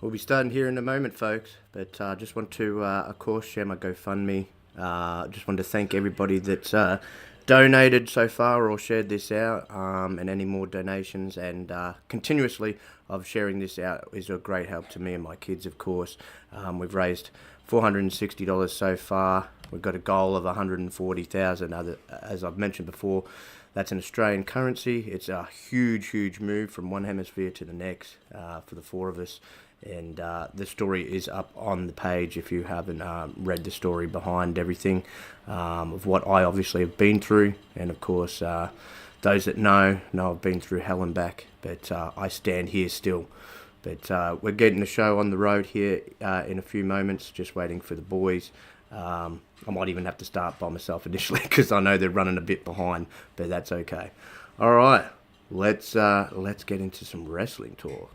We'll be starting here in a moment, folks, but I just want to, of course, share my GoFundMe. Just want to thank everybody that's donated so far or shared this out, and any more donations, and continuously of sharing this out is a great help to me and my kids, of course. We've raised $460 so far. We've got a goal of $140,000. As I've mentioned before, that's in Australian currency. It's a huge move from one hemisphere to the next for the four of us. And the story is up on the page if you haven't read the story behind everything of what I obviously have been through. And of course, those that know I've been through hell and back, but I stand here still. But we're getting the show on the road here in a few moments, just waiting for the boys. I might even have to start by myself initially because I know they're running a bit behind, but that's okay. All right, let's get into some wrestling talk.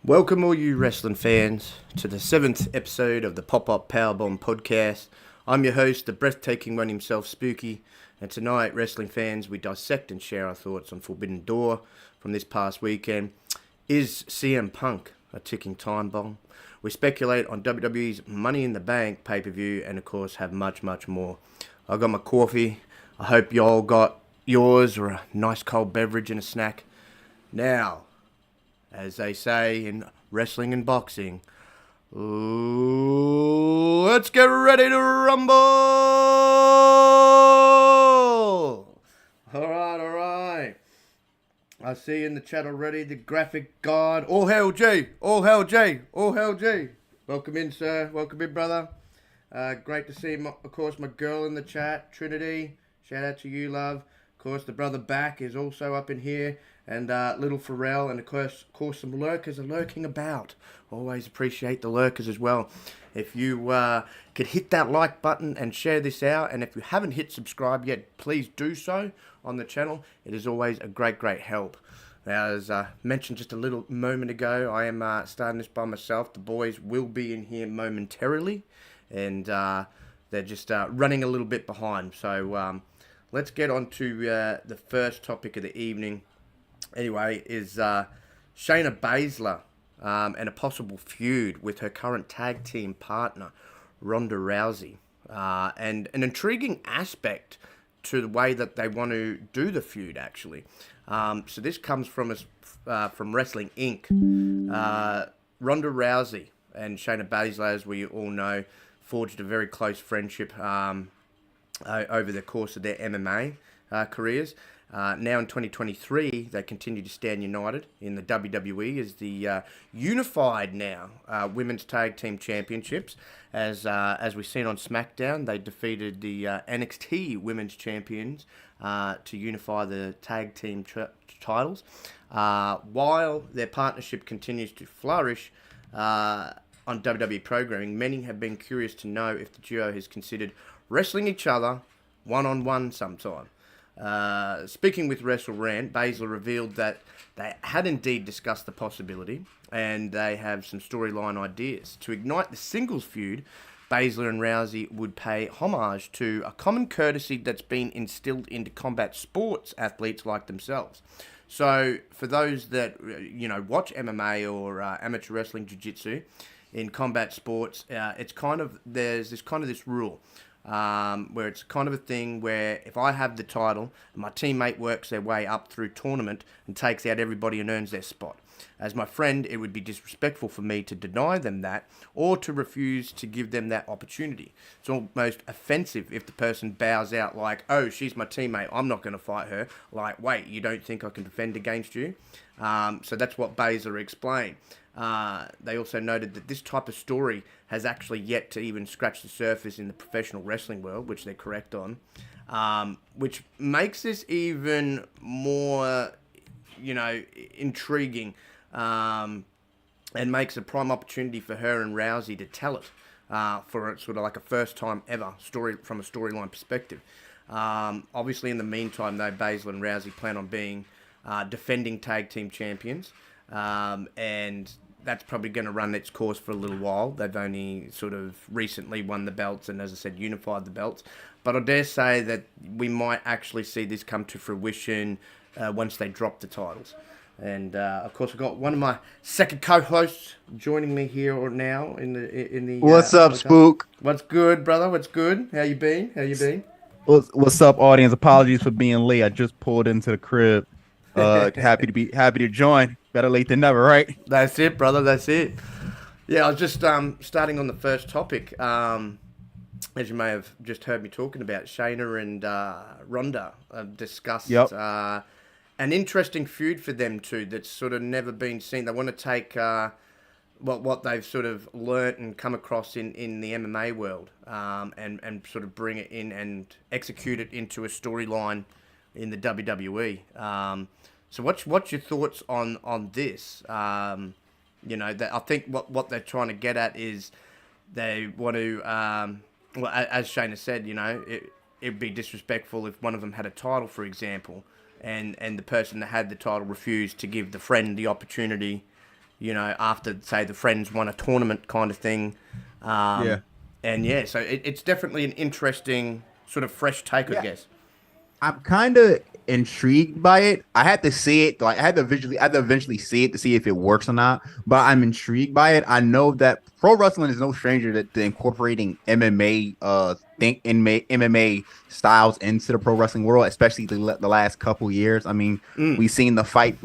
Welcome all you wrestling fans to the 7th episode of the Pop-Up Powerbomb podcast. I'm your host, the Breathtaking One himself, Spooky, and tonight, wrestling fans, we dissect and share our thoughts on Forbidden Door from this past weekend. Is CM Punk a ticking time bomb? We speculate on WWE's Money in the Bank pay-per-view and, of course, have much more. I got my coffee. I hope y'all got yours or a nice cold beverage and a snack. Now, as they say in wrestling and boxing, let's get ready to rumble! Alright. I see in the chat already the graphic god. All hail G! All hail G! All hail G! Welcome in, sir. Welcome in, brother. Great to see, of course, my girl in the chat, Trinity. Shout out to you, love. Of course, the brother back is also up in here. And little Pharrell, and of course some lurkers are lurking about. Always appreciate the lurkers as well. If you could hit that like button and share this out, and if you haven't hit subscribe yet, please do so on the channel. It is always a great help. Now, as I mentioned just a little moment ago, I am starting this by myself. The boys will be in here momentarily, and they're just running a little bit behind. So let's get on to the first topic of the evening. Anyway, is Shayna Baszler and a possible feud with her current tag team partner, Ronda Rousey. And an intriguing aspect to the way that they want to do the feud, actually. So this comes from Wrestling Inc. Ronda Rousey and Shayna Baszler, as we all know, forged a very close friendship over the course of their MMA careers. Now in 2023, they continue to stand united in the WWE as the unified now Women's Tag Team Championships. As we've seen on SmackDown, they defeated the NXT Women's Champions to unify the tag team titles. While their partnership continues to flourish on WWE programming, many have been curious to know if the duo has considered wrestling each other one-on-one sometime. Speaking with Wrestle Rant, Baszler revealed that they had indeed discussed the possibility, and they have some storyline ideas. To ignite the singles feud, Baszler and Rousey would pay homage to a common courtesy that's been instilled into combat sports athletes like themselves. So, for those that watch MMA or amateur wrestling jiu-jitsu in combat sports, it's kind of there's this rule. Where it's kind of a thing where if I have the title and my teammate works their way up through tournament and takes out everybody and earns their spot. As my friend, it would be disrespectful for me to deny them that or to refuse to give them that opportunity. It's almost offensive if the person bows out like, oh, she's my teammate, I'm not going to fight her. Like, wait, you don't think I can defend against you? So that's what Baszler explained. They also noted that this type of story has actually yet to even scratch the surface in the professional wrestling world, which they're correct on, which makes this even more, intriguing, and makes a prime opportunity for her and Rousey to tell it, for sort of like a first time ever story from a storyline perspective. Obviously, in the meantime, though, Baszler and Rousey plan on being defending tag team champions. And that's probably going to run its course for a little while. They've only sort of recently won the belts and, as I said, unified the belts. But I dare say that we might actually see this come to fruition once they drop the titles. And, of course, I've got one of my second co-hosts joining me here or now in the. What's up, podcast. Spook? What's good, brother? What's good? How you been? What's up, audience? Apologies for being late. I just pulled into the crib. Happy to join. Better late than never, right? That's it, brother. That's it. Yeah, I was just starting on the first topic. As you may have just heard me talking about, Shayna and Ronda have discussed an interesting feud for them two that's sort of never been seen. They want to take what they've sort of learnt and come across in the MMA world, and sort of bring it in and execute it into a storyline in the WWE. So what's your thoughts on this? That I think what they're trying to get at is they want to, as Shayna said, it'd be disrespectful if one of them had a title, for example, and the person that had the title refused to give the friend the opportunity, after, say, the friends won a tournament kind of thing. So it's definitely an interesting sort of fresh take, I guess. I'm kind of intrigued by it. I had to see it. I had to eventually see it to see if it works or not. But I'm intrigued by it. I know that pro wrestling is no stranger to incorporating MMA, MMA styles into the pro wrestling world, especially the last couple years. I mean, we've seen the fight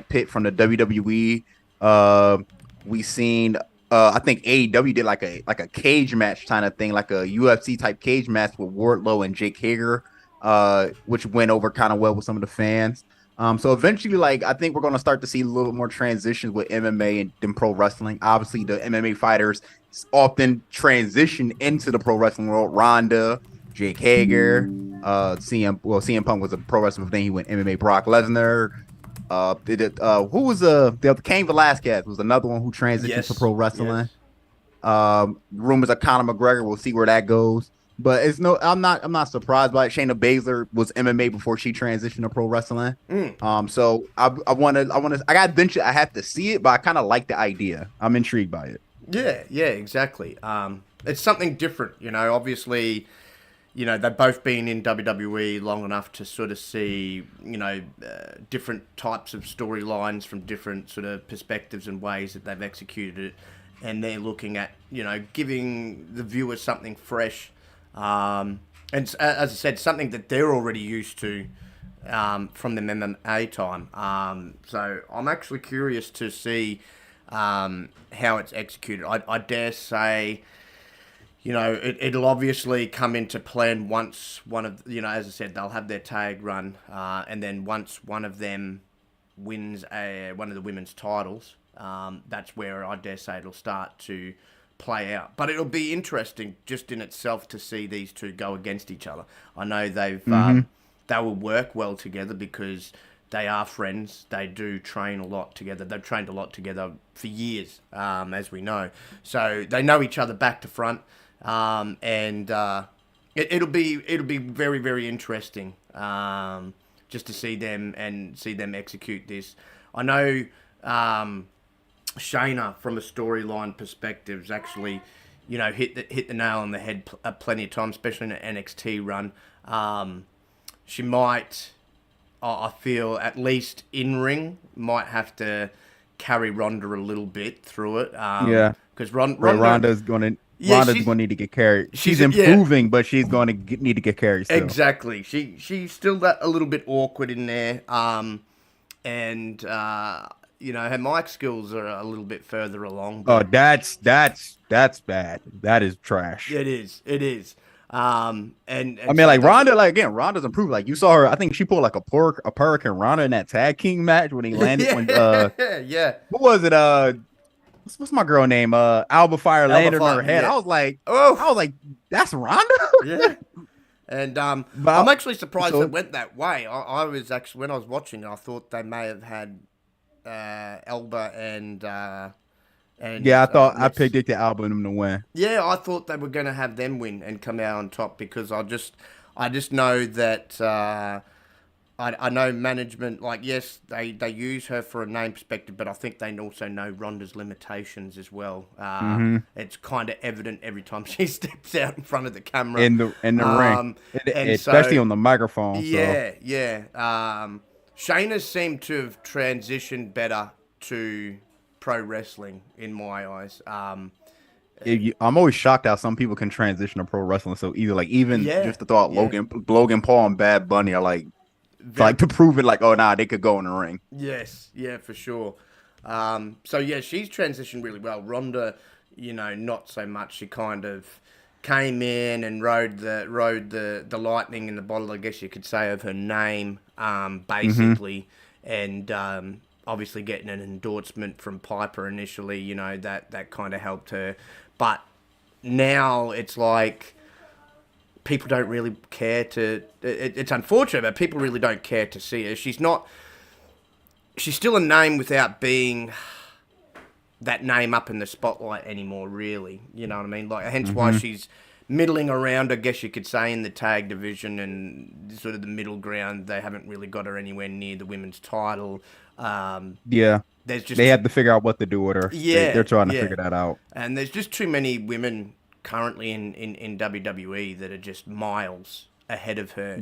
pit from the WWE. We've seen. I think AEW did like a cage match kind of thing, like a UFC type cage match with Wardlow and Jake Hager. Which went over kind of well with some of the fans. So eventually, I think we're going to start to see a little bit more transitions with MMA and pro wrestling. Obviously, the MMA fighters often transition into the pro wrestling world. Ronda, Jake Hager, CM Punk was a pro wrestler, then he went MMA. Brock Lesnar. Who was the Cain Velasquez was another one who transitioned to pro wrestling. Yes. Rumors of Conor McGregor. We'll see where that goes. But I'm not surprised by it. Shayna Baszler was MMA before she transitioned to pro wrestling. So I have to see it, but I kind of like the idea. I'm intrigued by it. Yeah, exactly. It's something different, obviously, they've both been in WWE long enough to sort of see, different types of storylines from different sort of perspectives and ways that they've executed it. And they're looking at, giving the viewer something fresh. And as I said, something that they're already used to from the MMA time. So I'm actually curious to see how it's executed. I dare say, it'll obviously come into plan once one of, as I said, they'll have their tag run, and then once one of them wins one of the women's titles, that's where I dare say it'll start to play out. But it'll be interesting just in itself to see these two go against each other. I know they will work well together because they are friends. They do train a lot together. They've trained a lot together for years, as we know. So they know each other back to front, and it'll be very, very interesting just to see them execute this. I know Shayna, from a storyline perspective, is actually, hit the nail on the head plenty of times, especially in an NXT run. She might, I feel, at least in ring, might have to carry Ronda a little bit through it. Because Ronda's going to need to get carried. She's improving, but she's going to need to get carried still. Exactly. She's still a little bit awkward in there. And her mic skills are a little bit further along. Oh, that's bad. That is trash. It is. And I mean, like Ronda, Ronda's improved. Like you saw her, I think she pulled like a Hurricane Ronda in that tag king match when he landed. What was it? What's my girl name? Alba Fire landed on her head. Yeah. I was like, that's Ronda. Yeah. And I'm actually surprised it went that way. I was actually, when I was watching, I thought they may have had Alba and I predicted Alba and them to win. Yeah, I thought they were going to have them win and come out on top, because I just know that I know management, like, yes, they use her for a name perspective, but I think they also know Ronda's limitations as well. It's kind of evident every time she steps out in front of the camera. In the ring. Especially on the microphone. Yeah. Shayna seemed to have transitioned better to pro wrestling in my eyes. I'm always shocked how some people can transition to pro wrestling so easily. Just the thought Logan Paul and Bad Bunny are like to prove it, like, oh nah, they could go in the ring. Yes, yeah, for sure. She's transitioned really well. Ronda, not so much. She kind of came in and rode the lightning in the bottle, I guess you could say, of her name, basically, and obviously getting an endorsement from Piper initially, that kind of helped her. But now it's like people don't really care to... It's unfortunate, but people really don't care to see her. She's still a name without being that name up in the spotlight anymore, really. You know what I mean? Like, hence why she's middling around, I guess you could say, in the tag division and sort of the middle ground. They haven't really got her anywhere near the women's title. They have to figure out what to do with her. They're trying to figure that out. And there's just too many women currently in WWE that are just miles ahead of her.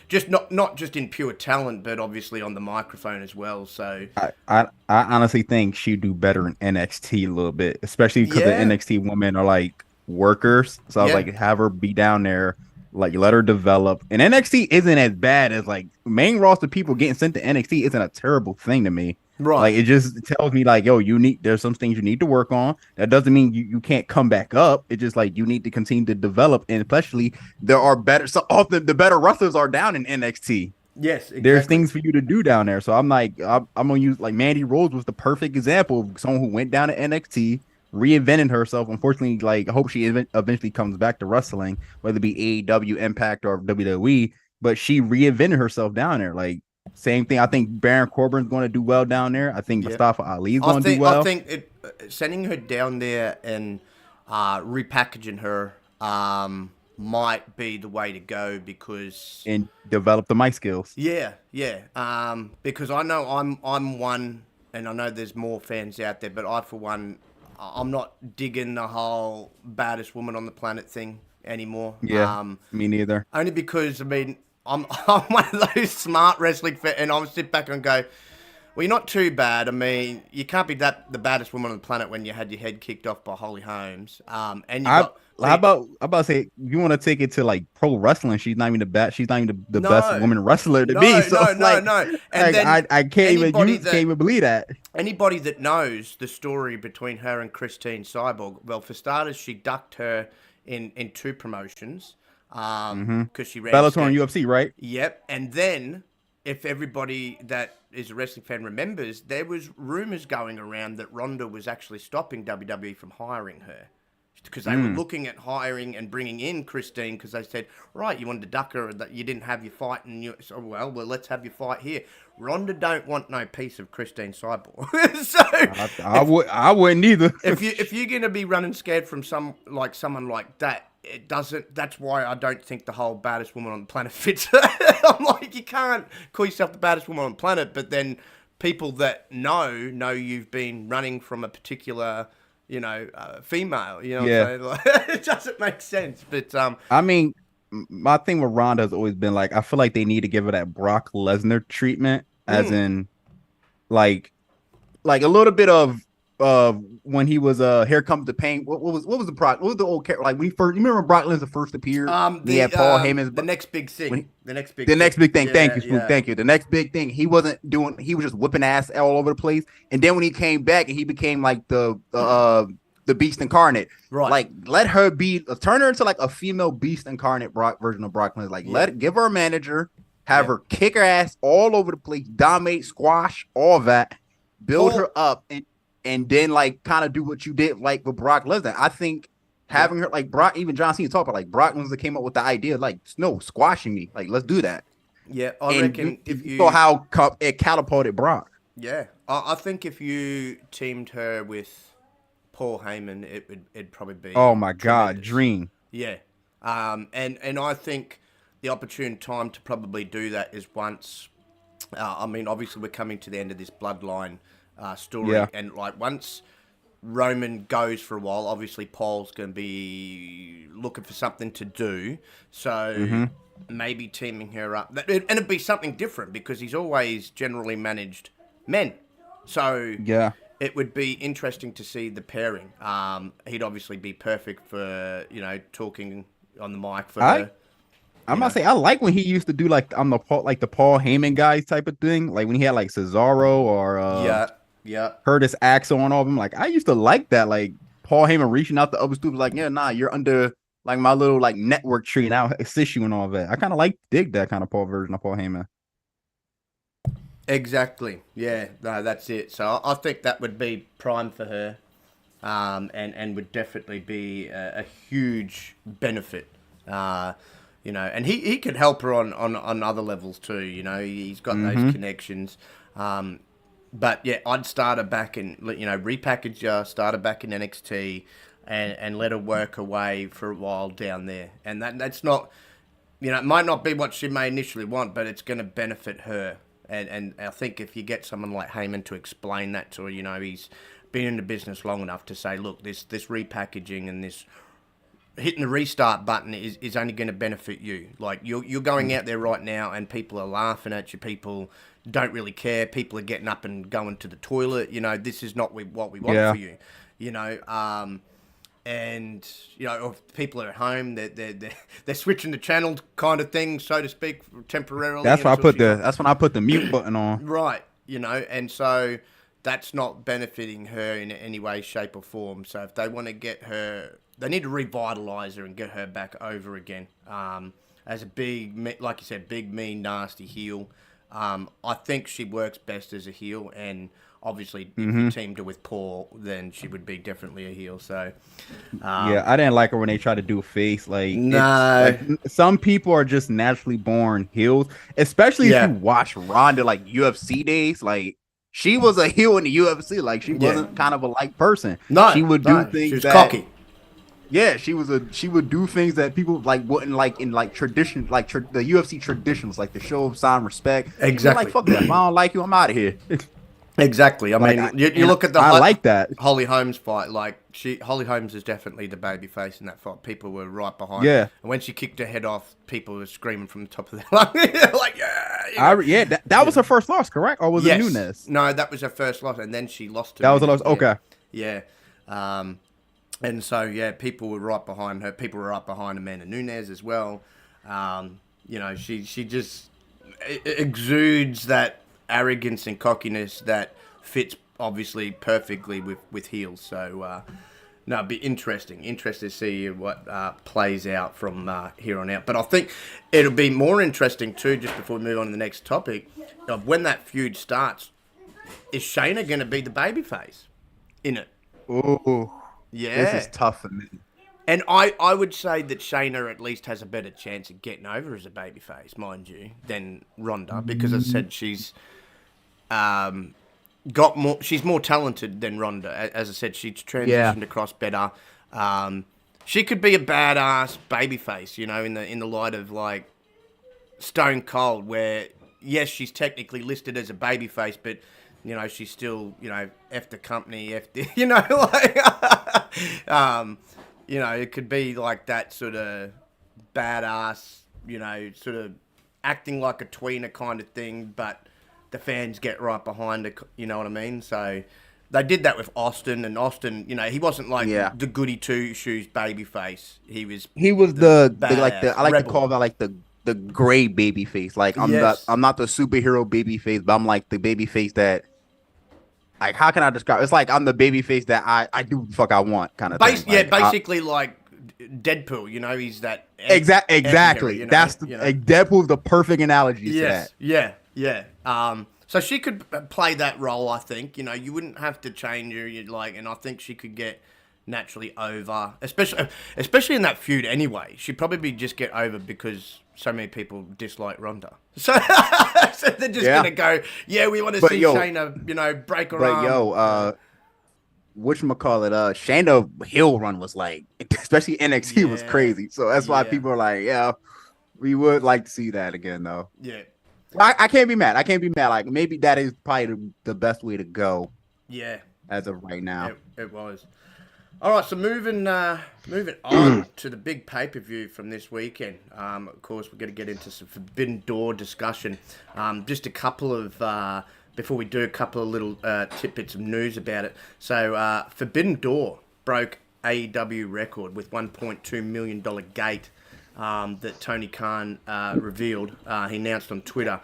Just not just in pure talent, but obviously on the microphone as well. So I honestly think she'd do better in NXT a little bit, especially because the NXT women are like workers. So I was like, have her be down there, like, let her develop. And NXT isn't as bad as, like, main roster people getting sent to NXT isn't a terrible thing to me. Right. Like, it just tells me, like, yo, there's some things you need to work on. That doesn't mean you can't come back up. It's just like you need to continue to develop. And especially there are the better wrestlers are down in NXT. Yes, exactly. There's things for you to do down there. So I'm like, I'm gonna use, like, Mandy Rose was the perfect example of someone who went down to NXT, reinvented herself. Unfortunately, like, I hope she eventually comes back to wrestling, whether it be AEW, Impact, or WWE. But she reinvented herself down there. Like, same thing. I think Baron Corbin's going to do well down there. I think Mustafa Ali's going to do well. I think sending her down there and repackaging her might be the way to go, because and develop the mic skills. Yeah. Because I know I'm one, and I know there's more fans out there, but I, for one, I'm not digging the whole baddest woman on the planet thing anymore. Yeah, me neither. Only because, I mean, I'm one of those smart wrestling fans, and I'll sit back and go, well, you're not too bad. I mean, you can't be the baddest woman on the planet when you had your head kicked off by Holly Holmes. And how about to say, you want to take it to, like, pro wrestling? She's not even the best. She's not even the best woman wrestler to be. So no. And then I can't even believe that. Anybody that knows the story between her and Christine Cyborg, well, for starters, she ducked her in 2 promotions. Because she ran Bellator and UFC, right? Yep. And then, if everybody that is a wrestling fan remembers, there was rumors going around that Ronda was actually stopping WWE from hiring her, because they were looking at hiring and bringing in Christine, because they said, right, you wanted to duck her, that you didn't have your fight, and well, let's have your fight here. Ronda don't want no piece of Christine Cyborg. So I wouldn't either. if you're gonna be running scared from someone like that, it doesn't. That's why I don't think the whole baddest woman on the planet fits her. I'm like, you can't call yourself the baddest woman on the planet, but then people that know you've been running from a particular, female. You know what I'm saying? Like, it doesn't make sense. But I mean, my thing with Ronda has always been like, I feel like they need to give her that Brock Lesnar treatment, as in, like a little bit of when he was Here Comes the Pain. What was the Brock? What was the old character like when he first? You remember when Brock Lesnar first appeared? He had Paul Heyman's the next big thing. The next big thing. Yeah, Thank you, Spook. Thank you. The next big thing. He wasn't doing. He was just whipping ass all over the place. And then when he came back and he became like the Beast Incarnate, right? Like let her turn her into like a female Beast Incarnate version of Brock Lesnar. Like give her a manager, have her kick her ass all over the place, dominate, squash, all that, build her up, and then like kind of do what you did like with Brock Lesnar. I think having her like Brock, even John Cena talked about like Brock Lesnar came up with the idea like no squashing me, like let's do that. Yeah, I reckon if you saw how it catapulted Brock. Yeah, I think if you teamed her with Paul Heyman, it'd probably be oh my god, tremendous. dream. Yeah, and I think the opportune time to probably do that is once. I mean, obviously we're coming to the end of this bloodline story, and like once Roman goes for a while, obviously Paul's going to be looking for something to do, so maybe teaming her up, and it'd be something different because he's always generally managed men, so it would be interesting to see the pairing. He'd obviously be perfect for talking on the mic for her. I'm not saying I like when he used to do like the Paul Heyman guys type of thing, like when he had like Cesaro or Curtis Axel and all of them. Like I used to like that, like Paul Heyman reaching out to other students, like you're under like my little like network tree and I'll assist you and all that. I kind of dig that kind of Paul version of Paul Heyman. Exactly. Yeah. No, that's it. So I think that would be prime for her, and would definitely be a huge benefit. And he could help her on other levels too. He's got those connections. But yeah, I'd start her back in, repackage her, start her back in NXT, and let her work her way for a while down there. And that's not, it might not be what she may initially want, but it's going to benefit her. And I think if you get someone like Heyman to explain that to her, he's been in the business long enough to say, look, this repackaging and this hitting the restart button is only going to benefit you. Like you're going out there right now and people are laughing at you. People don't really care. People are getting up and going to the toilet. This is not what we want for you. And if people are at home, they're switching the channel kind of thing, so to speak, temporarily. That's why that's when I put the mute button on. Right. And so that's not benefiting her in any way, shape, or form. So if they want to get her, they need to revitalize her and get her back over again as a big, like you said, big, mean, nasty heel. I think she works best as a heel, and obviously if you teamed her with Paul, then she would be definitely a heel. So I didn't like her when they tried to do face. Like, no, some people are just naturally born heels, especially if you watch Ronda like UFC days. Like, she was a heel in the UFC. Like, she wasn't kind of a light person. No, she would do things she was cocky. Yeah, she would do things that people like wouldn't like in like tradition, like the UFC traditions, like the show of sign respect. Exactly. Like, fuck that. If I don't like you, I'm out of here. Exactly. I mean, you look at the like that Holly Holmes fight. Like Holly Holmes is definitely the baby face in that fight. People were right behind. Yeah. And when she kicked her head off, people were screaming from the top of their lungs. Like, that was her first loss, correct? Or was it Nunes? No, that was her first loss, and then she lost to That was a loss. Okay. Yeah. And so, people were right behind her. People were right behind Amanda Nunes as well. She just exudes that arrogance and cockiness that fits obviously perfectly with heels. So, it'd be interesting to see what plays out from here on out. But I think it'll be more interesting too, just before we move on to the next topic, of when that feud starts. Is Shayna going to be the babyface in it? Oh. Yeah. This is tough for me. And I would say that Shayna at least has a better chance of getting over as a babyface, mind you, than Ronda, because as I said, she's she's more talented than Ronda. As I said, she's transitioned across better. she could be a badass babyface, in the light of like Stone Cold, where yes, she's technically listed as a babyface, but she's still F the company, F the it could be like that sort of badass, sort of acting like a tweener kind of thing, but the fans get right behind it, you know what I mean? So they did that with Austin, and Austin, he wasn't like the goody two shoes baby face. He was the I like rebel. to call that like the gray baby face. Like I'm not the superhero baby face, but I'm like the baby face that, like, how can I describe? It's like I'm the baby face that I do the fuck I want kind of thing. Yeah, basically like Deadpool, he's that exactly. That's Deadpool's the perfect analogy to that. Yeah. So she could play that role, I think. You wouldn't have to change her. And I think she could get naturally over, especially in that feud anyway. She'd probably just get over because so many people dislike Ronda. So they're just going to go, we want to see Shayna, break her arm. Whatchamacallit, Shayna heel run was like, especially NXT was crazy. So that's why people are like, we would like to see that again, though. Yeah. I can't be mad. Like, maybe that is probably the best way to go. Yeah. As of right now. It was. All right, so moving on to the big pay-per-view from this weekend. Of course, we're going to get into some Forbidden Door discussion. Just a couple of, before we do, a couple of little tidbits of news about it. So, Forbidden Door broke AEW record with $1.2 million gate. That Tony Khan revealed. He announced on Twitter.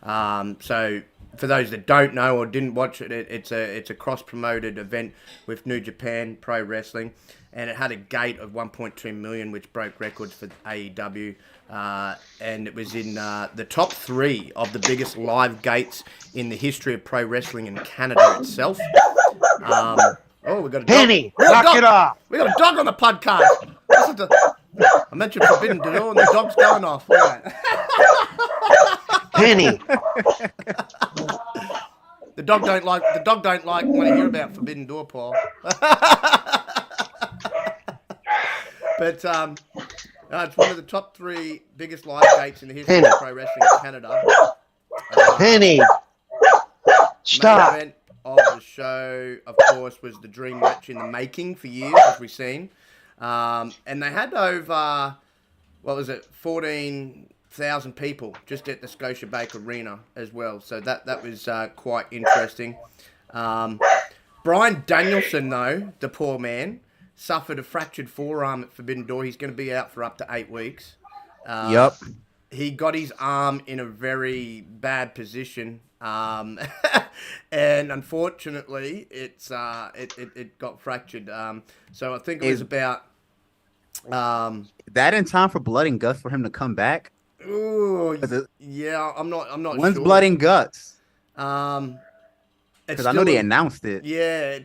So for those that don't know or didn't watch it, it's a cross-promoted event with New Japan Pro Wrestling, and it had a gate of 1.2 million, which broke records for AEW, and it was in the top 3 of the biggest live gates in the history of pro wrestling in Canada itself. We got a dog. Penny, knock it off. We got a dog on the podcast. I mentioned Forbidden Door and the dog's going off. Penny. The dog don't like when I hear about Forbidden Door, Paul. But it's one of the top 3 biggest live gates in the history of pro wrestling in Canada. Penny. Stop. Main event of the show, of course, was the dream match in the making for years, as we've seen. And they had over, 14,000 people just at the Scotiabank Arena as well. So that was quite interesting. Bryan Danielson, though, the poor man, suffered a fractured forearm at Forbidden Door. He's going to be out for up to 8 weeks. He got his arm in a very bad position. And unfortunately, it got fractured. So I think it was about that in time for Blood and Guts for him to come back. Ooh, yeah, I'm not When's sure. Blood and Guts? Because I know they announced it. Yeah,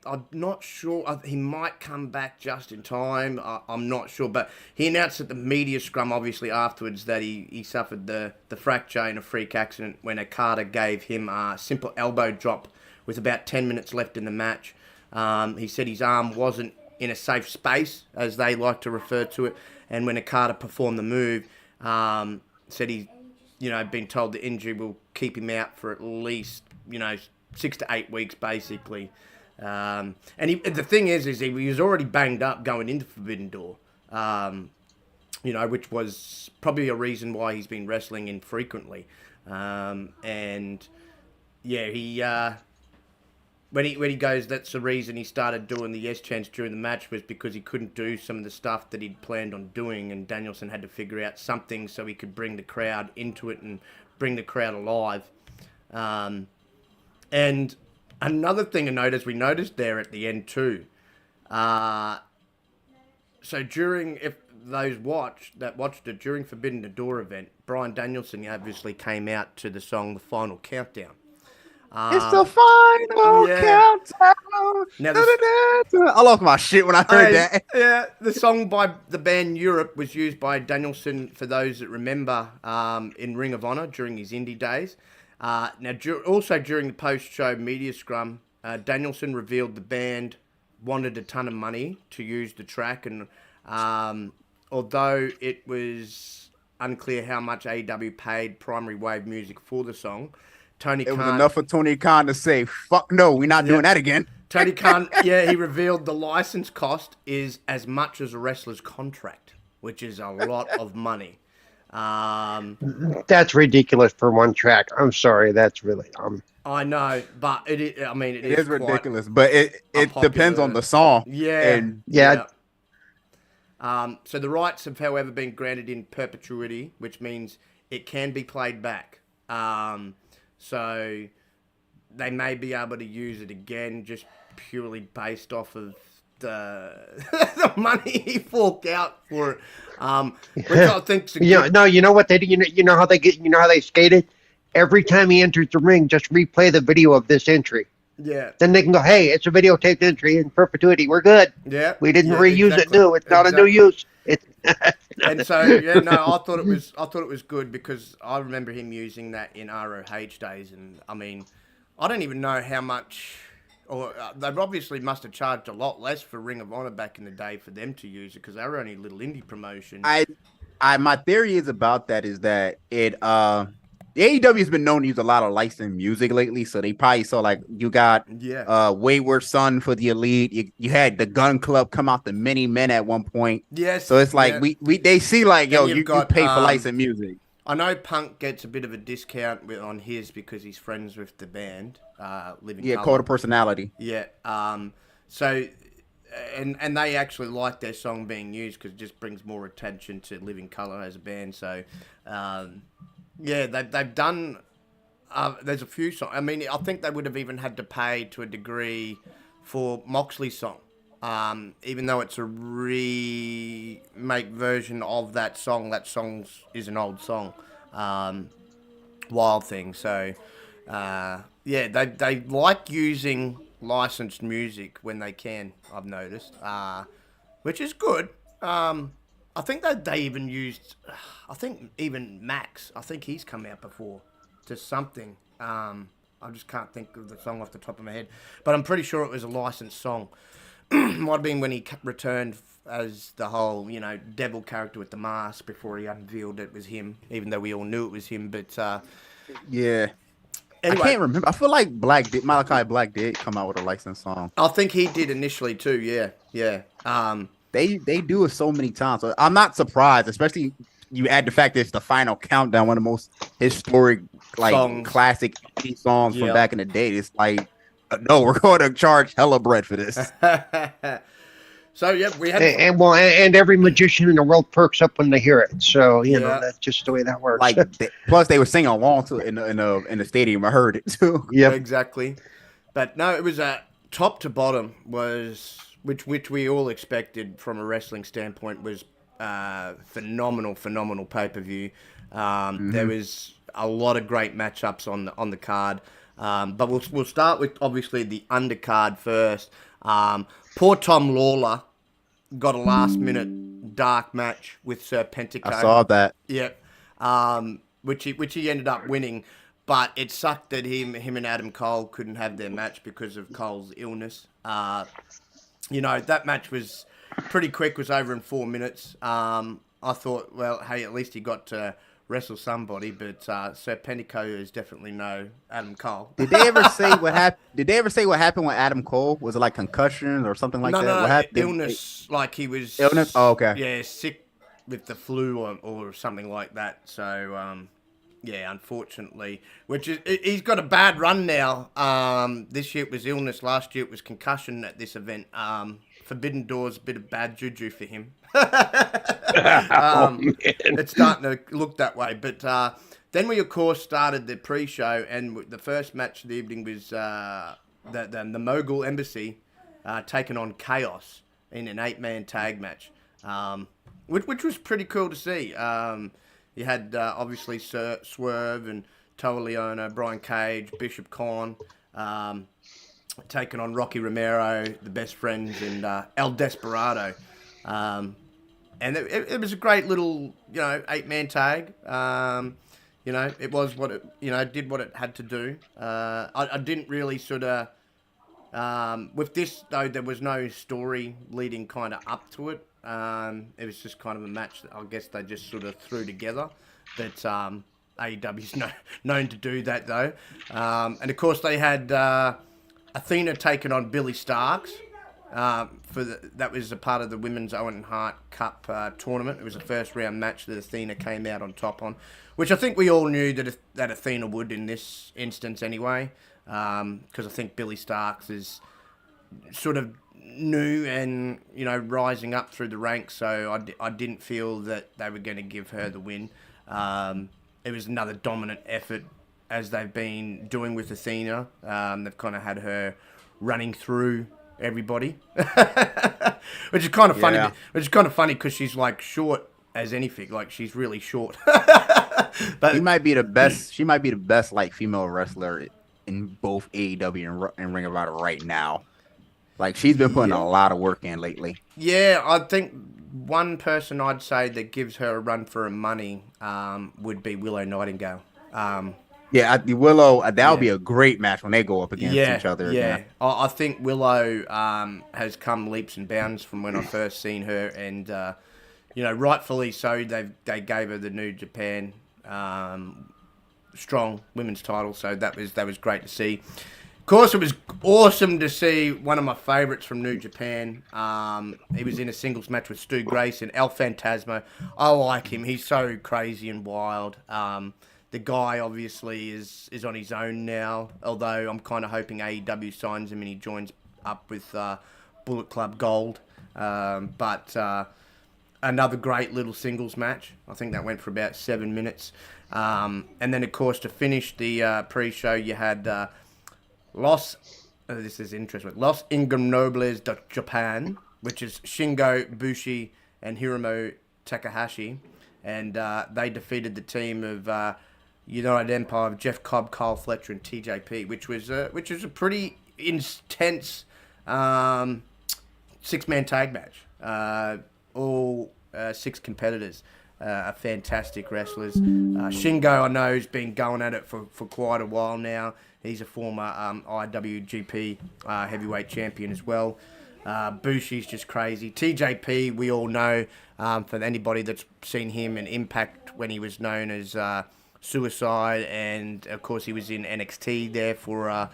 I'm not sure. He might come back just in time. I'm not sure. But he announced at the media scrum, obviously, afterwards, that he suffered the fracture in a freak accident when Okada gave him a simple elbow drop with about 10 minutes left in the match. He said his arm wasn't in a safe space, as they like to refer to it. And when Okada performed the move, said he, been told the injury will keep him out for at least, 6 to 8 weeks, basically. And the thing is he was already banged up going into Forbidden Door, which was probably a reason why he's been wrestling infrequently. And yeah, he when he goes, that's the reason he started doing the yes chants during the match, was because he couldn't do some of the stuff that he'd planned on doing, and Danielson had to figure out something so he could bring the crowd into it and bring the crowd alive. And another thing to note, as we noticed there at the end too, so if those watched it during Forbidden Door event, Bryan Danielson obviously came out to the song The Final Countdown. It's the final countdown. Now I lost my shit when I heard that. Yeah, the song by the band Europe was used by Danielson, for those that remember, in Ring of Honor during his indie days. Also during the post-show media scrum, Danielson revealed the band wanted a ton of money to use the track, and although it was unclear how much AEW paid Primary Wave Music for the song, Tony It Khan... was enough for Tony Khan to say, fuck no, we're not doing that again. Tony Khan, he revealed the license cost is as much as a wrestler's contract, which is a lot of money. That's ridiculous for one track. I'm sorry, that's really I know, but it is ridiculous, but it depends on the song. Yeah. And so the rights have, however, been granted in perpetuity, which means it can be played back. So they may be able to use it again, just purely based off of the money he forked out for it. Which I think's you know what they do? You know how they skated? Every time he enters the ring, just replay the video of this entry. Yeah. Then they can go, hey, it's a videotaped entry in perpetuity. We're good. Yeah. We didn't reuse exactly. it new. It's not a new use. And so I thought it was good because I remember him using that in ROH days, and I mean, I don't even know how much, or they obviously must have charged a lot less for Ring of Honor back in the day for them to use it because they were only a little indie promotion. My theory is about that is that the AEW has been known to use a lot of licensed music lately, so they probably saw like you got Wayward Son for the Elite. You had the Gun Club come out the Many Men at one point. Yes. So it's like they see like you pay for licensed music. I know Punk gets a bit of a discount on his because he's friends with the band. Living Colour. Cult of Personality. Yeah. So. And they actually like their song being used because it just brings more attention to Living Colour as a band. So, they've done. There's a few songs. I mean, I think they would have even had to pay to a degree for Moxley's song, even though it's a remake version of that song. That song is an old song, Wild Thing. So, they like using licensed music when they can, I've noticed, which is good. I think that they even used, I think even Max, I think he's come out before to something. I just can't think of the song off the top of my head, but I'm pretty sure it was a licensed song. Might have been when he returned as the whole, devil character with the mask before he unveiled it was him, even though we all knew it was him, but Anyway, I can't remember. I feel like Malachi Black did come out with a licensed song. I think he did initially too. Yeah. They do it so many times. So I'm not surprised, especially you add the fact that it's the Final Countdown, one of the most historic, classic songs from back in the day. It's like, no, we're going to charge hella bread for this. So we had and every magician in the world perks up when they hear it. So you know that's just the way that works. Plus they were singing along to it in the stadium. I heard it too. Yeah, exactly. But no, it was top to bottom was which we all expected from a wrestling standpoint was phenomenal pay-per-view. There was a lot of great matchups on the card. But we'll start with obviously the undercard first. Poor Tom Lawler got a last-minute dark match with Serpentico. I saw that. Yep. Which he ended up winning, but it sucked that him and Adam Cole couldn't have their match because of Cole's illness. That match was pretty quick. Was over in 4 minutes. I thought, well, hey, at least he got to wrestle somebody, but Serpentico is definitely no Adam Cole. Did they ever say what happened? Did they ever say what happened with Adam Cole? Was it like concussion or something like that? No, what happened? illness. Like he was illness. Oh, okay. Yeah, sick with the flu or something like that. So unfortunately, he's got a bad run now. This year it was illness. Last year it was concussion at this event. Forbidden Door's a bit of bad juju for him. It's starting to look that way. But then we, of course, started the pre-show, and the first match of the evening was the Mogul Embassy taking on Chaos in an 8-man tag match, which was pretty cool to see. You had, obviously, Swerve and Toa Leona, Brian Cage, Bishop Con, taking on Rocky Romero, the Best Friends, and El Desperado. And it was a great little, 8-man tag. It was what it, did what it had to do. I didn't really sort of With this, though, there was no story leading kind of up to it. It was just kind of a match that I guess they just sort of threw together. But AEW's known to do that, though. And, of course, they had Athena taking on Billy Starks. That was a part of the Women's Owen Hart Cup tournament. It was a first round match that Athena came out on top on, which I think we all knew that Athena would in this instance anyway, because I think Billy Starks is sort of new and rising up through the ranks. So I didn't feel that they were going to give her the win. It was another dominant effort as they've been doing with Athena. They've kind of had her running through everybody, which is kind of funny. Yeah. Which is kind of funny because she's like short as anything. Like she's really short. But She might be the best. She might be the best like female wrestler in both AEW and Ring of Honor right now. Like she's been putting a lot of work in lately. yeah, I think one person I'd say that gives her a run for her money would be Willow Nightingale. Yeah, the Willow. That would be a great match when they go up against each other. Yeah, Again. I think Willow has come leaps and bounds from when I first seen her, and rightfully so. They gave her the New Japan strong women's title, so that was great to see. Of course, it was awesome to see one of my favourites from New Japan. He was in a singles match with Stu Grayson, El Phantasmo. I like him. He's so crazy and wild. The guy obviously is on his own now, although I'm kind of hoping AEW signs him and he joins up with Bullet Club Gold. But another great little singles match. I think that went for about 7 minutes. And then, of course, to finish the pre-show, you had this is interesting, Los Ingobernables de Japan, which is Shingo, Bushi, and Hiromu Takahashi. And they defeated the team of United Empire of Jeff Cobb, Kyle Fletcher, and TJP, which was a pretty intense 6-man tag match. All 6 competitors are fantastic wrestlers. Shingo, I know, has been going at it for quite a while now. He's a former IWGP heavyweight champion as well. Bushi's just crazy. TJP, we all know, for anybody that's seen him in Impact when he was known as Suicide, and of course he was in NXT there for a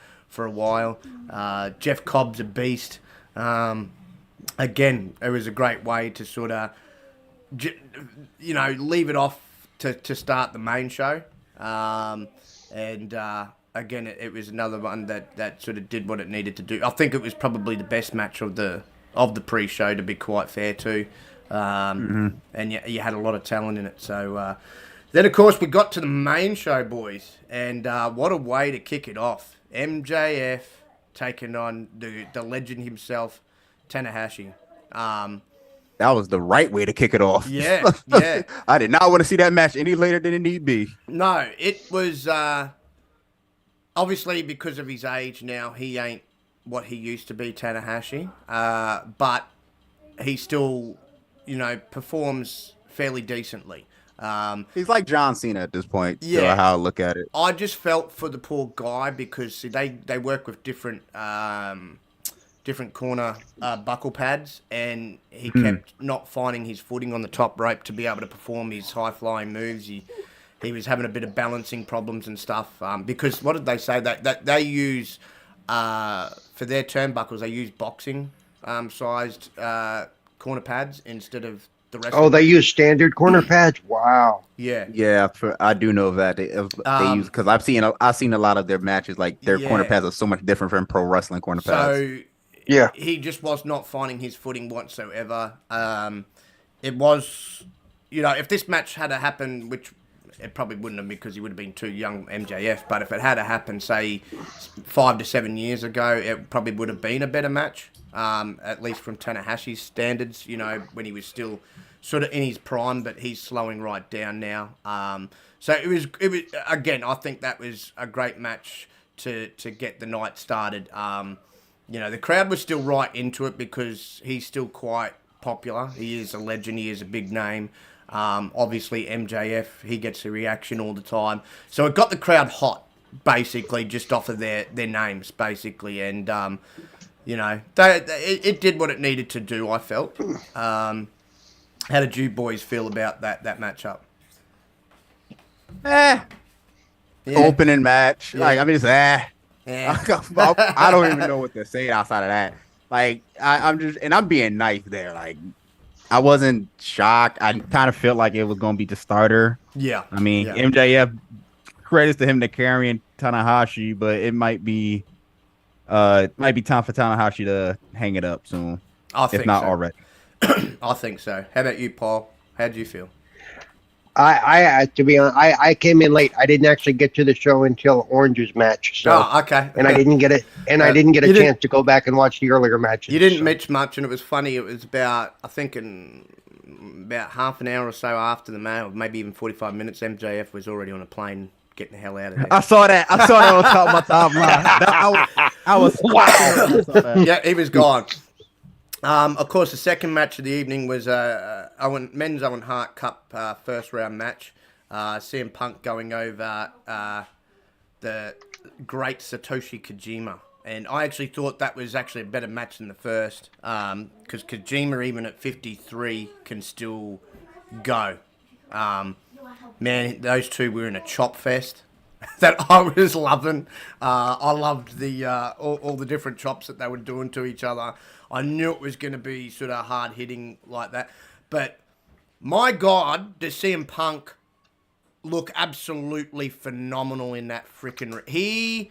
while. Jeff Cobb's a beast. Again, it was a great way to sort of, leave it off to start the main show. Again, it was another one that sort of did what it needed to do. I think it was probably the best match of the pre-show, to be quite fair too. And you had a lot of talent in it. So then, of course, we got to the main show, boys, and what a way to kick it off. MJF taking on the legend himself, Tanahashi. That was the right way to kick it off. Yeah, yeah. I did not want to see that match any later than it need be. No, it was obviously because of his age now. He ain't what he used to be, Tanahashi, but he still, performs fairly decently. He's like John Cena at this point. Yeah. How I look at it. I just felt for the poor guy because see, they work with different corner buckle pads, and he kept not finding his footing on the top rope to be able to perform his high-flying moves. He was having a bit of balancing problems and stuff because what did they say? That they use, for their turnbuckles, they use boxing sized corner pads instead of the rest. Oh, they use standard corner pads? Wow. Yeah. Yeah, I do know that they use, because I've seen a lot of their matches. Like their corner pads are so much different from pro wrestling corner pads. So yeah, he just was not finding his footing whatsoever. It was, if this match had happened, which it probably wouldn't have because he would have been too young, MJF. But if it had happened, say, 5 to 7 years ago, it probably would have been a better match. At least from Tanahashi's standards, when he was still sort of in his prime, but he's slowing right down now. So it was again, I think that was a great match to get the night started. The crowd was still right into it because he's still quite popular. He is a legend. He is a big name. Obviously, MJF, he gets a reaction all the time. So it got the crowd hot. basically, just off of their names, basically. And, it did what it needed to do, I felt. How did you boys feel about that matchup? Yeah. Opening match. Yeah. Like, I mean, it's Yeah. I don't even know what to say outside of that. Like, I'm being nice there. Like, I wasn't shocked. I kind of felt like it was going to be the starter. Yeah. I mean, MJF, credits to him to carrying Tanahashi, but it might be time for Tanahashi to hang it up soon. If not already. I think so. How about you, Paul? How'd you feel? To be honest, I came in late. I didn't actually get to the show until Orange's match. So, okay. And I didn't get it. And I didn't get a chance to go back and watch the earlier matches. You didn't miss much, and it was funny. It was about, I think, about half an hour or so after the match, or maybe even 45 minutes. MJF was already on a plane getting the hell out of there. I saw that on top of my timeline. I was wow. Yeah, he was gone. Of course, the second match of the evening was men's Owen Hart Cup first round match. CM Punk going over the great Satoshi Kojima. And I actually thought that was actually a better match than the first, because Kojima, even at 53, can still go. Man, those two were in a chop fest that I was loving. I loved the all the different chops that they were doing to each other. I knew it was going to be sort of hard hitting like that. But my God, does CM Punk look absolutely phenomenal in that freaking... He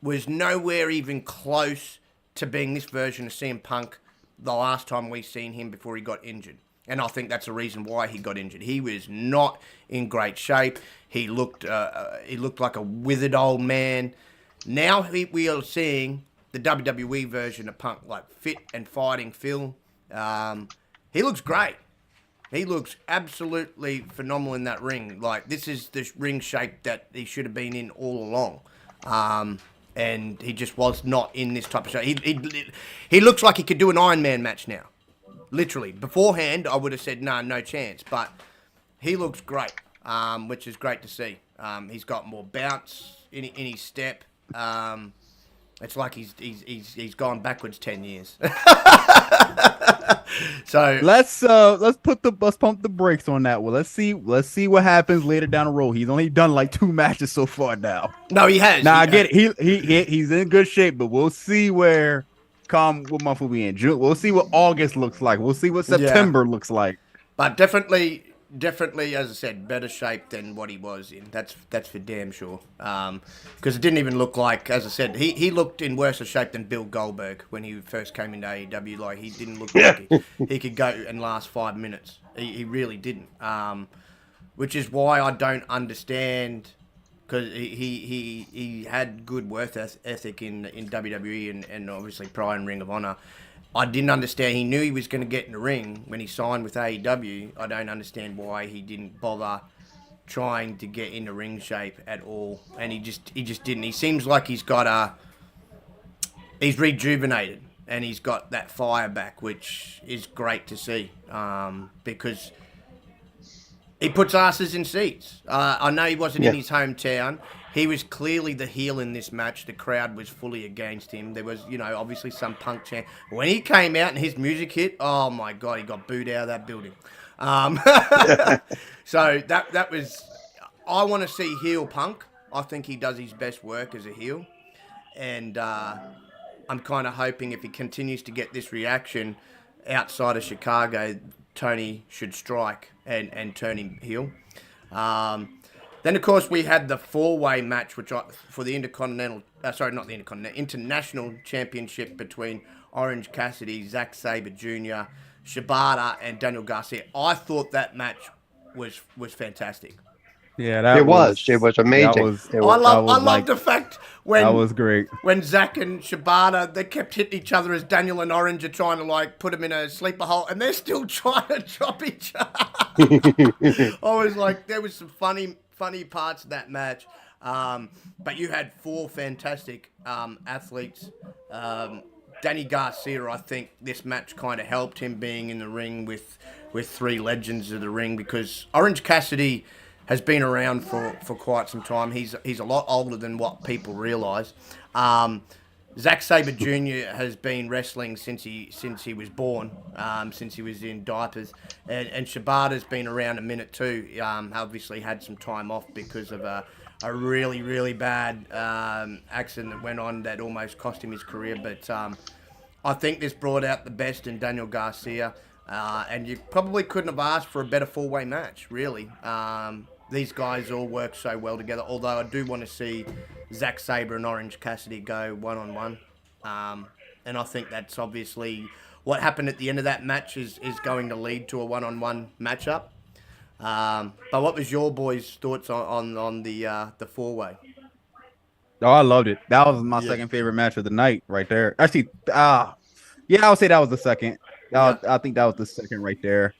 was nowhere even close to being this version of CM Punk the last time we seen him before he got injured. And I think that's the reason why he got injured. He was not in great shape. He looked like a withered old man. Now we are seeing the WWE version of Punk, like fit and fighting Phil. He looks great. He looks absolutely phenomenal in that ring. Like, this is the ring shape that he should have been in all along. And he just was not in this type of shape. He looks like he could do an Iron Man match now. Literally. Beforehand, I would have said, no chance. But he looks great, which is great to see. He's got more bounce in his step. It's like he's gone backwards 10 years. So let's pump the brakes on that one. Let's see what happens later down the road. He's only done like 2 matches so far now. No, he has. I get it. He's in good shape, but we'll see what month will be in. June. We'll see what August looks like. We'll see what September looks like. But definitely, as I said, better shape than what he was in. That's for damn sure. Because it didn't even look like, as I said, he looked in worse shape than Bill Goldberg when he first came into AEW. Like, he didn't look like he could go and last 5 minutes. He really didn't. Which is why I don't understand, because he had good work ethic in WWE and obviously prior in Ring of Honor. I didn't understand. He knew he was going to get in the ring when he signed with AEW. I don't understand why he didn't bother trying to get into ring shape at all. And he just didn't. He seems like he's rejuvenated and he's got that fire back, which is great to see, because he puts asses in seats. I know he wasn't in his hometown. He was clearly the heel in this match. The crowd was fully against him. There was, obviously some Punk chant. When he came out and his music hit, oh my God, he got booed out of that building. So that was... I want to see heel Punk. I think he does his best work as a heel. And I'm kind of hoping if he continues to get this reaction outside of Chicago, Tony should strike and turn him heel. Then, of course, we had the 4-way match, for the International Championship between Orange Cassidy, Zack Sabre Jr., Shibata, and Daniel Garcia. I thought that match was fantastic. Yeah, it was amazing. I love the fact when that was great. When Zack and Shibata, they kept hitting each other as Daniel and Orange are trying to put them in a sleeper hole, and they're still trying to chop each other. I was like, there was some funny parts of that match, but you had 4 fantastic athletes. Danny Garcia, I think this match kind of helped him being in the ring with 3 legends of the ring, because Orange Cassidy has been around for quite some time. He's a lot older than what people realise. Zack Sabre Jr. has been wrestling since he was born, since he was in diapers, and Shibata's been around a minute too. Obviously had some time off because of a really, really bad accident that went on that almost cost him his career. But I think this brought out the best in Daniel Garcia, and you probably couldn't have asked for a better four-way match, really. These guys all work so well together, although I do want to see Zack Sabre and Orange Cassidy go one-on-one. And I think that's obviously what happened at the end of that match is going to lead to a one-on-one matchup. But what was your boys' thoughts on the four-way? Oh, I loved it. That was my second favorite match of the night right there. Actually, yeah, I would say that was the second. I think that was the second right there.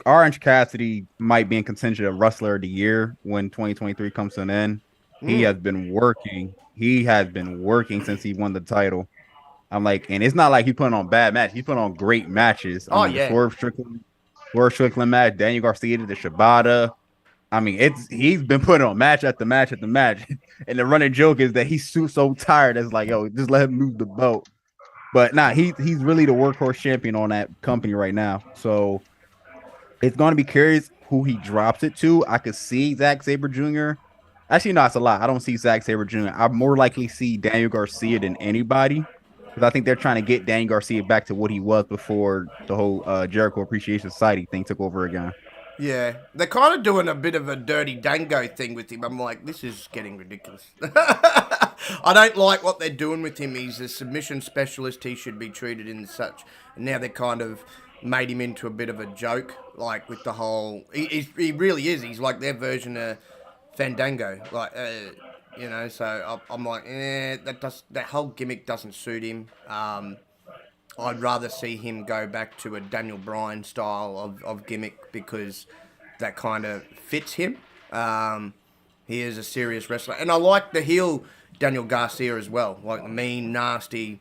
Orange Cassidy might be in contention of Wrestler of the Year when 2023 comes to an end. He has been working. He has been working since he won the title. I'm like, and it's not like he putting on bad matches. He's putting on great matches. The Swerve Strickland match, Daniel Garcia to the Shibata. I mean, he's been putting on match after match after match. And the running joke is that he's so tired. It's like, yo, just let him move the belt. But he's really the workhorse champion on that company right now. So it's going to be curious who he drops it to. I could see Zack Sabre Jr. Actually, no, it's a lot. I don't see Zack Sabre Jr. I more likely see Daniel Garcia than anybody, because I think they're trying to get Daniel Garcia back to what he was before the whole Jericho Appreciation Society thing took over again. Yeah, they're kind of doing a bit of a dirty dango thing with him. I'm like, this is getting ridiculous. I don't like what they're doing with him. He's a submission specialist. He should be treated in such. And now they kind of made him into a bit of a joke, like with the whole. He really is. He's like their version of Fandango, like So I'm like, that whole gimmick doesn't suit him. I'd rather see him go back to a Daniel Bryan style of gimmick, because that kind of fits him. He is a serious wrestler. And I like the heel Daniel Garcia as well. Like the mean, nasty,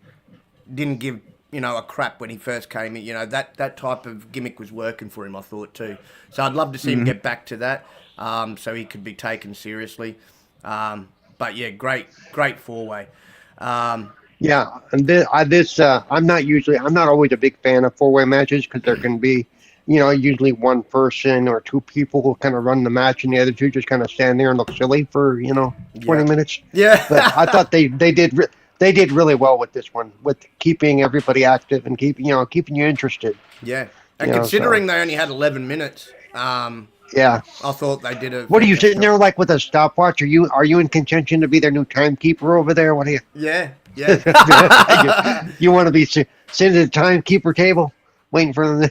didn't give, a crap when he first came in. That type of gimmick was working for him, I thought, too. So I'd love to see him get back to that, so he could be taken seriously. But yeah, great four-way. Yeah, and I'm not always a big fan of four-way matches, because there can be, usually one person or two people who kind of run the match, and the other two just kind of stand there and look silly for 20 minutes. Yeah, but I thought they did really well with this one, with keeping everybody active and keeping you interested. Yeah, and considering they only had 11 minutes. Yeah, I thought they did a. What are you sitting there like with a stopwatch? Are you in contention to be their new timekeeper over there? What are you? Yeah. You want to be sitting at the timekeeper table, waiting for them.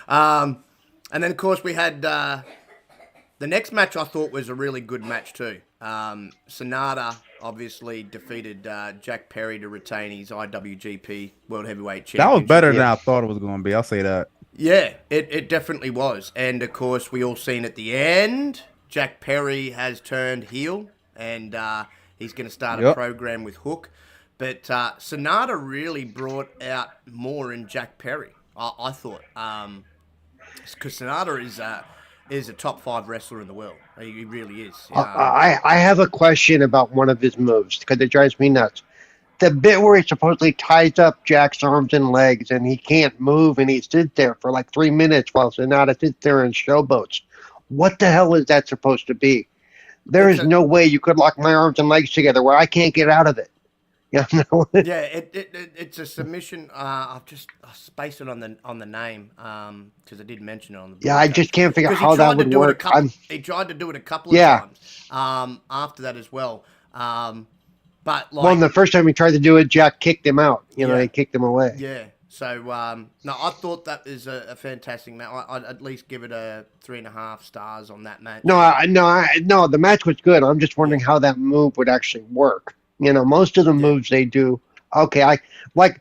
And then of course we had the next match. I thought was a really good match too. Sonata obviously defeated Jack Perry to retain his IWGP World Heavyweight Championship. That was better than I thought it was going to be. I'll say that. Yeah, it definitely was. And, of course, we all seen at the end, Jack Perry has turned heel, and he's going to start a program with Hook. But Sonata really brought out more in Jack Perry, I thought. Because Sonata is a top 5 wrestler in the world. He really is. I have a question about one of his moves, because it drives me nuts. The bit where he supposedly ties up Jack's arms and legs, and he can't move, and he sits there for like 3 minutes while Sonata sits there and showboats. What the hell is that supposed to be? There is no way you could lock my arms and legs together where I can't get out of it. Yeah, it's a submission. I've spaced it on the name because I did mention it on the broadcast. Yeah, I just can't figure out how that would work. He tried to do it a couple of times after that as well. But well, the first time he tried to do it, Jack kicked him out. He kicked him away. Yeah. So no, I thought that was a fantastic match. I'd at least give it a 3.5 stars on that match. No, the match was good. I'm just wondering how that move would actually work. Most of the moves they do. Okay,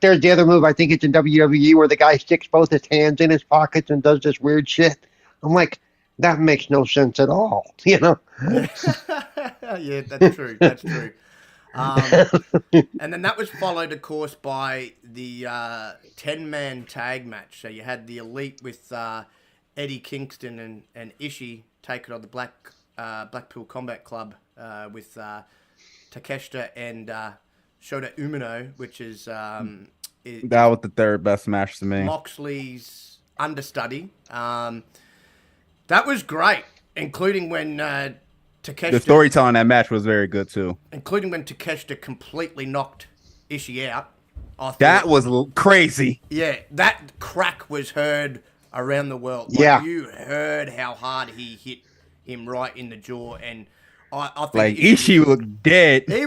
there's the other move. I think it's in WWE where the guy sticks both his hands in his pockets and does this weird shit. I'm like, that makes no sense at all. Yeah, that's true. That's true. And then that was followed, of course, by the 10-man tag match. So you had the Elite with Eddie Kingston and Ishii taking on the Blackpool Combat Club with Takeshita and Shota Umino, which is that was the third best match to me. Moxley's understudy. That was great, including when Takeshita... The storytelling in that match was very good, too. Including when Takeshita completely knocked Ishii out. That was crazy. Yeah, that crack was heard around the world. Yeah. You heard how hard he hit him right in the jaw, and I think like Ishii looked dead. He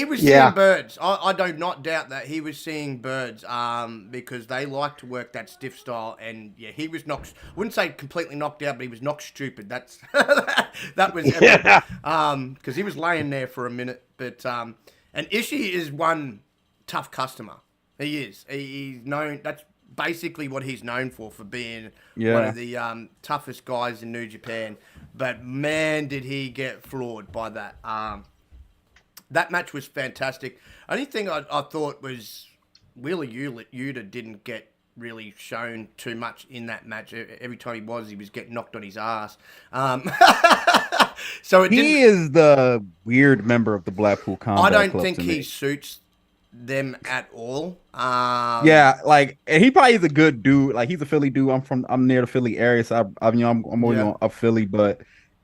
was seeing birds. I do not doubt that he was seeing birds. Because they like to work that stiff style, and yeah, he was knocked. I wouldn't say completely knocked out, but he was knocked stupid. That's that was because he was laying there for a minute. But and Ishii is one tough customer. He is. He's known. That's basically what he's known for being one of the toughest guys in New Japan. But man, did he get floored by that. That match was fantastic. Only thing I thought was Wheeler Yuta didn't get really shown too much in that match. Every time he was getting knocked on his ass. So he is the weird member of the Blackpool Combat I don't Club think to he me. suits them at all. And he probably is a good dude. Like, he's a Philly dude. I'm near the Philly area, so I'm always on up Philly, but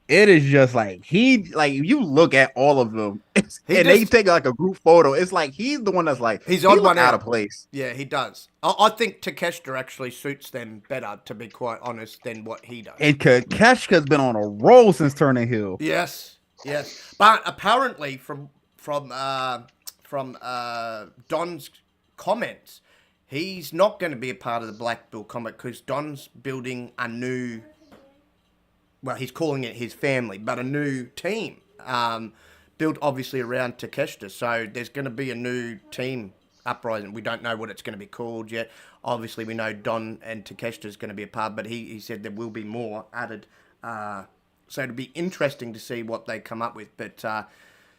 it is just like you look at all of them they take like a group photo. It's like he's the one that's like he's odd one out of place. Yeah, he does. I think Takeshita actually suits them better, to be quite honest, than what he does. And Takeshita's been on a roll since turning heel. Yes. But apparently from Don's comments, he's not going to be a part of the Blackpool Combat because Don's building a new, well, he's calling it his family, but a new team built obviously around Takeshita. So there's going to be a new team uprising. We don't know what it's going to be called yet. Obviously, we know Don and Takeshita is going to be a part, but he said there will be more added. So it'll be interesting to see what they come up with. But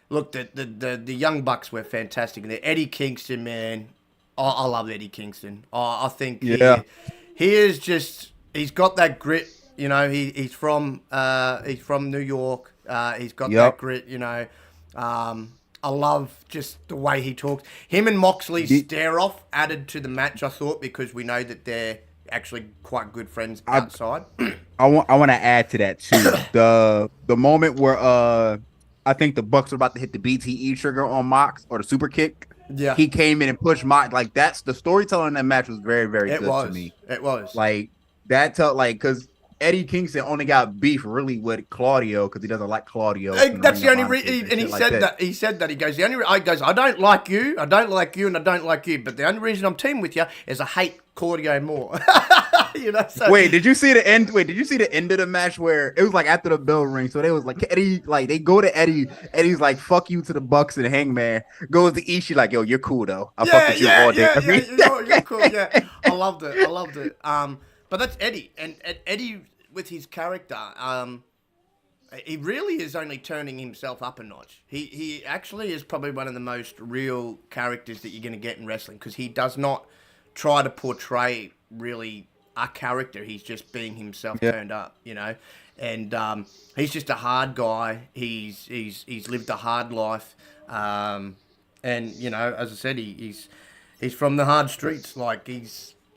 look, the Young Bucks were fantastic. And the Eddie Kingston, man, I love Eddie Kingston. I think he is just, he's got that grit. You know, he's from New York. He's got that grit. You know, I love just the way he talks. Him and Moxley's stare off added to the match, I thought, because we know that they're actually quite good friends outside. I want to add to that too. the moment where I think the Bucks were about to hit the BTE trigger on Mox or the super kick. Yeah, he came in and pushed Mox. Like, that's the storytelling in that match was very, very good to me. It was like that. Because Eddie Kingston only got beef really with Claudio because he doesn't like Claudio. That's the only reason. And he said that. He said that. He goes, I don't like you. I don't like you, and I don't like you. But the only reason I'm teaming with you is I hate Claudio more. You know. So. Wait, did you see the end? Wait, did you see the end of the match where it was like after the bell ring? So they was like Eddie, like they go to Eddie. Eddie's like, "Fuck you" to the Bucks and Hangman. Goes to Ishii like, "Yo, you're cool though. I fuck with you all day." You're cool. Yeah, I loved it. But that's Eddie, and Eddie with his character. He really is only turning himself up a notch. He actually is probably one of the most real characters that you're going to get in wrestling because he does not try to portray really a character. He's just being himself turned up, you know. And he's just a hard guy. He's lived a hard life. And you know, as I said, he's from the hard streets. Like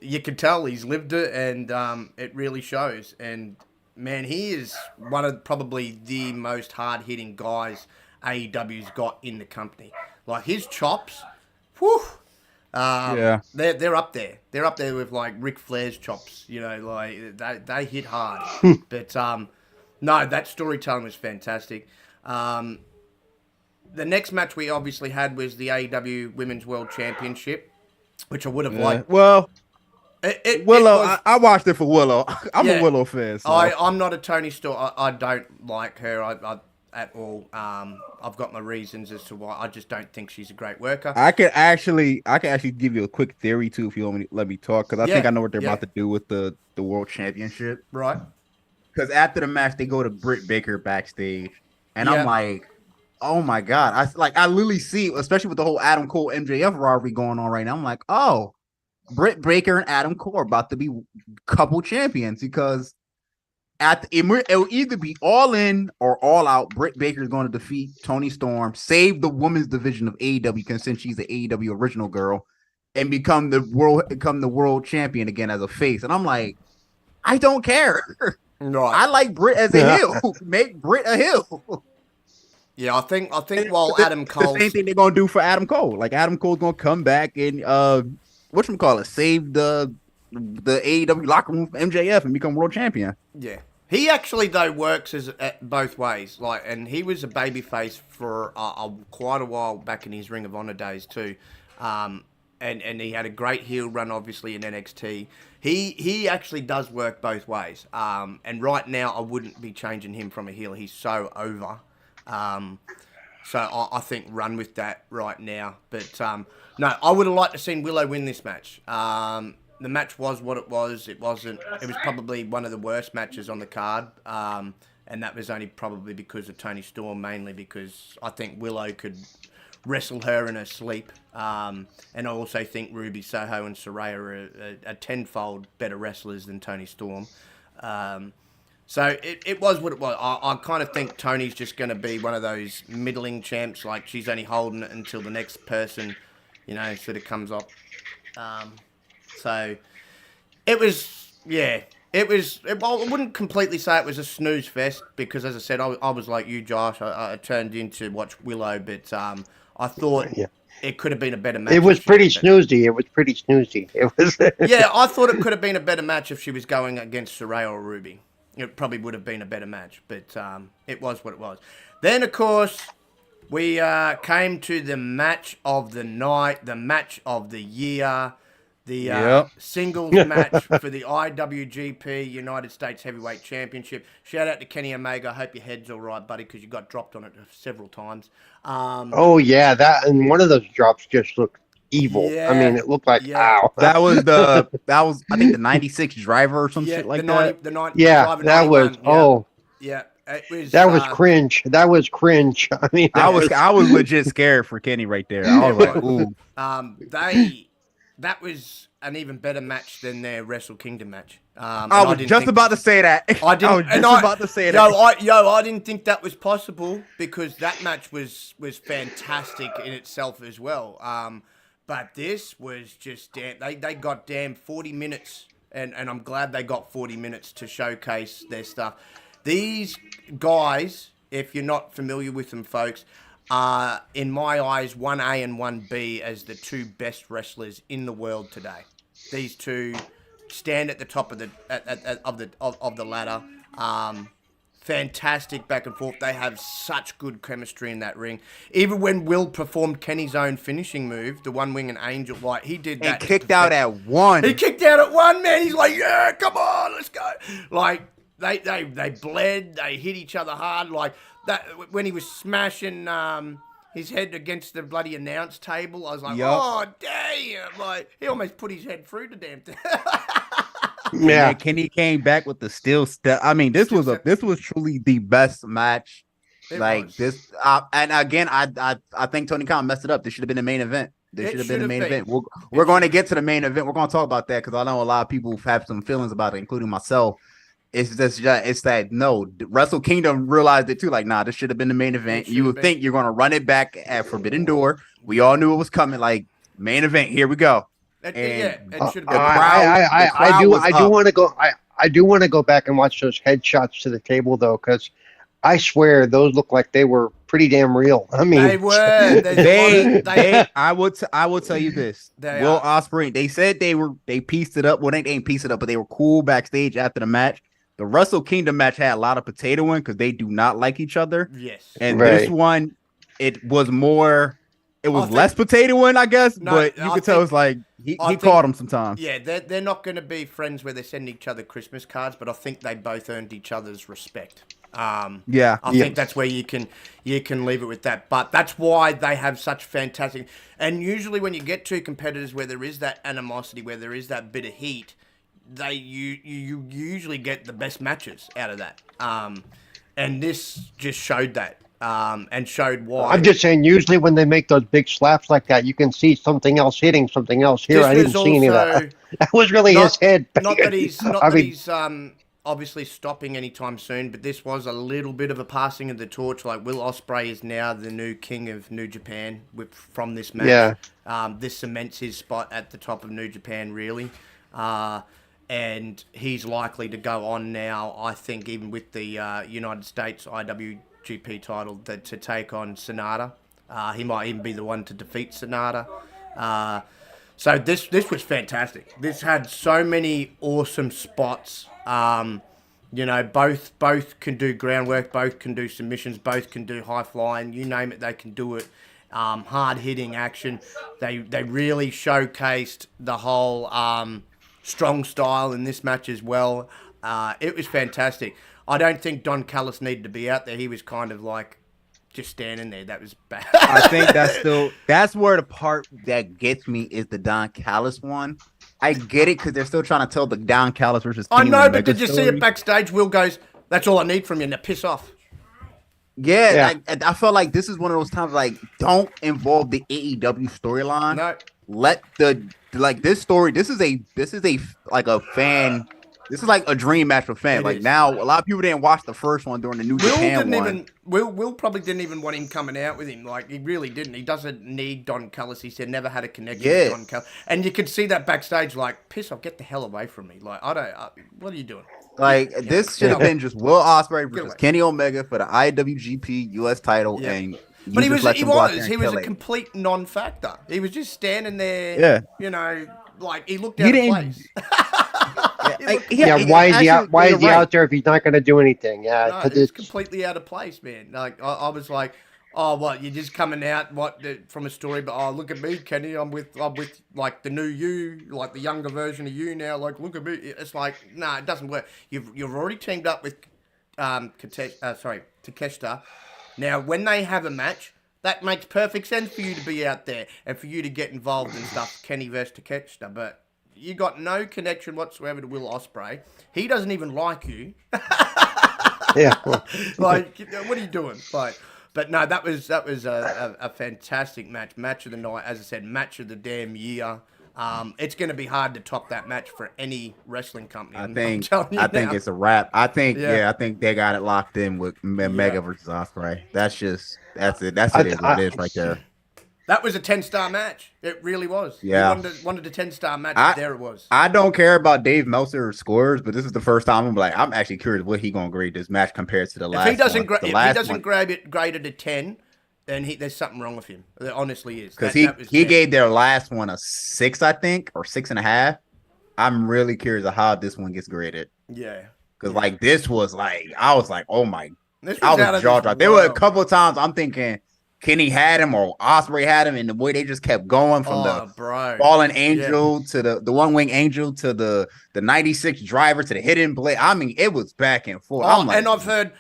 you can tell he's lived it, and it really shows. And man, he is one of probably the most hard-hitting guys AEW's got in the company. Like, his chops, whew, they're up there. They're up there with, like, Ric Flair's chops. You know, like, they hit hard. But, no, that storytelling was fantastic. The next match we obviously had was the AEW Women's World Championship, which I would have liked. Well... Willow, I watched it for Willow. I'm a Willow fan. So. I'm not a Tony Storm. I don't like her at all. I've got my reasons as to why. I just don't think she's a great worker. I can actually give you a quick theory too if you want me to let me talk because I think I know what they're about to do with the World Championship. Right. Because after the match, they go to Britt Baker backstage, and I'm like, oh my god! I literally see, especially with the whole Adam Cole MJF rivalry going on right now. I'm like, oh. Britt Baker and Adam Cole are about to be couple champions because it'll either be all in or all out. Britt Baker is going to defeat Toni Storm, save the women's division of AEW, since she's the AEW original girl, and become the world champion again as a face. And I'm like, I don't care. Right. I like Britt as a heel. Make Britt a heel. Yeah, I think while Adam Cole, the same thing they're gonna do for Adam Cole. Like Adam Cole's gonna come back and save the AEW locker room from MJF and become world champion. Yeah, he actually though works as both ways. Like, and he was a babyface for quite a while back in his Ring of Honor days too. And he had a great heel run, obviously, in NXT. He actually does work both ways. And right now, I wouldn't be changing him from a heel. He's so over. So I think run with that right now. But no, I would have liked to seen Willow win this match. The match was what it was. It was probably one of the worst matches on the card. And that was only probably because of Toni Storm, mainly because I think Willow could wrestle her in her sleep. And I also think Ruby Soho and Saraya are tenfold better wrestlers than Toni Storm. So it was what it was. I kind of think Tony's just going to be one of those middling champs. Like, she's only holding it until the next person, sort of comes up. So it was, yeah. I wouldn't completely say it was a snooze fest because, as I said, I was like you, Josh. I turned in to watch Willow, but I thought it could have been a better match. It was pretty snoozy. It was. Yeah, I thought it could have been a better match if she was going against Saraya or Ruby. It probably would have been a better match, but it was what it was. Then, of course, we came to the match of the night, the match of the year, the singles match for the IWGP United States Heavyweight Championship. Shout out to Kenny Omega. I hope your head's all right, buddy, because you got dropped on it several times. Oh, yeah, that and one of those drops just looked evil. Yeah, I mean, it looked like ow. That was I think the 96 driver or some shit like that. That was it was. That was cringe. That was cringe. I mean, I was legit scared for Kenny right there. I was like, ooh. That was an even better match than their Wrestle Kingdom match. I was just about to say that. I didn't think that was possible because that match was fantastic in itself as well. But this was just damn. They got damn 40 minutes, and I'm glad they got 40 minutes to showcase their stuff. These guys, if you're not familiar with them, folks, are, in my eyes, 1A and 1B as the two best wrestlers in the world today. These two stand at the top of the ladder. Fantastic back and forth. They have such good chemistry in that ring. Even when Will performed Kenny's own finishing move, the one wing and angel, like he did that. He kicked out at one. He kicked out at one, man. He's like, yeah, come on, let's go. Like they bled. They hit each other hard. Like that when he was smashing his head against the bloody announce table. I was like, oh damn! Like he almost put his head through the damn thing. Yeah, Kenny came back with the steel step. I mean, this was truly the best match. This, and again, I think Tony Khan messed it up. This should have been the main event. We're going to get to the main event. We're going to talk about that because I know a lot of people have some feelings about it, including myself. It's that no, Wrestle Kingdom realized it too. Like, nah, this should have been the main event. You would think you're going to run it back at Forbidden Door. We all knew it was coming. Like, main event, here we go. I do want to go back and watch those headshots to the table though, because I swear those look like they were pretty damn real. I mean, they were. I will tell you this. Will Ospreay, they said they pieced it up. Well, they ain't pieced it up, but they were cool backstage after the match. The Wrestle Kingdom match had a lot of potato in because they do not like each other. Yes, and this one, it was more. It was less potato in, I guess, but you could tell it's like he caught him sometimes. Yeah, they're not going to be friends where they send each other Christmas cards, but I think they both earned each other's respect. I think that's where you can leave it with that. But that's why they have such fantastic. And usually when you get two competitors where there is that animosity, where there is that bit of heat, you usually get the best matches out of that. And this just showed that. And showed why. I'm just saying, usually when they make those big slaps like that, you can see something else hitting something else. Here, I didn't see any of that. That was really his head. Not that he's obviously stopping anytime soon, but this was a little bit of a passing of the torch. Like Will Ospreay is now the new king of New Japan from this match. Yeah. This cements his spot at the top of New Japan, really. And he's likely to go on now, I think, even with the United States IWGP title, to take on Sonata. He might even be the one to defeat Sonata. So this was fantastic. This had so many awesome spots. Both can do groundwork, both can do submissions, both can do high flying. You name it, they can do it. Hard hitting action. They really showcased the whole strong style in this match as well. It was fantastic. I don't think Don Callis needed to be out there. He was kind of like just standing there. That was bad. I think that's where the part that gets me is the Don Callis one. I get it because they're still trying to tell the Don Callis versus I Kenny know, Omega but did you see story. it backstage? Will goes, "That's all I need from you. Now piss off." Yeah. I felt like this is one of those times like don't involve the AEW storyline. No. Let this story. This is a like a fan. This is like a dream match for fans. Like now, a lot of people didn't watch the first one during the New Japan one. Will probably didn't even want him coming out with him. Like he really didn't. He doesn't need Don Callis. He said never had a connection with Don Callis. And you could see that backstage. Like piss off, get the hell away from me. Like I don't. What are you doing? Like this should have been just Will Ospreay versus Kenny Omega for the IWGP US title, and but he was a kill it. complete non-factor. He was just standing there. Yeah, like he looked out of place. Why is he out there if he's not going to do anything? Yeah, it's completely out of place, man. Like I was like, oh, what? You're just coming out from a story, but oh, look at me, Kenny. I'm with like the new you, like the younger version of you now. Like, look at me. It's like, nah, it doesn't work. You've already teamed up with Takeshita. Now, when they have a match, that makes perfect sense for you to be out there and for you to get involved in stuff, Kenny versus Takeshita, but you got no connection whatsoever to Will Ospreay. He doesn't even like you. Yeah. Well. Like, what are you doing? Like, but no, that was a fantastic match of the night. As I said, match of the damn year. It's going to be hard to top that match for any wrestling company. I think it's a wrap. I think they got it locked in with Mega versus Ospreay. That's it. That's what it is right there. That was a 10-star match. It really was. Yeah. You wanted a 10-star match. There it was. I don't care about Dave Meltzer's scores, but this is the first time I'm actually curious what he gonna grade this match compared to the last. If he doesn't grade it a 10, then there's something wrong with him. There honestly is. Because he gave their last one a 6, I think, or 6.5. I'm really curious of how this one gets graded. Yeah. Because like this was like I was like, oh my, I was jaw dropped. There were a couple of times I'm thinking Kenny had him or Ospreay had him, and the way they just kept going from the fallen angel to the one wing angel to the 96 driver to the hidden blade. I mean, it was back and forth. And I've heard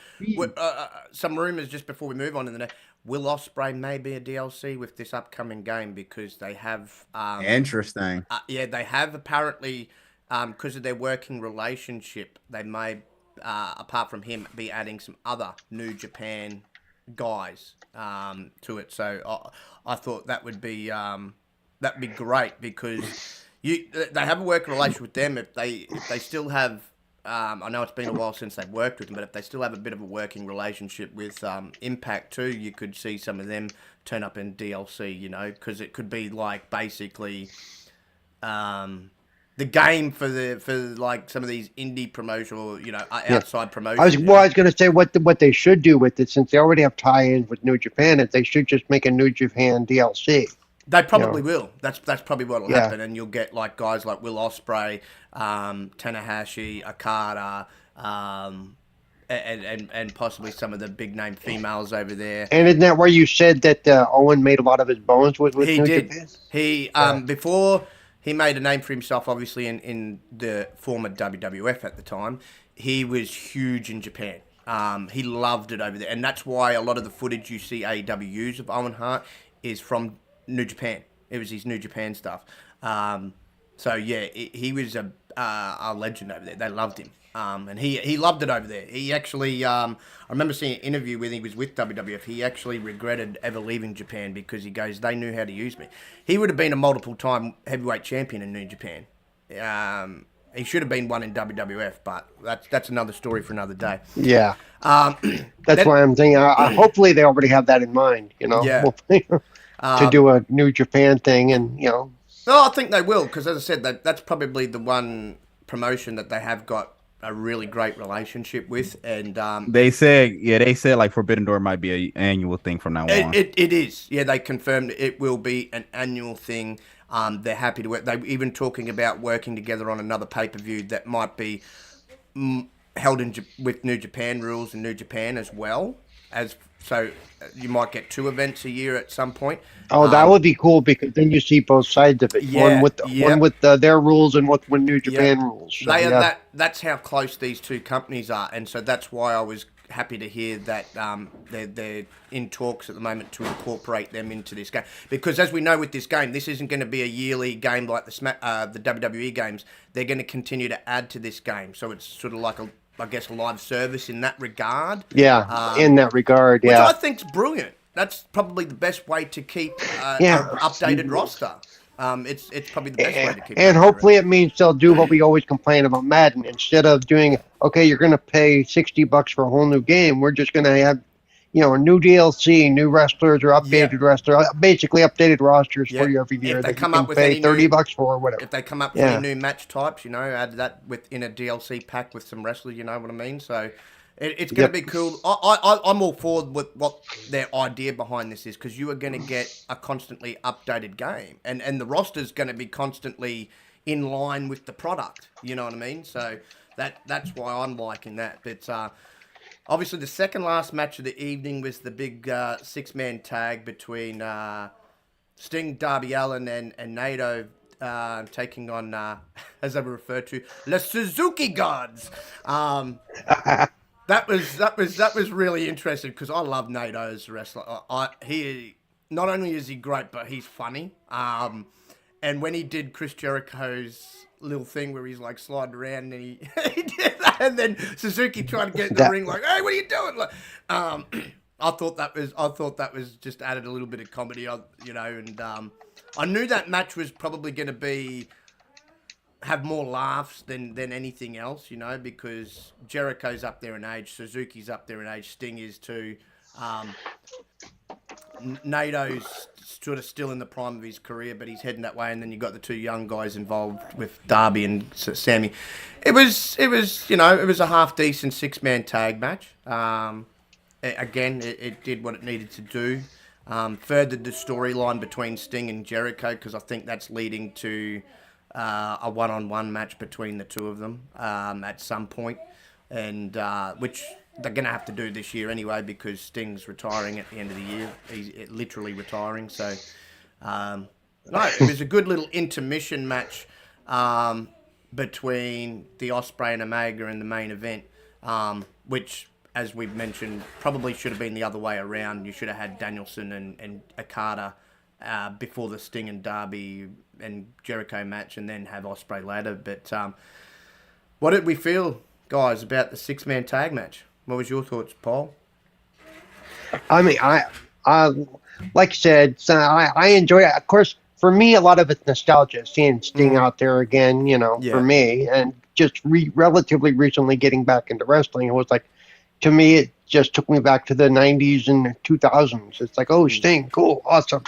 some rumors just before we move on in the next. Will Ospreay may be a DLC with this upcoming game because they have interesting. They have apparently because of their working relationship, they may apart from him be adding some other New Japan guys to it. So I thought that would be great because they have a working relationship with them. If they still have. I know it's been a while since they've worked with them, but if they still have a bit of a working relationship with Impact too, you could see some of them turn up in DLC, because it could be like basically the game for like some of these indie promotional, outside promotions. I was going to say what they should do with it, since they already have tie-ins with New Japan, is they should just make a New Japan DLC. They probably will. That's probably what will happen, and you'll get like guys like Will Ospreay, Tanahashi, Okada, and possibly some of the big name females over there. And isn't that where you said that Owen made a lot of his bones with New Japan? He before he made a name for himself, obviously in the former WWF at the time, he was huge in Japan. He loved it over there, and that's why a lot of the footage you see AEW use of Owen Hart is from New Japan. It was his New Japan stuff. So yeah, he was a legend over there. They loved him, and he loved it over there. He actually, I remember seeing an interview when he was with WWF. He actually regretted ever leaving Japan because he goes, they knew how to use me. He would have been a multiple-time heavyweight champion in New Japan. He should have been one in WWF, but that's another story for another day. Yeah. That's why I'm thinking. Hopefully, they already have that in mind. Yeah. To do a New Japan thing, and No, I think they will, because as I said, that's probably the one promotion that they have got a really great relationship with, and they said like Forbidden Door might be an annual thing from now on. It is. Yeah, they confirmed it will be an annual thing. They're happy to work. They're even talking about working together on another pay-per-view that might be held with New Japan rules and New Japan as well. So you might get 2 events a year at some point. Oh, that would be cool, because then you see both sides of it. Yeah, one with their rules and one with New Japan rules. So, that's how close these two companies are, and so that's why I was happy to hear that they're in talks at the moment to incorporate them into this game. Because as we know with this game, this isn't going to be a yearly game like the WWE games. They're going to continue to add to this game, so it's sort of like a live service in that regard. Yeah, in that regard, yeah. Which I think's brilliant. That's probably the best way to keep an updated roster. It's probably the best way to keep it. And hopefully it means they'll do what we always complain about Madden. Instead of doing, okay, you're going to pay $60 for a whole new game, we're just going to have, a new DLC, new wrestlers or updated wrestlers, basically updated rosters for you every year. If they that come you up can with pay any $30 for or whatever. If they come up with any new match types, add that within a DLC pack with some wrestlers, you know what I mean? So it's going to be cool. I'm all for with what their idea behind this is, because you are going to get a constantly updated game, and the roster's going to be constantly in line with the product. You know what I mean? So that's why I'm liking that. But obviously, the second last match of the evening was the big 6-man tag between Sting, Darby Allin, and Naito, taking on, as they were referred to, the Suzuki Gods. That was really interesting, because I love Naito as a wrestler. He not only is he great, but he's funny. And when he did Chris Jericho's little thing where he's like sliding around, and he did that, and then Suzuki trying to get in the ring like, "Hey, what are you doing?" Like, I thought that was just added a little bit of comedy, and I knew that match was probably going to have more laughs than anything else, because Jericho's up there in age, Suzuki's up there in age, Sting is too. Nato's sort of still in the prime of his career, but he's heading that way, and then you've got the 2 young guys involved with Darby and Sammy. It was a half decent 6-man tag match. Again, it did what it needed to do. Furthered the storyline between Sting and Jericho, because I think that's leading to a one-on-one match between the 2 of them at some point, and which they're going to have to do this year anyway, because Sting's retiring at the end of the year. He's literally retiring. So, no, it was a good little intermission match between the Ospreay and Omega in the main event, which, as we've mentioned, probably should have been the other way around. You should have had Danielson and Okada before the Sting and Darby and Jericho match, and then have Ospreay later. But what did we feel, guys, about the 6-man tag match? What was your thoughts, Paul? I mean, I like I said, so I enjoy it. Of course, for me, a lot of it's nostalgia, seeing Sting out there again, for me, and just relatively recently getting back into wrestling. It was like, to me, it just took me back to the 90s and 2000s. It's like, oh, Sting, cool, awesome,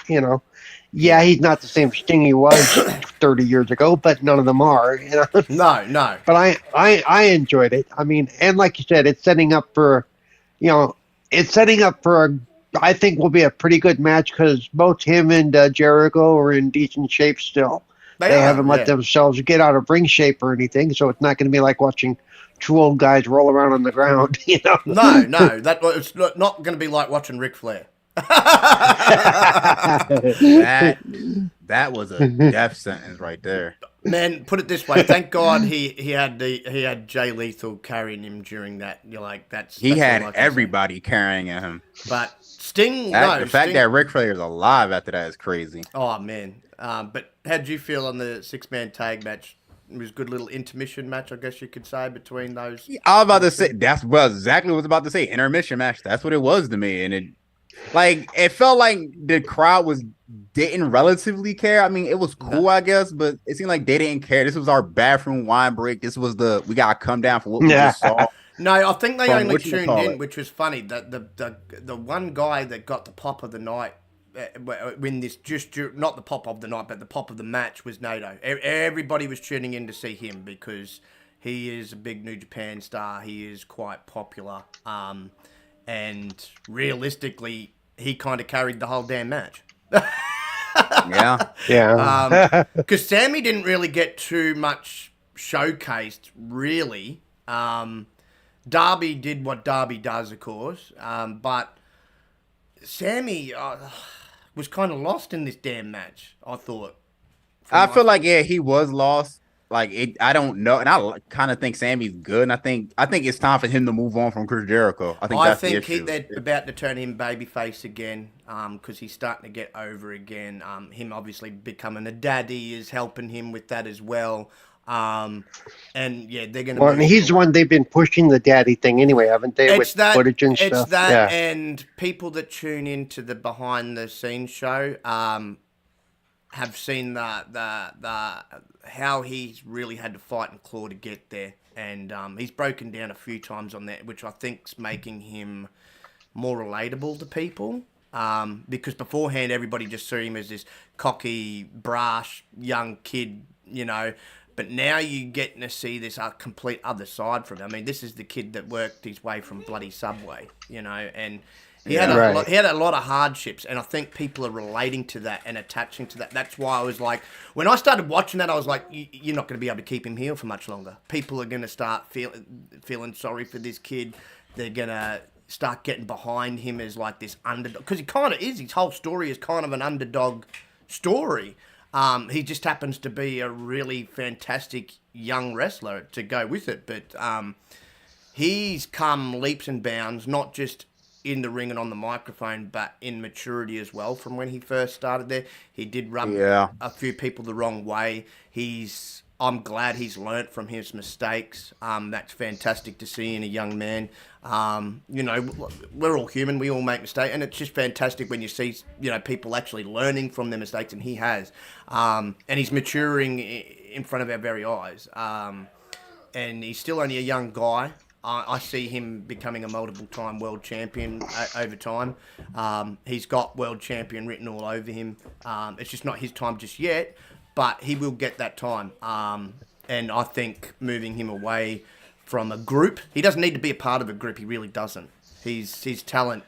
Yeah, he's not the same Sting he was 30 years ago, but none of them are. No. But I enjoyed it. I mean, and like you said, it's setting up for, I think will be a pretty good match, because both him and Jericho are in decent shape still. They haven't let themselves get out of ring shape or anything, so it's not going to be like watching 2 old guys roll around on the ground. No, it's not going to be like watching Ric Flair. that was a death sentence right there. Man, put it this way: thank God he had Jay Lethal carrying him during that. You're like, he had everybody carrying him. But Sting, the fact that Ric Flair is alive after that is crazy. Oh man! But how did you feel on the 6-man tag match? It was a good little intermission match, I guess you could say, between those. I was about to say, that's exactly what I was about to say. Intermission match. That's what it was to me, and Like it felt like the crowd didn't relatively care. I mean, it was cool, I guess, but it seemed like they didn't care. This was our bathroom wine break. This was we gotta come down for what we Yeah. just saw No, I think they from only what you tuned call in, it. which was funny. The one guy that got the pop of the night when this not the pop of the night, but the pop of the match was NATO. Everybody was tuning in to see him because he is a big New Japan star. He is quite popular, and realistically, he kind of carried the whole damn match. Yeah. Yeah. Because Sammy didn't really get too much showcased, really. Darby did what Darby does, of course, but Sammy was kind of lost in this damn match, I thought. I feel like he was lost. I don't know, and I kind of think Sammy's good. And I think it's time for him to move on from Chris Jericho. I think I that's think the issue. they're about to turn him babyface again, because he's starting to get over again. Him obviously becoming a daddy is helping him with that as well. And yeah, they're going to. Well, and he's the one they've been pushing the daddy thing anyway, haven't they? With footage and it's stuff. that, Yeah. and people that tune into the behind the scenes show have seen the how he's really had to fight and claw to get there, and he's broken down a few times on that, which I think's making him more relatable to people. Because beforehand everybody just saw him as this cocky, brash young kid, you know. But now you're getting to see this complete other side from him. I mean, this is the kid that worked his way from bloody Subway, you know, and he had a lot of hardships, and I think people are relating to that and attaching to that. That's why I was like, when I started watching that, I was like, you're not going to be able to keep him here for much longer. People are going to start feeling sorry for this kid. They're going to start getting behind him as like this underdog, because he kind of is. His whole story is kind of an underdog story. He just happens to be a really fantastic young wrestler to go with it. But he's come leaps and bounds, not just in the ring and on the microphone, but in maturity as well from when he first started there. He did rub a few people the wrong way. I'm glad he's learnt from his mistakes. That's fantastic to see in a young man. You know, we're all human. We all make mistakes. And it's just fantastic when you see, you know, people actually learning from their mistakes, and he has. And he's maturing in front of our very eyes. And he's still only a young guy. I see him becoming a multiple-time world champion over time. He's got world champion written all over him. It's just not his time just yet, but he will get that time. And I think moving him away from a group, he doesn't need to be a part of a group. He really doesn't. His talent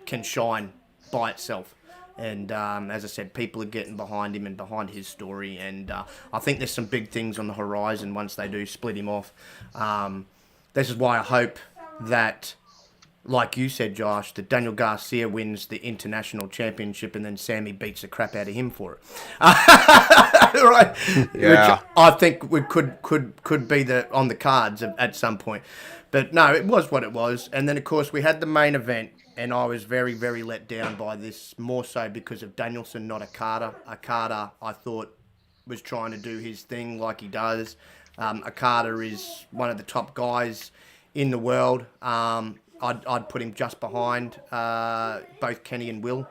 can shine by itself. And as I said, people are getting behind him and behind his story. And I think there's some big things on the horizon once they do split him off. This is why I hope that, like you said, Josh, that Daniel Garcia wins the international championship and then Sammy beats the crap out of him for it. Right? Yeah. Which I think could be on the cards at some point. But no, it was what it was. And then, of course, we had the main event, and I was very, very let down by this, more so because of Danielson, not Okada. Okada, I thought, was trying to do his thing like he does. Okada is one of the top guys in the world. I'd put him just behind both Kenny and Will.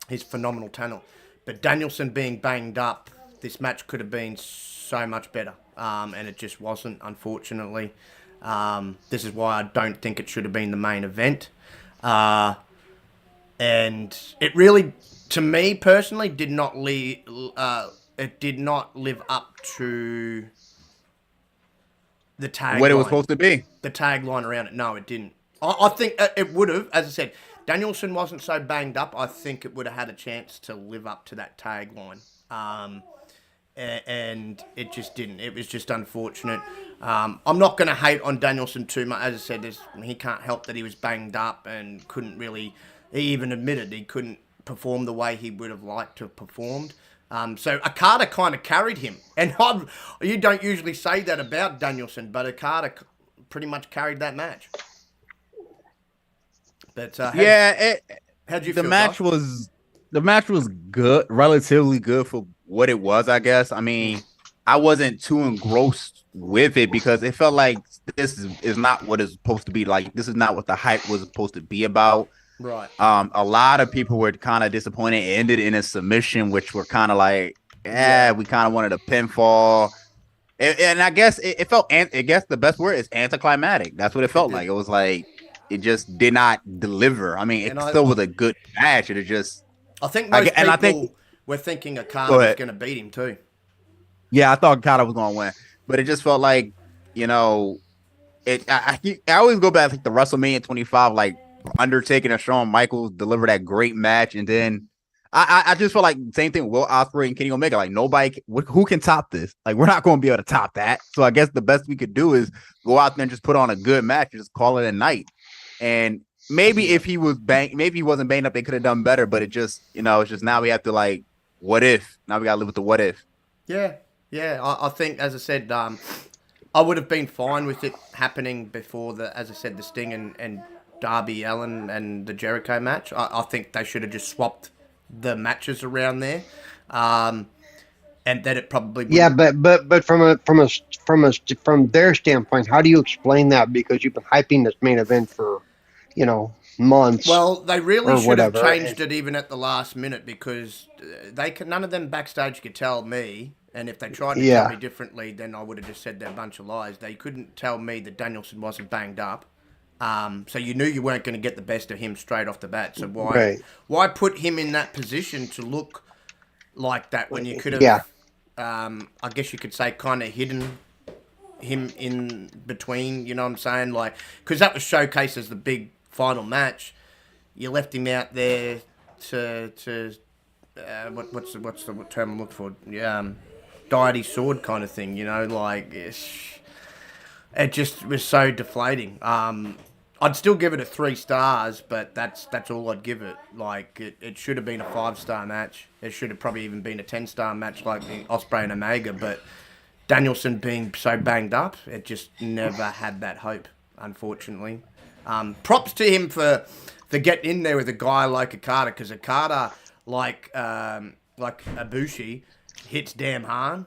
He's phenomenal talent. But Danielson being banged up, this match could have been so much better. And it just wasn't, unfortunately. This is why I don't think it should have been the main event. And it really, to me personally, did not live up to the tagline. What it was supposed to be. The tagline around it. No, it didn't. I think it would have. As I said, Danielson wasn't so banged up. I think it would have had a chance to live up to that tagline. And it just didn't. It was just unfortunate. I'm not going to hate on Danielson too much. As I said, he can't help that he was banged up and couldn't really... He even admitted he couldn't perform the way he would have liked to have performed. So Okada kind of carried him. And you don't usually say that about Danielson, but Okada pretty much carried that match. But how'd you feel, Josh? The match was good, relatively good for what it was, I guess. I mean, I wasn't too engrossed with it because it felt like this is not what it's supposed to be. Like, this is not what the hype was supposed to be about. Right. A lot of people were kind of disappointed. It ended in a submission, which were kind of like, we kind of wanted a pinfall. And I guess it felt, I guess the best word is anticlimactic. That's what it felt like. It was like, it just did not deliver. I mean, And it still was a good match. It just, I think most and I think, people were thinking Okada go was ahead. going to beat him too. Yeah, I thought Okada was going to win, but it just felt like, you know, I always go back to the WrestleMania 25, like Undertaker and Shawn Michaels delivered that great match, and then I just feel like same thing. Will Ospreay and Kenny Omega, like nobody, who can top this? Like we're not going to be able to top that. So I guess the best we could do is go out there and just put on a good match and just call it a night. And maybe if he was maybe he wasn't banged up, they could have done better. But it just, it's just now we have to like, what if? Now we got to live with the what if. Yeah, yeah. I think, as I said, I would have been fine with it happening before as I said, the Sting and Darby Allin and the Jericho match. I think they should have just swapped the matches around there, and then it probably Yeah, but from their standpoint, how do you explain that? Because you've been hyping this main event for, months. Well, they really or should have whatever. changed it even at the last minute, because none of them backstage could tell me. And if they tried to tell me differently, then I would have just said they're a bunch of lies. They couldn't tell me that Danielson wasn't banged up. So you knew you weren't going to get the best of him straight off the bat. So why put him in that position to look like that when you could have, I guess you could say, kind of hidden him in between, you know what I'm saying? Like, because that was showcased as the big final match. You left him out there to what's the term I'm looking for? Deity sword kind of thing, like it just was so deflating. I'd still give it a 3 stars, but that's all I'd give it. Like it should have been a 5-star match. It should have probably even been a 10-star match like the Ospreay and Omega, but Danielson being so banged up, it just never had that hope, unfortunately. Props to him for getting in there with a guy like Okada, because Okada, like Ibushi, hits damn hard.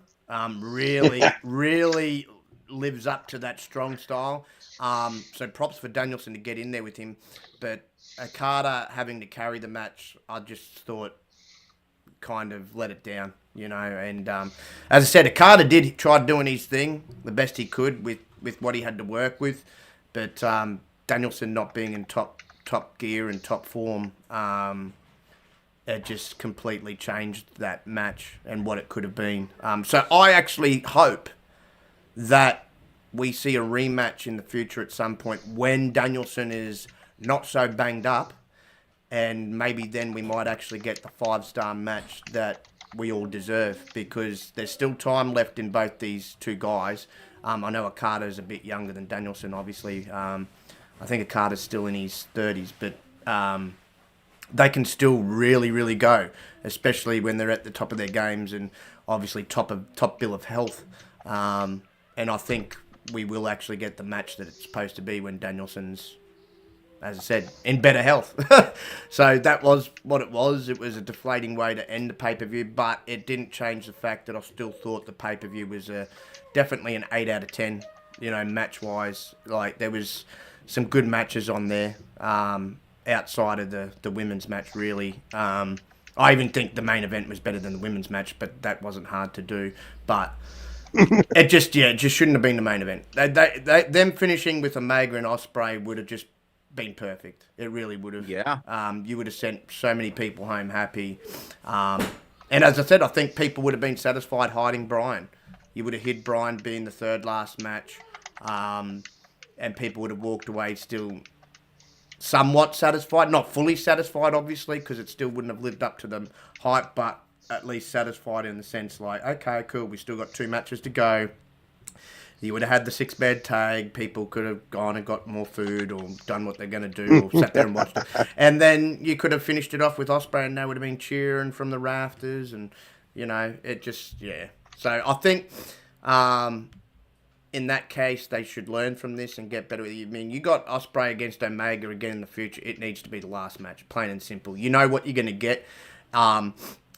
Really lives up to that strong style. So props for Danielson to get in there with him. But Okada having to carry the match, I just thought kind of let it down, And as I said, Okada did try doing his thing the best he could with what he had to work with. But Danielson not being in top gear and top form, it just completely changed that match and what it could have been. So I actually hope that we see a rematch in the future at some point when Danielson is not so banged up, and maybe then we might actually get the 5-star match that we all deserve, because there's still time left in both these two guys. I know Okada's a bit younger than Danielson, obviously. I think Okada's still in his 30s, but they can still really, really go, especially when they're at the top of their games and obviously top bill of health. And I think we will actually get the match that it's supposed to be when Danielson's, as I said, in better health. So that was what it was. It was a deflating way to end the pay-per-view, but it didn't change the fact that I still thought the pay-per-view was definitely an 8 out of 10, match-wise. Like, there was some good matches on there. Outside of the women's match, really. I even think the main event was better than the women's match, but that wasn't hard to do. But it just shouldn't have been the main event. Them finishing with Omega and Ospreay would have just been perfect. It really would have. Yeah. You would have sent so many people home happy. And as I said, I think people would have been satisfied hiding Bryan. You would have hid Bryan being the third last match, and people would have walked away still somewhat satisfied, not fully satisfied, obviously, because it still wouldn't have lived up to the hype, but at least satisfied in the sense like, okay, cool, we still got 2 matches to go. You would have had the 6-bed tag. People could have gone and got more food or done what they're going to do or sat there and watched it. And then you could have finished it off with Ospreay and they would have been cheering from the rafters and, it just, yeah. So I think in that case, they should learn from this and get better. I mean, you got Ospreay against Omega again in the future. It needs to be the last match, plain and simple. You know what you're going to get. And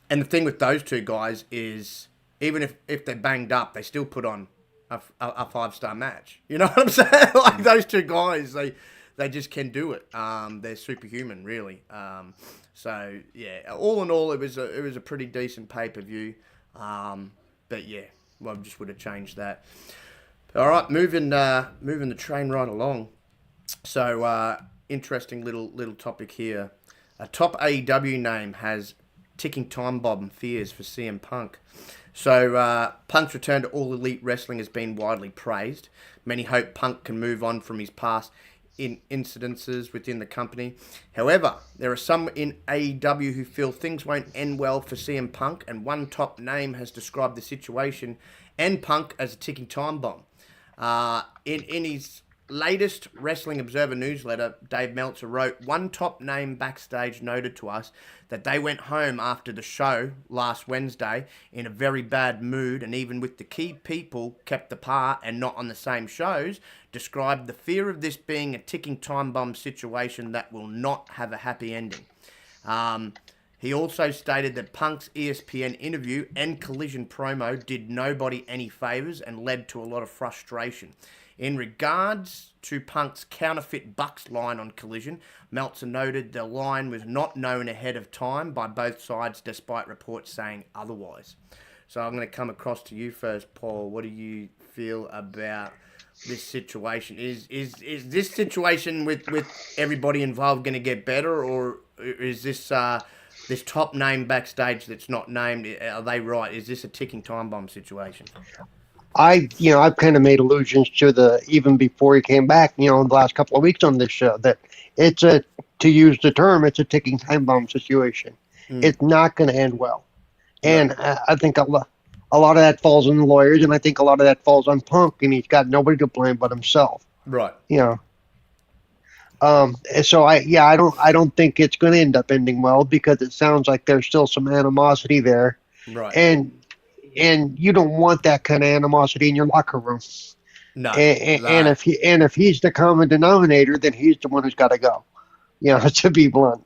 the thing with those two guys is, even if they're banged up, they still put on a 5-star match. You know what I'm saying? Like, those two guys, they They just can do it. They're superhuman, really. So yeah, all in all, it was a pretty decent pay-per-view. But yeah, well, I just would have changed that. All right, moving the train right along. So interesting little topic here. A top AEW name has ticking time bomb fears for CM Punk. So Punk's return to All Elite Wrestling has been widely praised. Many hope Punk can move on from his past incidences within the company. However, there are some in AEW who feel things won't end well for CM Punk, and one top name has described the situation and Punk as a ticking time bomb. In his latest Wrestling Observer newsletter, Dave Meltzer wrote, one top name backstage noted to us that they went home after the show last Wednesday in a very bad mood, and even with the key people kept apart and not on the same shows, described the fear of this being a ticking time bomb situation that will not have a happy ending. He also stated that Punk's ESPN interview and Collision promo did nobody any favours and led to a lot of frustration. In regards to Punk's counterfeit Bucks line on Collision, Meltzer noted the line was not known ahead of time by both sides, despite reports saying otherwise. So I'm going to come across to you first, Paul. What do you feel about this situation? Is this situation with everybody involved going to get better, or is this this top name backstage that's not named? Are they right? Is this a ticking time bomb situation? I've kind of made allusions to even before he came back, the last couple of weeks on this show, that it's to use the term, it's a ticking time bomb situation. It's not going to end well. And I think a lot of that falls on the lawyers, and I think a lot of that falls on Punk, and he's got nobody to blame but himself. Right. So I don't think it's going to end up ending well, because it sounds like there's still some animosity there. Right. And you don't want that kind of animosity in your locker room. No. And if he's the common denominator, then he's the one who's got to go. To be blunt.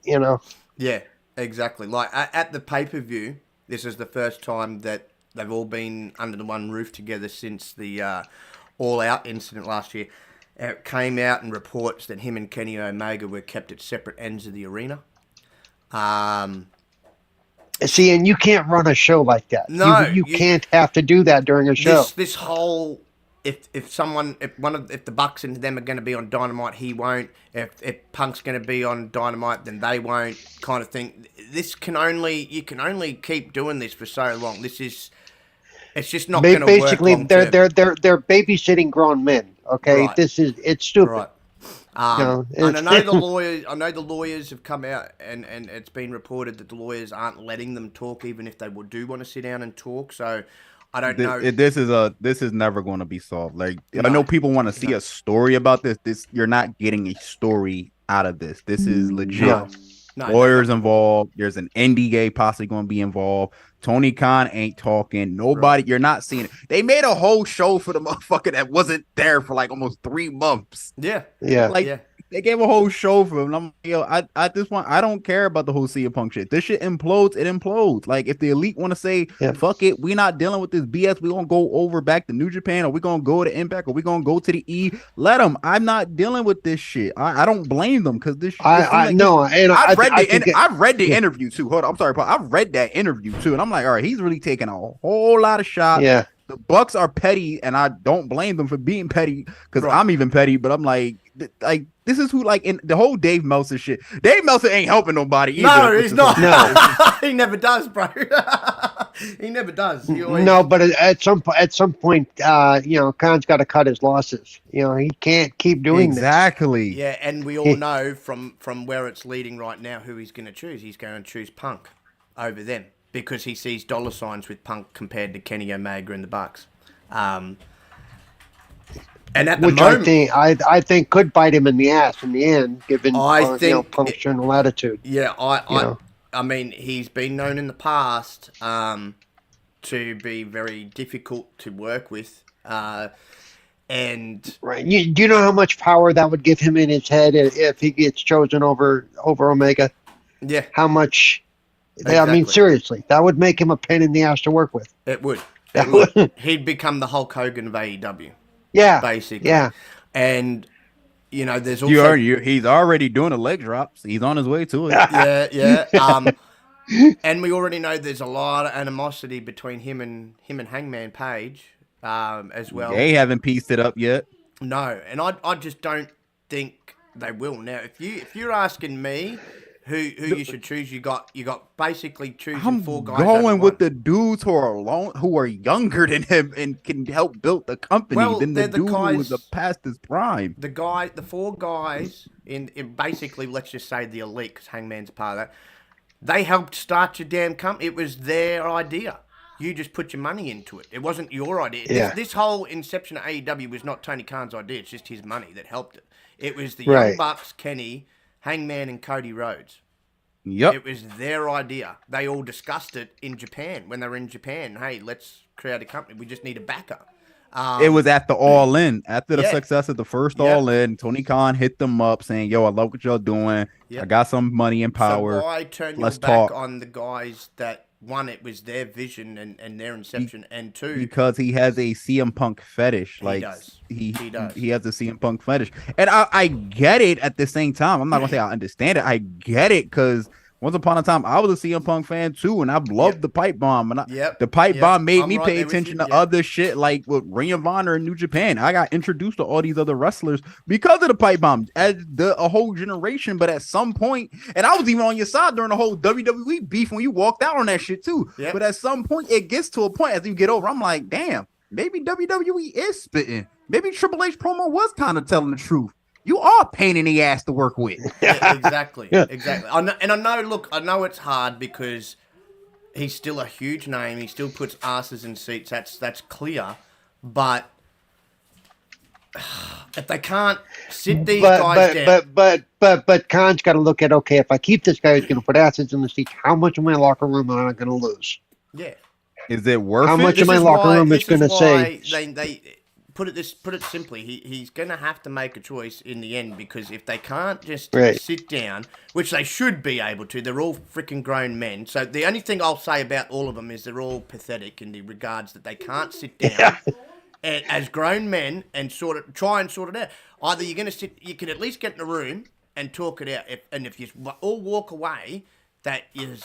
Yeah, exactly. Like at the pay-per-view, this is the first time that they've all been under the one roof together since the All Out incident last year. It came out in reports that him and Kenny Omega were kept at separate ends of the arena. See, and you can't run a show like that. No, you can't have to do that during a show. This whole if the Bucks and them are going to be on Dynamite, he won't. If Punk's going to be on Dynamite, then they won't. Kind of thing. You can only keep doing this for so long. It's just not going to work. Basically, they're babysitting grown men. Okay, right. It's stupid. Right. And I know the lawyers have come out, and it's been reported that the lawyers aren't letting them talk, even if they do want to sit down and talk. So I don't know. This is never going to be solved. Like, I know people want to see a story about this. You're not getting a story out of this. This is legit. No, lawyers involved. There's an NDA possibly going to be involved. Tony Khan ain't talking. Nobody. Right. You're not seeing it. They made a whole show for the motherfucker that wasn't there for like almost 3 months. Yeah. They gave a whole show for him. And I'm at this point, I don't care about the whole CM Punk shit. This shit implodes. It implodes. Like, if the elite want to say, fuck it, we not dealing with this BS. We gonna go over back to New Japan, or we gonna go to Impact, or we gonna go to the E. Let them. I'm not dealing with this shit. I don't blame them, because this shit. I've read the interview too. Hold on, I'm sorry, Paul. I've read that interview too, and I'm like, all right, he's really taking a whole lot of shots. Yeah. The Bucks are petty, and I don't blame them for being petty, because I'm even petty. But I'm like this is who, like, in the whole Dave Meltzer shit. Dave Meltzer ain't helping nobody either. No, he's not. No, he never does, bro. He never does. No, but at some point, Khan's got to cut his losses. He can't keep doing exactly. this. Yeah, and we all know from where it's leading right now who he's going to choose. He's going to choose Punk over them, because he sees dollar signs with Punk compared to Kenny Omega and the Bucks. And at the moment, I think could bite him in the ass in the end, given Punk's general attitude. Yeah, I mean, he's been known in the past to be very difficult to work with, and right. Do you know how much power that would give him in his head if he gets chosen over Omega? Yeah, how much? Exactly. I mean, seriously, that would make him a pain in the ass to work with. It would. He'd become the Hulk Hogan of AEW. Yeah, basically. Yeah, and you know, there's also he's already doing the leg drops. He's on his way to it. yeah. And we already know there's a lot of animosity between him and Hangman Page, as well. They haven't pieced it up yet. No, and I just don't think they will. Now, if you're asking me who you should choose, you got basically choosing four guys. I'm going with the dudes who are younger than him and can help build the company than the dude who is past his prime. The four guys in basically, let's just say the elite, because Hangman's part of that. They helped start your damn company. It was their idea. You just put your money into it. It wasn't your idea. Yeah. This whole inception of AEW was not Tony Khan's idea. It's just his money that helped it. It was the Young Bucks, Kenny, Hangman, and Cody Rhodes. Yep. It was their idea. They all discussed it in Japan when they were in Japan. Hey, let's create a company. We just need a backer. It was at the All In. After the success of the first All In, Tony Khan hit them up saying, yo, I love what y'all doing. I got some money and power. So why turn your back on the guys that, one, it was their vision and their inception, and two... Because he has a CM Punk fetish. He does. He has a CM Punk fetish. And I get it at the same time. I'm not going to say I understand it. I get it because... Once upon a time, I was a CM Punk fan too, and I loved the pipe bomb. And the pipe bomb made me pay attention to other shit like with Ring of Honor in New Japan. I got introduced to all these other wrestlers because of the pipe bomb as a whole generation. But at some point, and I was even on your side during the whole WWE beef when you walked out on that shit too. But at some point, it gets to a point as you get over, I'm like, damn, maybe WWE is spitting. Maybe Triple H promo was kind of telling the truth. You are a pain in the ass to work with. Yeah, exactly. Exactly. I know it's hard because he's still a huge name. He still puts asses in seats. That's clear. But if they can't sit these guys down. But Khan's got to look at, okay, if I keep this guy who's going to put asses in the seats, how much of my locker room am I going to lose? Yeah. Is it worth it? How much of my locker room is going to say? They put it simply, he's going to have to make a choice in the end, because if they can't just sit down, which they should be able to, they're all freaking grown men. So the only thing I'll say about all of them is they're all pathetic in the regards that they can't sit down and, as grown men and try and sort it out. Either you're going to sit, you can at least get in a room and talk it out. If you all walk away that you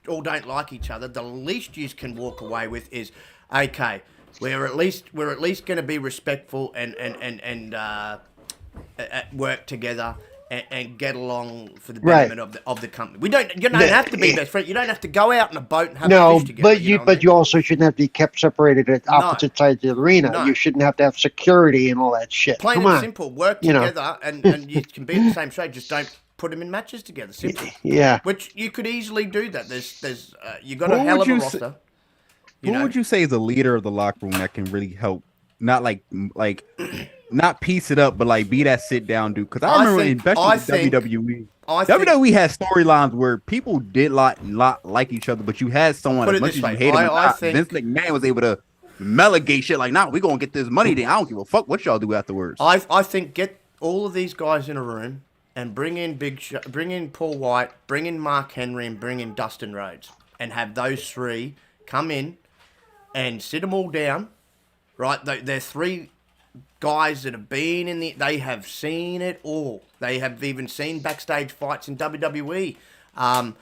all don't like each other, the least you can walk away with is, okay, we're at least going to be respectful and work together and get along for the betterment of the company. You don't have to be best friends. You don't have to go out in a boat and have a fish together. But you also shouldn't have to be kept separated at opposite sides of the arena. No. You shouldn't have to have security and all that shit. Plain and simple. Work together and you can be in the same show. Just don't put them in matches together. Simple. Yeah. Which you could easily do that. There's you got a hell of a roster. Who would you say is a leader of the locker room that can really help? Not like not piece it up, but like be that sit down dude. Because I remember, especially WWE, WWE had storylines where people did lot like each other, but you had someone as much as you hated him. Vince McMahon was able to relegate shit like, "Nah, we gonna get this money. Then I don't give a fuck what y'all do afterwards." I think get all of these guys in a room and bring in Paul White, bring in Mark Henry, and bring in Dustin Rhodes, and have those three come in and sit them all down, right? They're three guys that have been they have seen it all. They have even seen backstage fights in WWE. I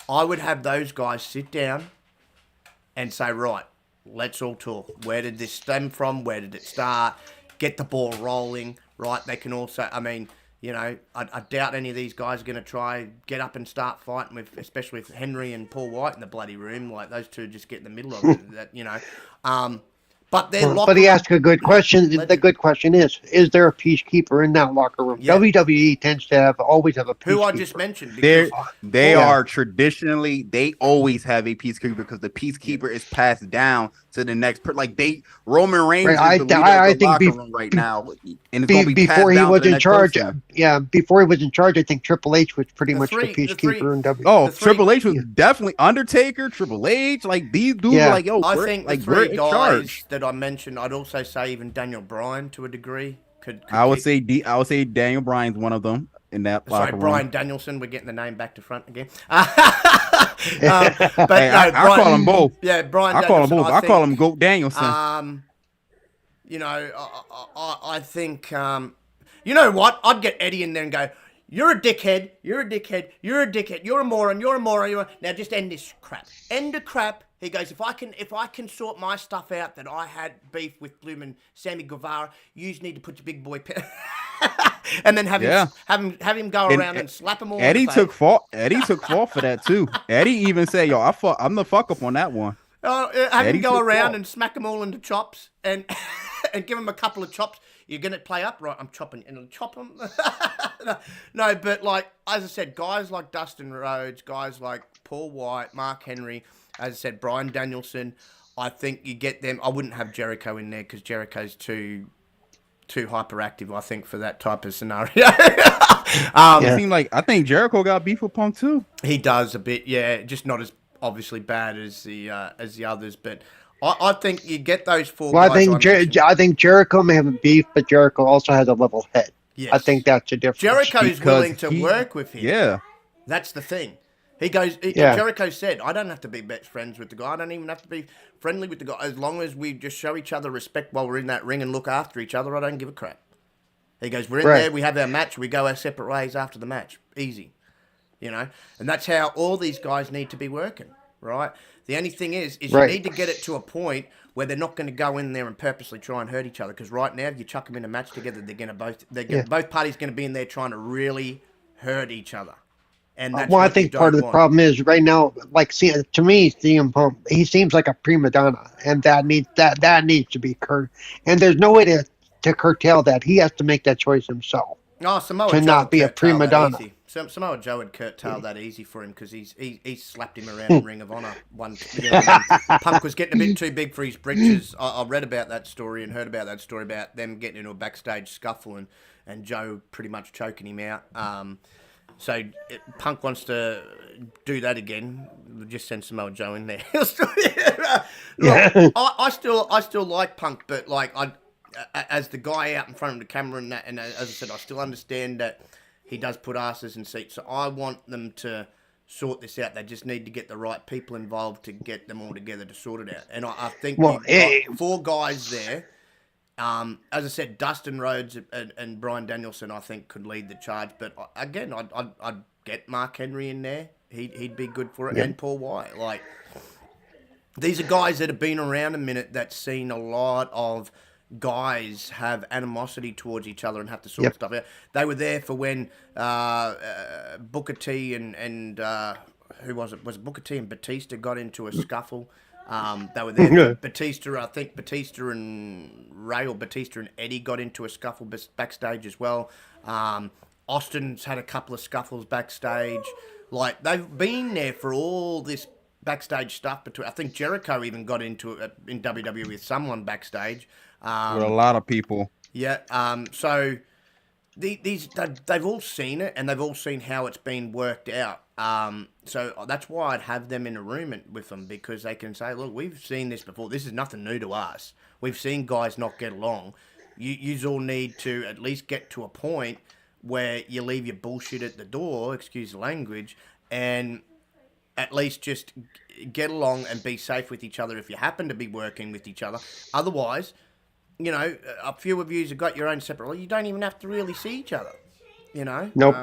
would have those guys sit down and say, right, let's all talk. Where did this stem from? Where did it start? Get the ball rolling, right? They can also, I doubt any of these guys are going to try get up and start fighting with, especially with Henry and Paul White in the bloody room. Like those two just get in the middle of it. But they're locked. But he asked a good question. The good question is there a peacekeeper in that locker room? Yeah. WWE tends to always have a peacekeeper. Who I just mentioned. They are traditionally, they always have a peacekeeper because the peacekeeper is passed down to the next person. Like Roman Reigns is the leader of the locker room right now. And it's going to be before he was in charge. Person. Yeah, before he was in charge, I think Triple H was pretty much the peacekeeper in WWE. Oh, Triple H was definitely Undertaker, Triple H. Like these dudes were like, yo, I think the three guys that I mentioned, I'd also say even Daniel Bryan to a degree. I would say Daniel Bryan's one of them in that locker room. Bryan Danielson. We're getting the name back to front again. I call them both. Yeah, Bryan. I call them both. I call him Goat Danielson. I think You know what? I'd get Eddie in there and go, you're a dickhead, you're a dickhead, you're a dickhead, you're a moron, you're a moron, Now just end this crap. End the crap. He goes, if I can sort my stuff out that I had beef with Bloomin' Sammy Guevara, you need to put your big boy and then have him go around and slap him all. Eddie took fault. Eddie took fault for that too. Eddie even said, "Yo, I'm the fuck up on that one." Have him go around and smack them all into chops and and give him a couple of chops. You're gonna play up, right? I'm chopping and chop them. No, but like as I said, guys like Dustin Rhodes, guys like Paul White, Mark Henry, as I said, Bryan Danielson. I think you get them. I wouldn't have Jericho in there because Jericho's too hyperactive, I think, for that type of scenario. It seemed like I think Jericho got beef with Punk too. He does a bit, yeah, just not as obviously bad as the others, but I think you get those four. Well, guys I think Jericho may have a beef, but Jericho also has a level head. Yes. I think that's a difference. Jericho's willing to work with him. Yeah, that's the thing. He goes. Jericho said, "I don't have to be best friends with the guy. I don't even have to be friendly with the guy. As long as we just show each other respect while we're in that ring and look after each other, I don't give a crap." He goes, "We're in there. We have our match. We go our separate ways after the match. Easy, and that's how all these guys need to be working, right? The only thing is you need to get it to a point where they're not going to go in there and purposely try and hurt each other. Because right now, if you chuck them in a match together, both parties going to be in there trying to really hurt each other." And that's I think part of the problem is right now, like, to me, CM Punk, he seems like a prima donna, and that needs to be and there's no way to curtail that. He has to make that choice himself. Samoa to Joe not be a prima donna. Samoa Joe would curtail that easy for him because he slapped him around in Ring of Honor one. Punk was getting a bit too big for his britches. I read about that story and heard about that story about them getting into a backstage scuffle and Joe pretty much choking him out. So Punk wants to do that again. We'll just send Samoa Joe in there. I still like Punk, but like as the guy out in front of the camera and as I said, I still understand that he does put asses in seats. So I want them to sort this out. They just need to get the right people involved to get them all together to sort it out. And I think you've got four guys there. As I said, Dustin Rhodes and Bryan Danielson, I think, could lead the charge. But again, I'd get Mark Henry in there. He'd be good for it. Yeah. And Paul White. Like, these are guys that have been around a minute that's seen a lot of guys have animosity towards each other and have to sort stuff out. They were there for when Booker T and who was it? Was it Booker T and Batista got into a scuffle? They were there. Batista, I think Batista and Ray or Batista and Eddie got into a scuffle backstage as well. Austin's had a couple of scuffles backstage. Like, they've been there for all this backstage stuff. I think Jericho even got into it in WWE with someone backstage. With a lot of people. Yeah. So they've all seen it and they've all seen how it's been worked out. So that's why I'd have them in a room with them, because they can say, look, we've seen this before. This is nothing new to us. We've seen guys not get along. You all need to at least get to a point where you leave your bullshit at the door, excuse the language, and at least just get along and be safe with each other if you happen to be working with each other. Otherwise, a few of you have got your own separate. You don't even have to really see each other. Nope.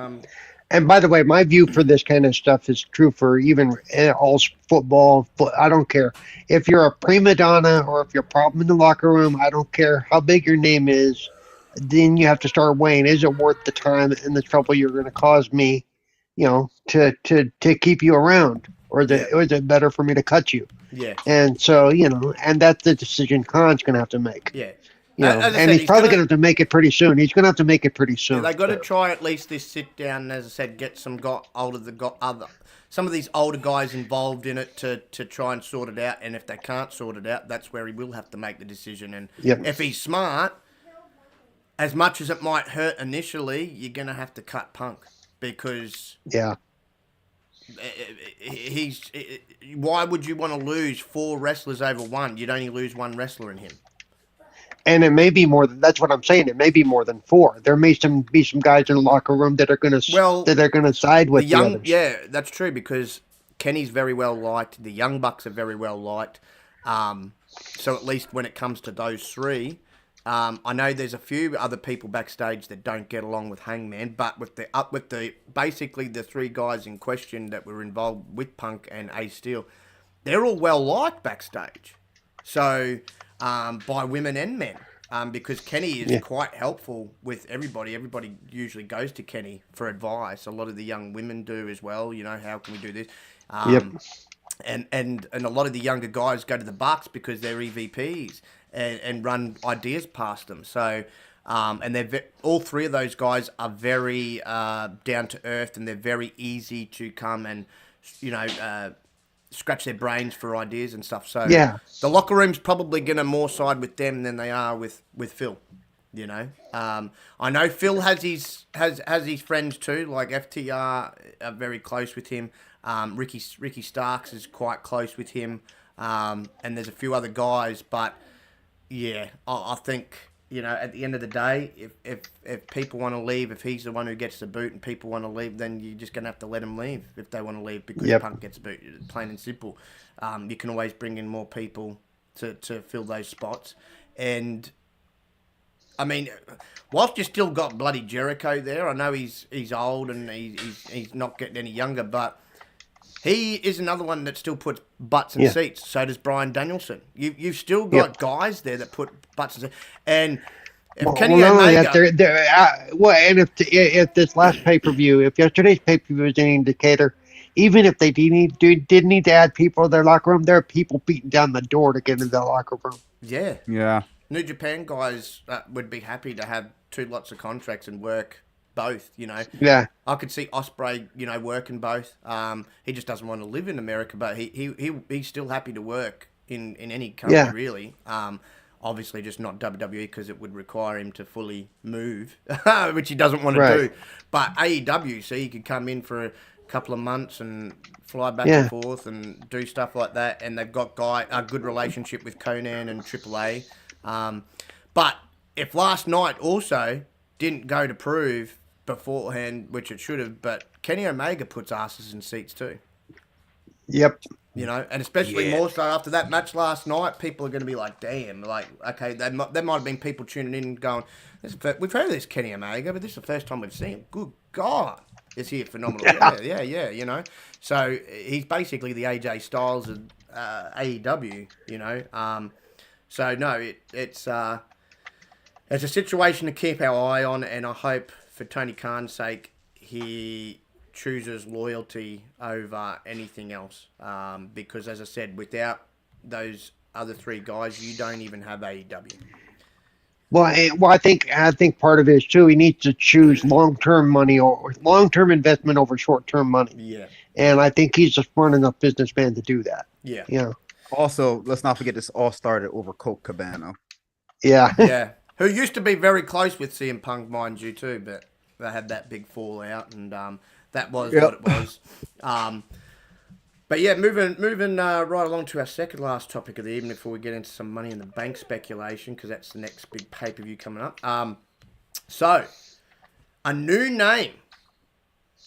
And by the way, my view for this kind of stuff is true for even all football. I don't care if you're a prima donna or if you're a problem in the locker room. I don't care how big your name is. Then you have to start weighing: is it worth the time and the trouble you're going to cause me? To keep you around, or is it better for me to cut you? Yeah. And so and that's the decision Khan's going to have to make. Yeah. And he's probably going to have to make it pretty soon. He's going to have to make it pretty soon. They got to try at least this sit down, and as I said, get some some of these older guys involved in it to try and sort it out. And if they can't sort it out, that's where he will have to make the decision. And if he's smart, as much as it might hurt initially, you're going to have to cut Punk, because why would you want to lose 4 wrestlers over one? You'd only lose 1 wrestler in him. And it may be more than, that's what I'm saying. It may be more than 4. There may be some guys in the locker room that are going to side with the others. Yeah, that's true, because Kenny's very well liked. The Young Bucks are very well liked. So at least when it comes to those 3, I know there's a few other people backstage that don't get along with Hangman, but with the basically the three guys in question that were involved with Punk and Ace Steel, they're all well liked backstage. So by women and men. Because Kenny is quite helpful with everybody. Everybody usually goes to Kenny for advice. A lot of the young women do as well. You know, how can we do this? And a lot of the younger guys go to the Bucks because they're EVPs and run ideas past them. So, and they're all three of those guys are very down to earth, and they're very easy to come and, you know, scratch their brains for ideas and stuff. So the locker room's probably going to more side with them than they are with Phil. You know, I know Phil has his friends too, like FTR are very close with him. Ricky Starks is quite close with him, and there's a few other guys. But yeah, I think, you know, at the end of the day, if people want to leave, if he's the one who gets the boot and people want to leave, then you're just going to have to let them leave if they want to leave because Punk gets the boot, plain and simple. You can always bring in more people to fill those spots. And, I mean, whilst you still got bloody Jericho there, I know he's old and he's not getting any younger, but he is another one that still puts butts in seats. So does Bryan Danielson. You've still got guys there that put butts in seats. And if Kenny Omega... and if this last pay-per-view, if yesterday's pay-per-view is any indicator, even if they did need to add people to their locker room, there are people beating down the door to get into the locker room. Yeah. Yeah. New Japan guys would be happy to have two lots of contracts and work both, you know. Yeah. I could see Ospreay, you know, working both. He just doesn't want to live in America, but he's still happy to work in any country, really. Obviously just not WWE because it would require him to fully move, which he doesn't want to do. But AEW, so he could come in for a couple of months and fly back and forth and do stuff like that. And they've got a good relationship with Conan and AAA. But if last night also didn't go to prove beforehand, which it should have, but Kenny Omega puts asses in seats too. Yep. You know, and especially more so after that match last night, people are going to be like, damn, like, okay, there might have been people tuning in and going, we've heard of this Kenny Omega, but this is the first time we've seen him. Good God, is he phenomenal? Yeah, you know. So he's basically the AJ Styles of AEW, you know. So no, it's a situation to keep our eye on, and I hope for Tony Khan's sake he chooses loyalty over anything else. Because as I said, without those other three guys, you don't even have AEW. Well, I think part of it is too. He needs to choose long-term money or long-term investment over short-term money. Yeah, and I think he's a smart enough businessman to do that. Yeah, yeah. Also, let's not forget this all started over Colt Cabana. Yeah, yeah. Who used to be very close with CM Punk, mind you, too, but they had that big fallout, and that was what it was. But yeah, moving right along to our second last topic of the evening before we get into some Money in the Bank speculation, because that's the next big pay-per-view coming up. So, a new name,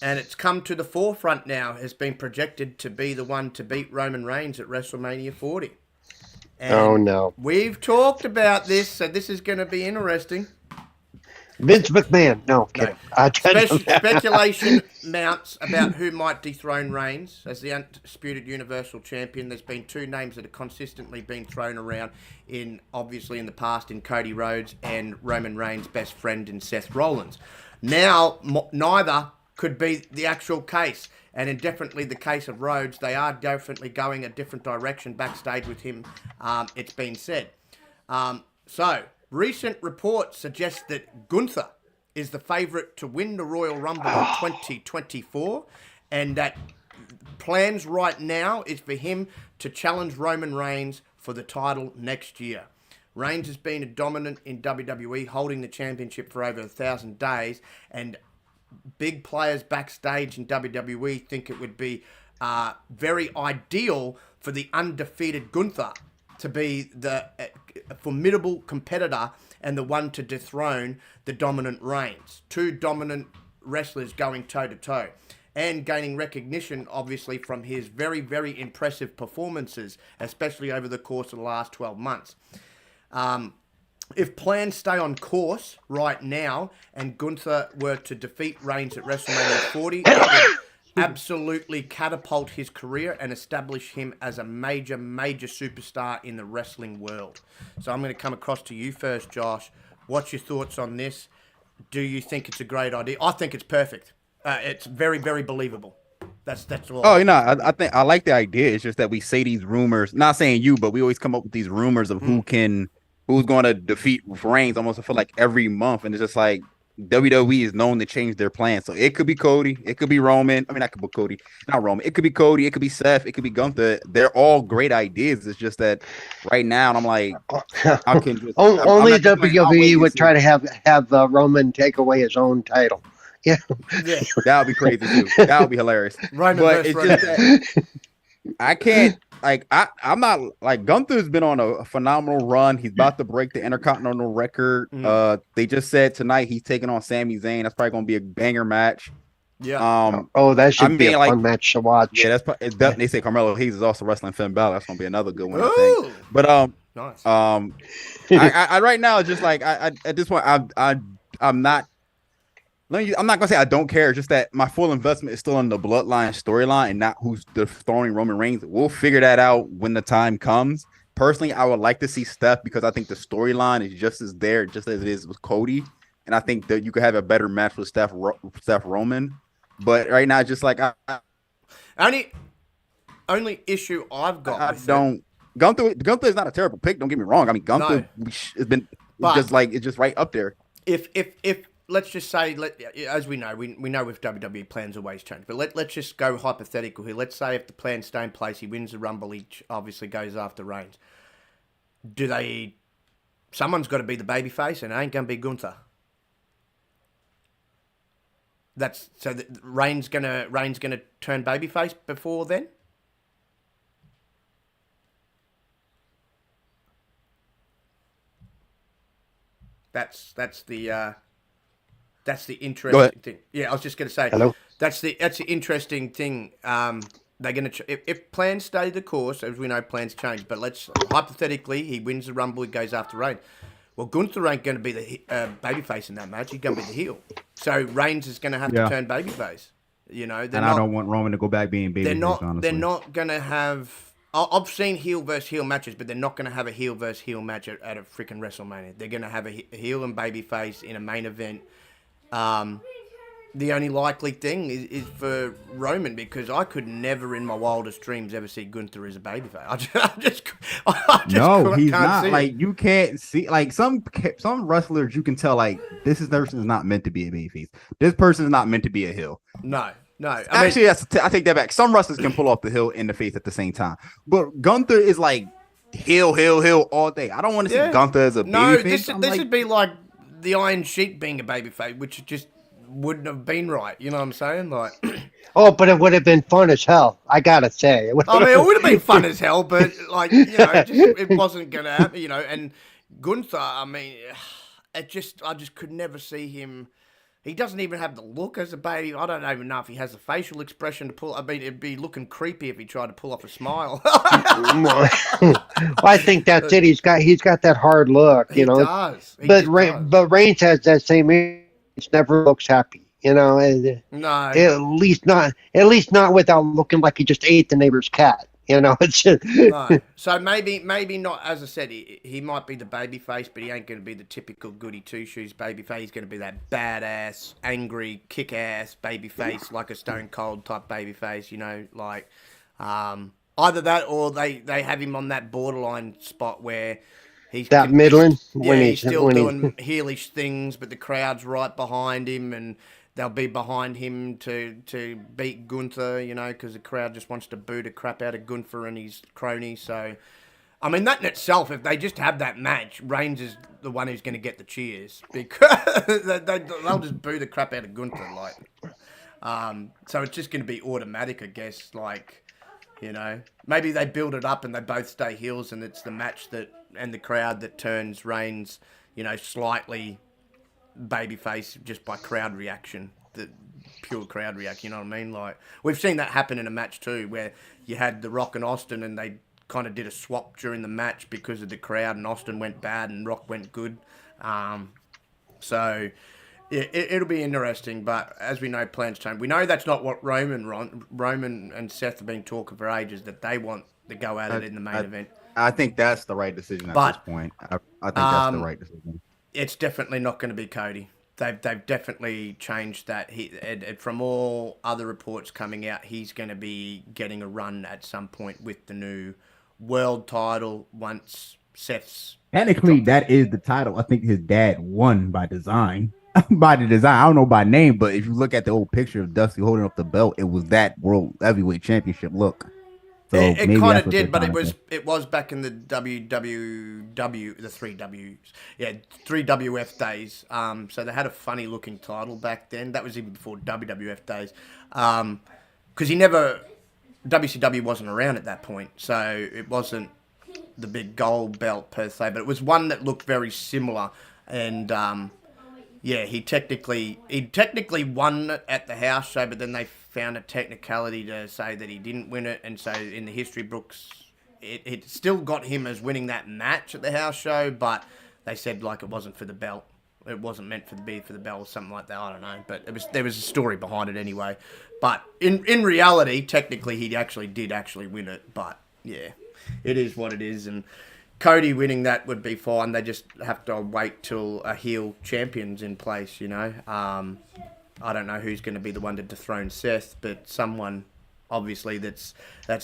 and it's come to the forefront now, has been projected to be the one to beat Roman Reigns at WrestleMania 40. And oh, no. We've talked about this, so this is going to be interesting. Vince McMahon. No, kidding. Speculation mounts about who might dethrone Reigns as the undisputed Universal Champion. There's been two names that have consistently been thrown around obviously in the past, in Cody Rhodes and Roman Reigns' best friend in Seth Rollins. Now, neither could be the actual case. And in definitely the case of Rhodes, they are definitely going a different direction backstage with him, it's been said. So, recent reports suggest that Gunther is the favourite to win the Royal Rumble in 2024, and that plans right now is for him to challenge Roman Reigns for the title next year. Reigns has been a dominant in WWE, holding the championship for over 1,000 days, and big players backstage in WWE think it would be very ideal for the undefeated Gunther to be the formidable competitor and the one to dethrone the dominant Reigns. Two dominant wrestlers going toe-to-toe and gaining recognition, obviously, from his very, very impressive performances, especially over the course of the last 12 months. if plans stay on course right now and Gunther were to defeat Reigns at WrestleMania 40, it would absolutely catapult his career and establish him as a major, major superstar in the wrestling world. So I'm going to come across to you first, Josh. What's your thoughts on this? Do you think it's a great idea? I think it's perfect. It's very, very believable. That's all. Oh, I think I like the idea. It's just that we say these rumors, not saying you, but we always come up with these rumors of who's going to defeat Reigns almost I feel like every month. And it's just like WWE is known to change their plans. So it could be Cody, it could be Roman. I mean, that could be Cody, not Roman. It could be Cody, it could be Seth, it could be Gunther. They're all great ideas. It's just that right now, I'm like, I can just, only I'm WWE would try to have Roman take away his own title. Yeah, that would be crazy too. That would be hilarious. Right, but it's just that I can't. Like I'm not like Gunther's been on a phenomenal run. He's about to break the Intercontinental record. They just said tonight he's taking on Sami Zayn. That's probably gonna be a banger match. Yeah. That should be a fun match to watch. Yeah, that's they say Carmelo Hayes is also wrestling Finn Balor. That's gonna be another good one. I think. But nice. I right now it's just like I at this point I'm not. I'm not gonna say I don't care. It's just that my full investment is still in the Bloodline storyline and not who's dethroning Roman Reigns. We'll figure that out when the time comes. Personally, I would like to see Steph because I think the storyline is just as it is with Cody, and I think that you could have a better match with Steph Roman. But right now, it's just like only issue I've got. Gunther is not a terrible pick. Don't get me wrong. I mean, Gunther has been it's just right up there. If let's just say, as we know with WWE plans always change, but let's just go hypothetical here. Let's say if the plans stay in place, he wins the Rumble, he obviously goes after Reigns. Someone's got to be the babyface, and it ain't going to be Gunther. Reigns gonna turn babyface before then? That's the interesting thing. Yeah, I was just going to say. Hello? That's the interesting thing. They're going to if plans stay the course, as we know, plans change. But let's hypothetically, he wins the Rumble, he goes after Reigns. Well, Gunther ain't going to be the babyface in that match. He's going to be the heel. So Reigns is going to have to turn babyface. You know, I don't want Roman to go back being babyface. They're not going to have. I've seen heel versus heel matches, but they're not going to have a heel versus heel match at a freaking WrestleMania. They're going to have a heel and babyface in a main event. The only likely thing is for Roman, because I could never in my wildest dreams ever see Gunther as a babyface. I just no, he's not. Like, you can't see, like, some wrestlers you can tell, like, this person is not meant to be a babyface. This person is not meant to be a heel. No. I take that back. Some wrestlers can pull off the heel and the face at the same time, but Gunther is like heel all day. I don't want to see Gunther as a babyface. No, this would be like the Iron Sheik being a babyface, which just wouldn't have been right. You know what I'm saying? Like, but it would have been fun as hell. I gotta say, it would have been fun as hell, but like, it wasn't gonna happen. And Gunther, I mean, I just could never see him. He doesn't even have the look as a baby. I don't even know if he has a facial expression to pull. I mean, it'd be looking creepy if he tried to pull off a smile. I think that's it. He's got that hard look, He does. But Reigns has that same image. Never looks happy, No. At least not without looking like he just ate the neighbor's cat. It's just... No. So maybe not. As I said, he might be the baby face, but he ain't going to be the typical goody two shoes baby face. He's going to be that badass, angry, kick ass baby face, like a Stone Cold type baby face. Like either that or they have him on that borderline spot where he's middling. He's still doing heelish things, but the crowd's right behind him and they'll be behind him to beat Gunther, because the crowd just wants to boo the crap out of Gunther and his cronies. So, I mean, that in itself, if they just have that match, Reigns is the one who's going to get the cheers because they'll just boo the crap out of Gunther. So it's just going to be automatic, I guess. Maybe they build it up and they both stay heels and it's the match and the crowd that turns Reigns, slightly babyface just by crowd reaction, the pure crowd reaction. You know what I mean? Like, we've seen that happen in a match too, where you had The Rock and Austin, and they kind of did a swap during the match because of the crowd, and Austin went bad and Rock went good. So yeah, it'll be interesting, but as we know, plans change. We know that's not what Roman and Seth have been talking for ages, that they want to go at it in the main event. I think that's the right decision at this point. I think that's the right decision. It's definitely not going to be Cody. They've definitely changed that. From all other reports coming out, he's going to be getting a run at some point with the new world title once Seth's. Technically, that is the title. I think his dad won by design. By the design, I don't know by name, but if you look at the old picture of Dusty holding up the belt, it was that World Heavyweight Championship look. So it kind of did, but it was back in the the 3 WF days. So they had a funny looking title back then. That was even before WWF days, because WCW wasn't around at that point, so it wasn't the big gold belt per se, but it was one that looked very similar. And yeah, he technically won it at the house show, but then they found a technicality to say that he didn't win it, and so in the history books, it still got him as winning that match at the house show, but they said like it wasn't for the belt. It wasn't meant for the belt or something like that. I don't know, but there was a story behind it anyway. But in reality, technically, he did win it. But yeah, it is what it is, and Cody winning that would be fine. They just have to wait till a heel champion's in place, you know. I don't know who's going to be the one to dethrone Seth, but someone obviously that's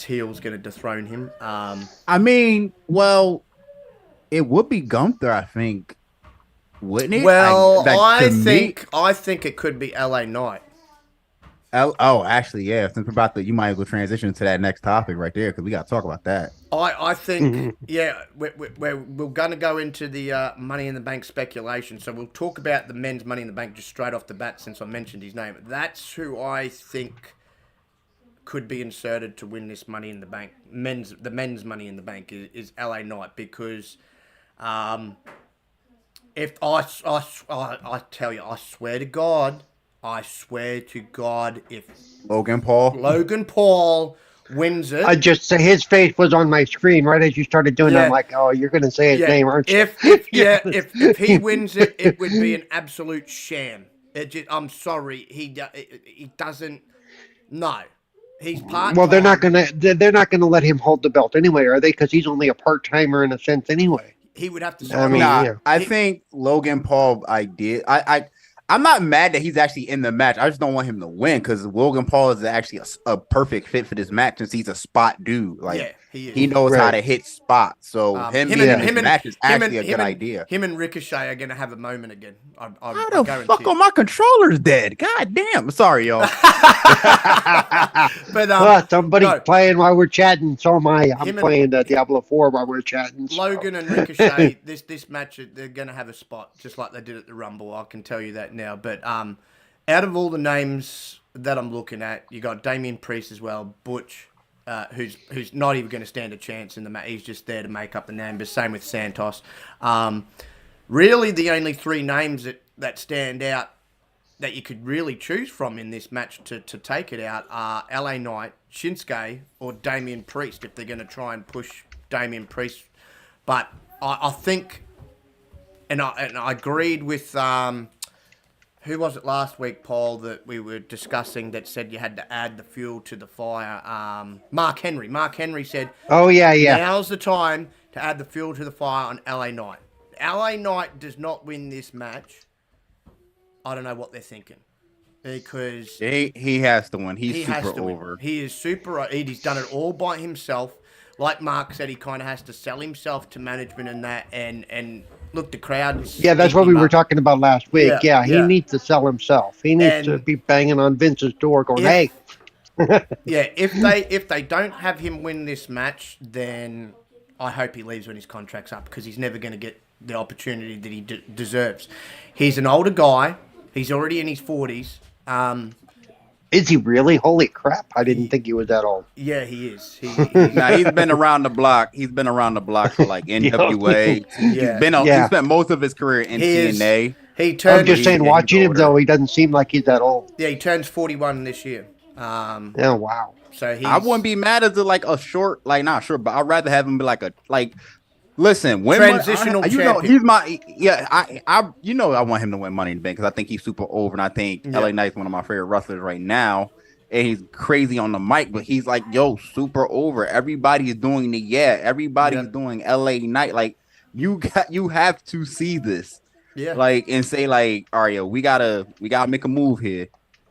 heel's going to dethrone him. I mean, well, it would be Gunther, I think, wouldn't it? Well, I think it could be LA Knight. Oh, actually, yeah. Since we're about to, you might as well transition to that next topic right there because we got to talk about that. I think, yeah, we're going to go into the Money in the Bank speculation. So we'll talk about the men's Money in the Bank just straight off the bat since I mentioned his name. That's who I think could be inserted to win this Money in the Bank. The men's Money in the Bank is LA Knight, because if I tell you, I swear to God, if Logan Paul wins it. I just say his face was on my screen right as you started doing it. I'm like, oh, you're going to say his name, aren't you? If he wins it, it would be an absolute sham. I'm sorry, he doesn't. No, he's part. Well, they're not gonna let him hold the belt anyway, are they? Because he's only a part timer in a sense anyway. He would have to. I think Logan Paul. I'm not mad that he's actually in the match. I just don't want him to win because Logan Paul is actually a perfect fit for this match since he's a spot dude. Like he knows how to hit spots. So him in this match is actually a good idea. Him and Ricochet are going to have a moment again. How the fuck are my controllers dead? God damn. Sorry, y'all. But somebody's playing while we're chatting. So am I. I'm playing Diablo 4 while we're chatting. So. Logan and Ricochet, this match, they're going to have a spot just like they did at the Rumble. I can tell you that now. But out of all the names that I'm looking at, you got Damian Priest as well, Butch, who's not even going to stand a chance in the match. He's just there to make up the numbers. Same with Santos. Really, the only three names that stand out that you could really choose from in this match to take it out are LA Knight, Shinsuke, or Damian Priest if they're going to try and push Damian Priest. But I think, and I agreed with who was it last week, Paul, that we were discussing that said you had to add the fuel to the fire? Mark Henry. Mark Henry said, "Oh yeah. Now's the time to add the fuel to the fire on LA Knight. LA Knight does not win this match. I don't know what they're thinking, because he has to win. He's super over. He is super. He's done it all by himself. Like Mark said, he kind of has to sell himself to management and that, and look, the crowd. Yeah, that's what we were talking about last week. Yeah, he needs to sell himself. He needs to be banging on Vince's door, going, "Hey." Yeah, if they don't have him win this match, then I hope he leaves when his contract's up, because he's never going to get the opportunity that he deserves. He's an older guy. He's already in his 40s. Is he really? Holy crap! I didn't think he was that old. Yeah, he is. He's been around the block. He's been around the block for like NWA. He spent most of his career in TNA. I'm just saying, watching him though, he doesn't seem like he's that old. Yeah, he turns 41 this year. Oh wow. So I wouldn't be mad as like a short, like not short, but I'd rather have him be like a like. Listen, win transitional you know, champion. he's my you know I want him to win Money in the Bank because I think he's super over, and I think LA Knight's one of my favorite wrestlers right now, and he's crazy on the mic, but he's like super over. Everybody's doing everybody's doing LA Knight. Like you have to see this, like and say like, all right, yo, we gotta make a move here.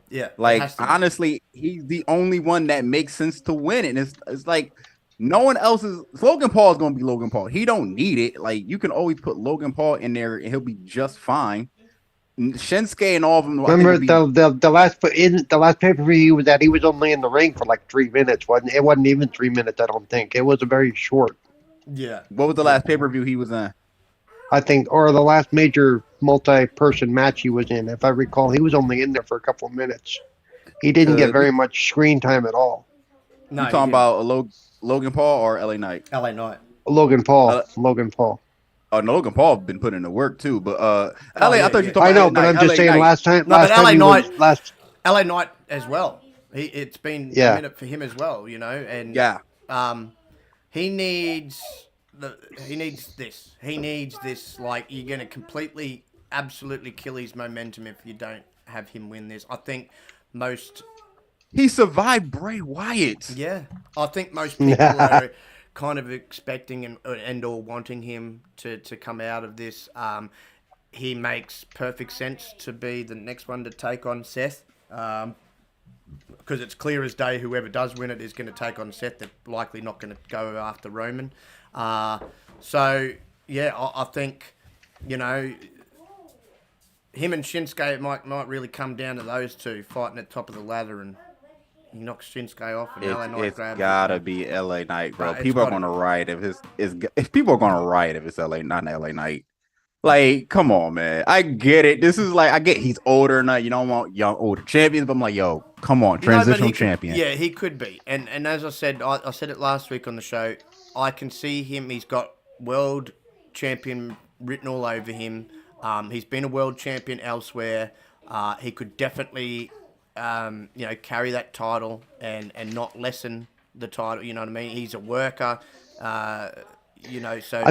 Yeah, like honestly, he's the only one that makes sense to win it, and it's like. No one else is. Logan Paul is going to be Logan Paul. He don't need it. Like you can always put Logan Paul in there and he'll be just fine. Shinsuke and all of them. Remember the last pay per view was that he was only in the ring for like 3 minutes. It wasn't even 3 minutes. I don't think it was a very short. Yeah. What was the last pay per view he was in? I think, or the last major multi-person match he was in, if I recall, he was only in there for a couple of minutes. He didn't get very much screen time at all. No, you talking about Logan Paul or LA Knight? LA Knight. Logan Paul. Logan Paul. Oh, no, Logan Paul been putting in the work too, but LA. I thought you talking. I know, but I'm just saying. Knight. Last time. No, last but time LA Knight as well. It's been a minute for him as well, you know, and he needs this. He needs this. Like you're gonna completely, absolutely kill his momentum if you don't have him win this. I think most. He survived Bray Wyatt. Yeah, I think most people are kind of expecting and or wanting him to come out of this. He makes perfect sense to be the next one to take on Seth, because it's clear as day whoever does win it is going to take on Seth. They're likely not going to go after Roman. So yeah, I think you know. Him and Shinsuke might really come down to those two fighting at the top of the ladder, and he knocks Shinsuke off, and LA Knight grabs it. It's gotta be LA Knight, bro. People are gonna riot if people are gonna riot if it's LA, not LA Knight. Like, come on, man. I get it. This is like I get he's older, and you don't want young older champions, but I'm like, yo, come on, transitional champion. Yeah, he could be. And as I said, I said it last week on the show. I can see him. He's got world champion written all over him. He's been a world champion elsewhere. He could definitely, carry that title and not lessen the title. You know what I mean? He's a worker. So I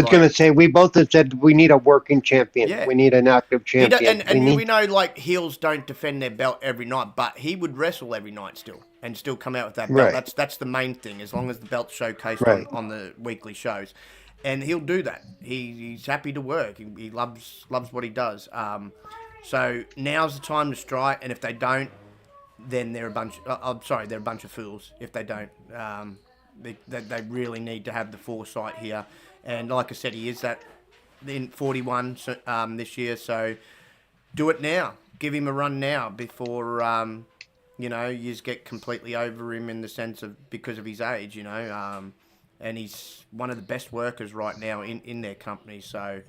was going to say we both have said we need a working champion. Yeah. We need an active champion. We know like heels don't defend their belt every night, but he would wrestle every night still and still come out with that belt. Right. That's the main thing. As long as the belt's showcased on the weekly shows. And he'll do that. He's happy to work. He loves what he does. So now's the time to strike. And if they don't, then they're a bunch. They're a bunch of fools. If they don't, they really need to have the foresight here. And like I said, he is that in 41 this year. So do it now. Give him a run now before you just get completely over him in the sense of because of his age. And he's one of the best workers right now in their company. So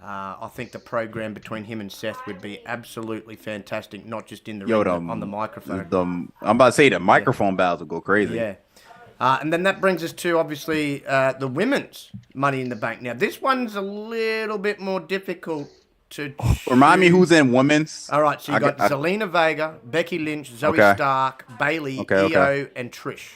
I think the program between him and Seth would be absolutely fantastic, not just in the ring, on the microphone. I'm about to say the microphone battles will go crazy. Yeah. And then that brings us to, obviously, the women's Money in the Bank. Now, this one's a little bit more difficult to remind me who's in women's. All right, so you got Zelina Vega, Becky Lynch, Zoe Stark, Bayley, Io, and Trish.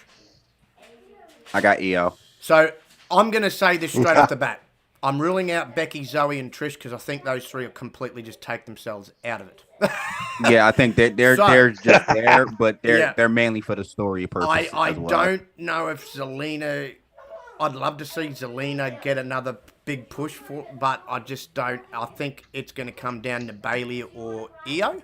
I got Io. So I'm going to say this straight off the bat. I'm ruling out Becky, Zoe, and Trish because I think those three will completely just take themselves out of it. Yeah, I think they're just there, but they're mainly for the story purpose. I don't know if Zelina. I'd love to see Zelina get another big push but I just don't. I think it's going to come down to Bayley or Io.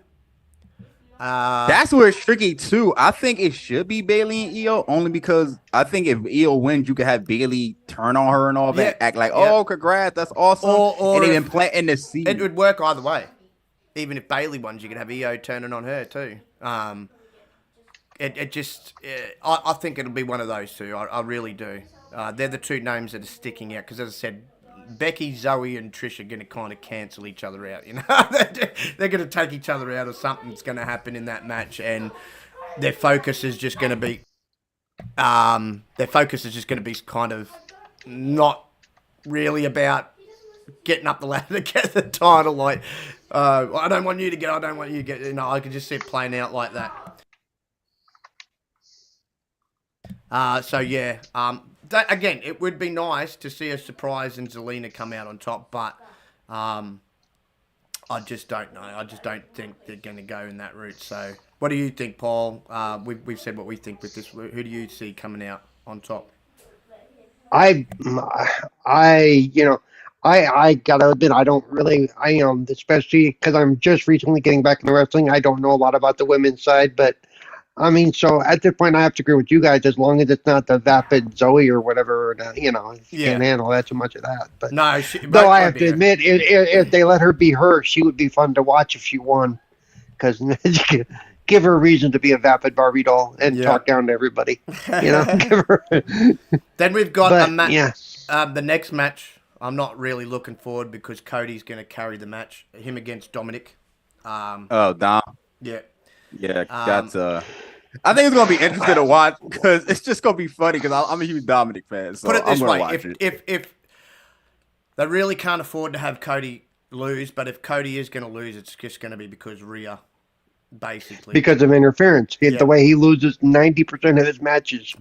That's where it's tricky too. I think it should be Bayley and Io only because I think if Io wins, you could have Bayley turn on her and all that, act like, oh, congrats, that's awesome. Or and even planting the seed. It would work either way. Even if Bayley wins, you could have Io turning on her too. I think it'll be one of those two. I really do. They're the two names that are sticking out because, as I said, Becky, Zoe, and Trish are going to kind of cancel each other out. They're going to take each other out, or something's going to happen in that match, and their focus is just going to be, kind of not really about getting up the ladder to get the title. Like, I don't want you to get. I don't want you to get. I could just see it playing out like that. So yeah, that, again, it would be nice to see a surprise and Zelina come out on top, but I just don't know. I just don't think they're going to go in that route. So, what do you think, Paul? We've said what we think with this. Who do you see coming out on top? I, I gotta admit, I don't really, especially because I'm just recently getting back into wrestling. I don't know a lot about the women's side, but I mean, so at this point, I have to agree with you guys. As long as it's not the vapid Zoe or whatever, can't handle that too much of that. But No, though I have to admit, if they let her be her, she would be fun to watch if she won, because give her a reason to be a vapid Barbie doll and talk down to everybody. Give her. Then we've got a match. Yeah. The next match, I'm not really looking forward because Cody's going to carry the match. Him against Dominic. Dom. Yeah. Yeah, that's I think it's gonna be interesting to watch because it's just gonna be funny because I'm a huge Dominic fan. So put it this I'm way: gonna watch it. if they really can't afford to have Cody lose, but if Cody is going to lose, it's just going to be because Rhea, basically, because of interference. The way he loses 90% of his matches,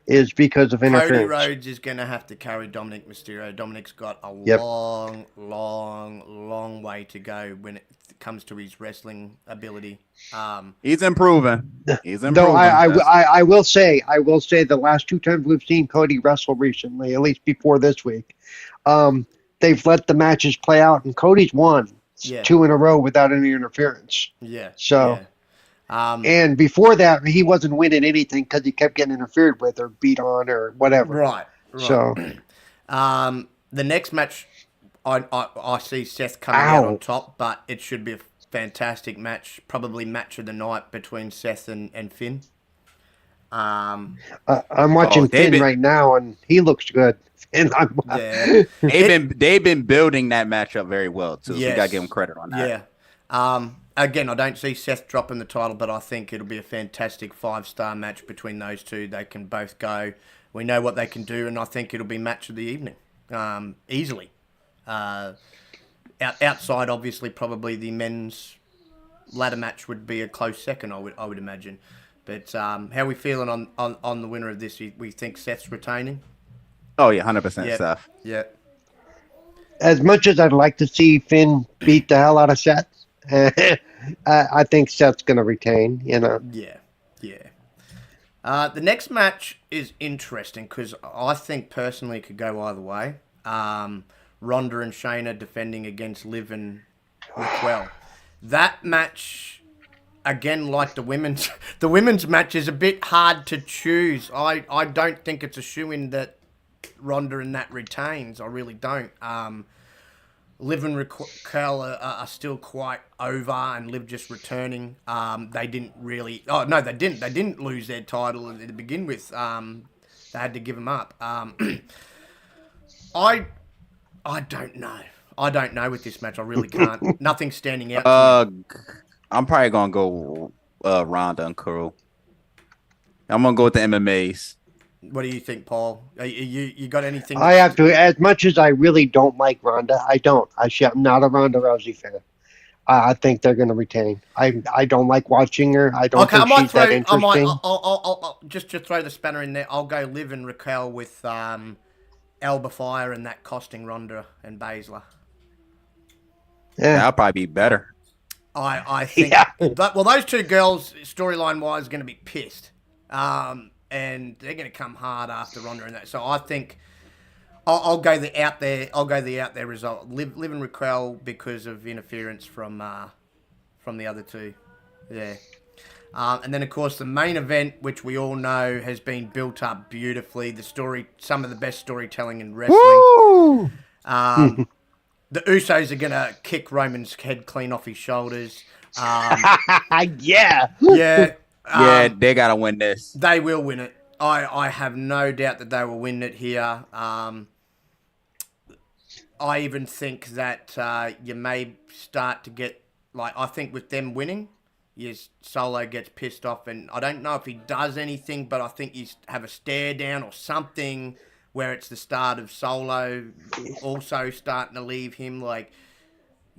is because of interference. Cody Rhodes is going to have to carry Dominic Mysterio. Dominic's got a long way to go when it comes to his wrestling ability. He's improving. Though I will say the last 2 times we've seen Cody wrestle recently, at least before this week, they've let the matches play out, and Cody's won 2 in a row without any interference. Yeah. So. Yeah. And before that, he wasn't winning anything because he kept getting interfered with or beat on or whatever. Right. So, the next match, I see Seth coming out on top, but it should be a fantastic match, probably match of the night between Seth and Finn. I'm watching Finn right now, and he looks good. And they've been building that matchup very well too. So you gotta give him credit on that. Yeah. Again, I don't see Seth dropping the title, but I think it'll be a fantastic 5-star match between those two. They can both go. We know what they can do, and I think it'll be match of the evening, easily. Outside, obviously, probably the men's ladder match would be a close second. I would imagine. But how are we feeling on the winner of this? We think Seth's retaining. Oh yeah, 100% Seth. Yeah. As much as I'd like to see Finn beat the hell out of Seth, I think Seth's going to retain. Yeah. The next match is interesting because I think personally it could go either way. Ronda and Shayna defending against Liv and Raquel. That match, again, like the women's match is a bit hard to choose. I don't think it's a shoo-in that Ronda and that retains. I really don't. Liv and Raquel are still quite over, and Liv just returning. They didn't really. Oh no, they didn't. They didn't lose their title to begin with. They had to give them up. I don't know. I don't know with this match. I really can't. Nothing's standing out. I'm probably gonna go Ronda and Curl. I'm gonna go with the MMAs. What do you think, Paul? You got anything? I have to. As much as I really don't like Ronda, I don't. I'm not a Ronda Rousey fan. I think they're going to retain. I don't like watching her. I don't think she's that interesting. I'll just throw the spanner in there. I'll go Liv and Raquel with Alba Fire and that costing Ronda and Baszler. Yeah, that'll probably be better. I think. Well, those two girls, storyline wise, are going to be pissed. And they're going to come hard after Ronda and that. So I think I'll go the out there. I'll go the out there result. Liv and Raquel because of interference from the other two. Yeah. And then of course the main event, which we all know has been built up beautifully. The story, some of the best storytelling in wrestling. Woo! The Usos are going to kick Roman's head clean off his shoulders. Yeah. Yeah, they gotta win this. They will win it. I have no doubt that they will win it here. I even think that you may start to get, I think with them winning, yes, Solo gets pissed off, and I don't know if he does anything, but I think you have a stare down or something where it's the start of Solo also starting to leave him.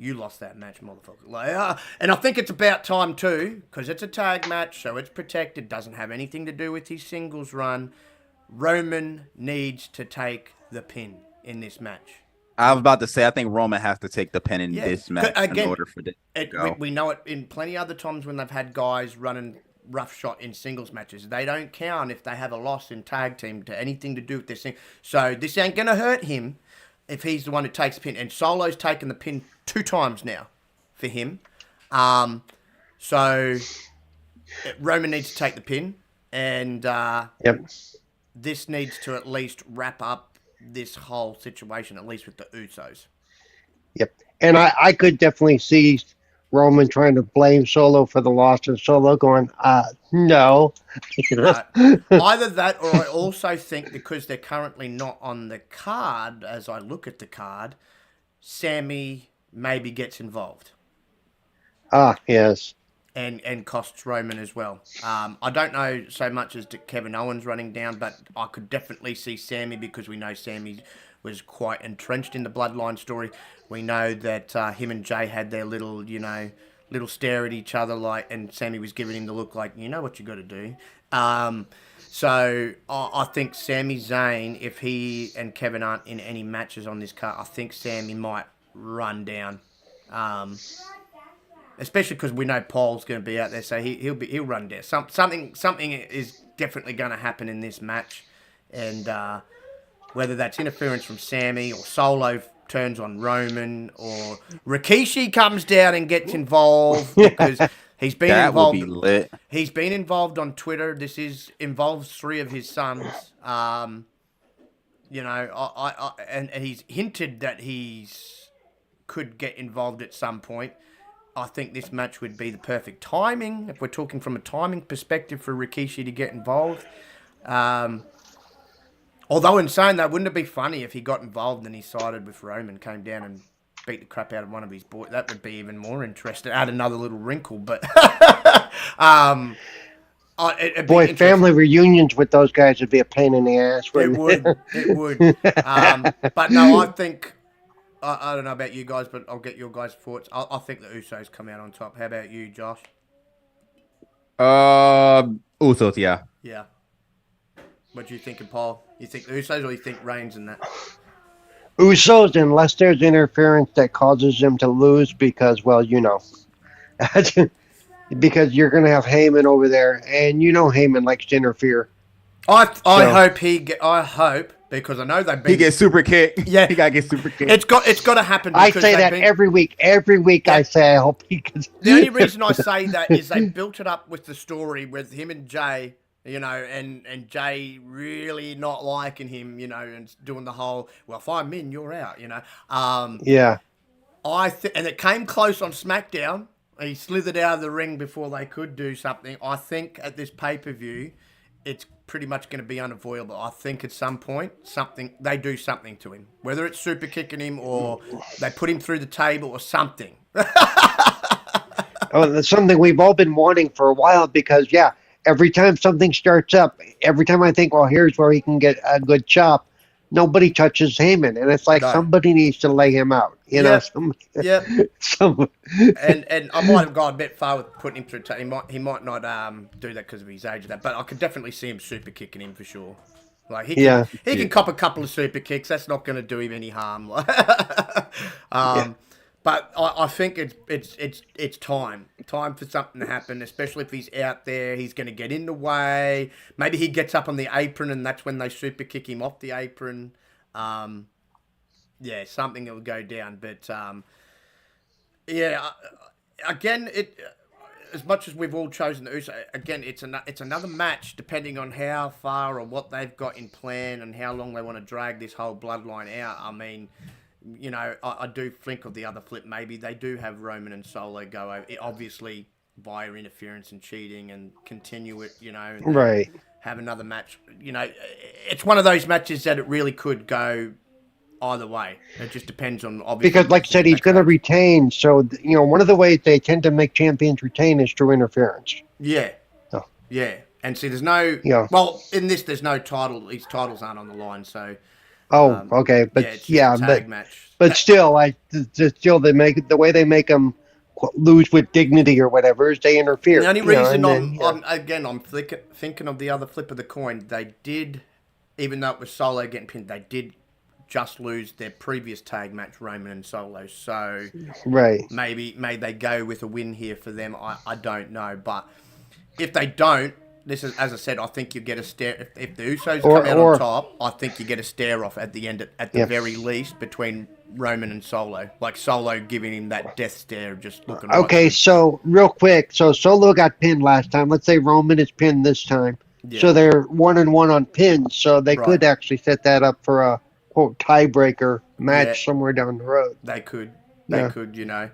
you lost that match, motherfucker. Like, and I think it's about time too, because it's a tag match, so it's protected. Doesn't have anything to do with his singles run. Roman needs to take the pin in this match. I was about to say, I think Roman has to take the pin in this match in order for this to go. We know it in plenty other times when they've had guys running roughshod in singles matches. They don't count if they have a loss in tag team to anything to do with this thing. So this ain't going to hurt him if he's the one who takes the pin. And Solo's taken the pin 2 times now for him. So Roman needs to take the pin. And this needs to at least wrap up this whole situation, at least with the Usos. Yep. And I could definitely see Roman trying to blame Solo for the loss and Solo going, no. Either that, or I also think because they're currently not on the card, as I look at the card, Sammy maybe gets involved. Yes. And costs Roman as well. I don't know so much as to Kevin Owens running down, but I could definitely see Sammy, because we know Sammy was quite entrenched in the Bloodline story. We know that him and Jay had their little stare at each other, and Sammy was giving him the look like, you know what you got to do. So I think Sami Zayn, if he and Kevin aren't in any matches on this card, I think Sammy might run down. Especially because we know Paul's going to be out there, so he'll run down. Something is definitely going to happen in this match, and whether that's interference from Sammy or Solo turns on Roman or Rikishi comes down and gets involved because he's been involved. Would be lit. He's been involved on Twitter. This involves 3 of his sons. And he's hinted that he's could get involved at some point. I think this match would be the perfect timing, if we're talking from a timing perspective, for Rikishi to get involved. Although in saying that, wouldn't it be funny if he got involved and he sided with Roman, came down and beat the crap out of one of his boys? That would be even more interesting. Add another little wrinkle, but boy, family reunions with those guys would be a pain in the ass. It would. But no, I think. I don't know about you guys, but I'll get your guys' thoughts. I think the Usos come out on top. How about you, Josh? Usos, yeah. Yeah. What do you think of Paul? You think the Usos, or you think Reigns in that? Usos, unless there's interference that causes them to lose, because, well, because you're going to have Heyman over there, and Heyman likes to interfere. I hope. Because I know they've been... He gets super kicked. Yeah. He got to get super kicked. It's got to happen. I say that every week. Every week I say I hope he gets... The only reason I say that is they built it up with the story with him and Jay, and Jay really not liking him, and doing the whole, well, if I'm in, you're out, Yeah. And it came close on SmackDown. He slithered out of the ring before they could do something. I think at this pay-per-view, it's pretty much going to be unavoidable. I think at some point they do something to him, whether it's super kicking him or they put him through the table or something. That's something we've all been wanting for a while, because every time something starts up, every time I think, well, here's where he can get a good chop, nobody touches Heyman, and it's like somebody needs to lay him out. And I might have gone a bit far with putting him through. He might not do that because of his age, but I could definitely see him super kicking him for sure. Like he can cop a couple of super kicks. That's not going to do him any harm. But I think it's time for something to happen, especially if he's out there. He's going to get in the way. Maybe he gets up on the apron, and that's when they super kick him off the apron. Something will go down. But again, as much as we've all chosen the Uso, again, it's another match depending on how far or what they've got in plan and how long they want to drag this whole bloodline out. I mean, I do think of the other flip. Maybe they do have Roman and Solo go over, obviously via interference and cheating, and continue it, and right. Have another match. It's one of those matches that it really could go either way. It just depends on, obviously. Because, like I said, he's going to retain. So, one of the ways they tend to make champions retain is through interference. Yeah. Oh. Yeah. And see, there's no... Yeah. Well, in this, there's no title. These titles aren't on the line, so... Oh, okay, but it's just yeah, a tag match. but still, still they make the way they make them lose with dignity or whatever is they interfere. The only you know, reason and then, I'm thinking of the other flip of the coin. They did, even though it was Solo getting pinned, they did just lose their previous tag match, Roman and Solo. So right. maybe they go with a win here for them. I don't know, but if they don't, this is, as I said, I think you get a stare. If the Usos come out on top, I think you get a stare off at the end, at the very least, between Roman and Solo. Like Solo giving him that death stare, just looking. Okay, right so real quick, so Solo got pinned last time. Let's say Roman is pinned this time. Yeah. So they're 1-1 on pins, so they could actually set that up for a quote tiebreaker match somewhere down the road. They could, you know.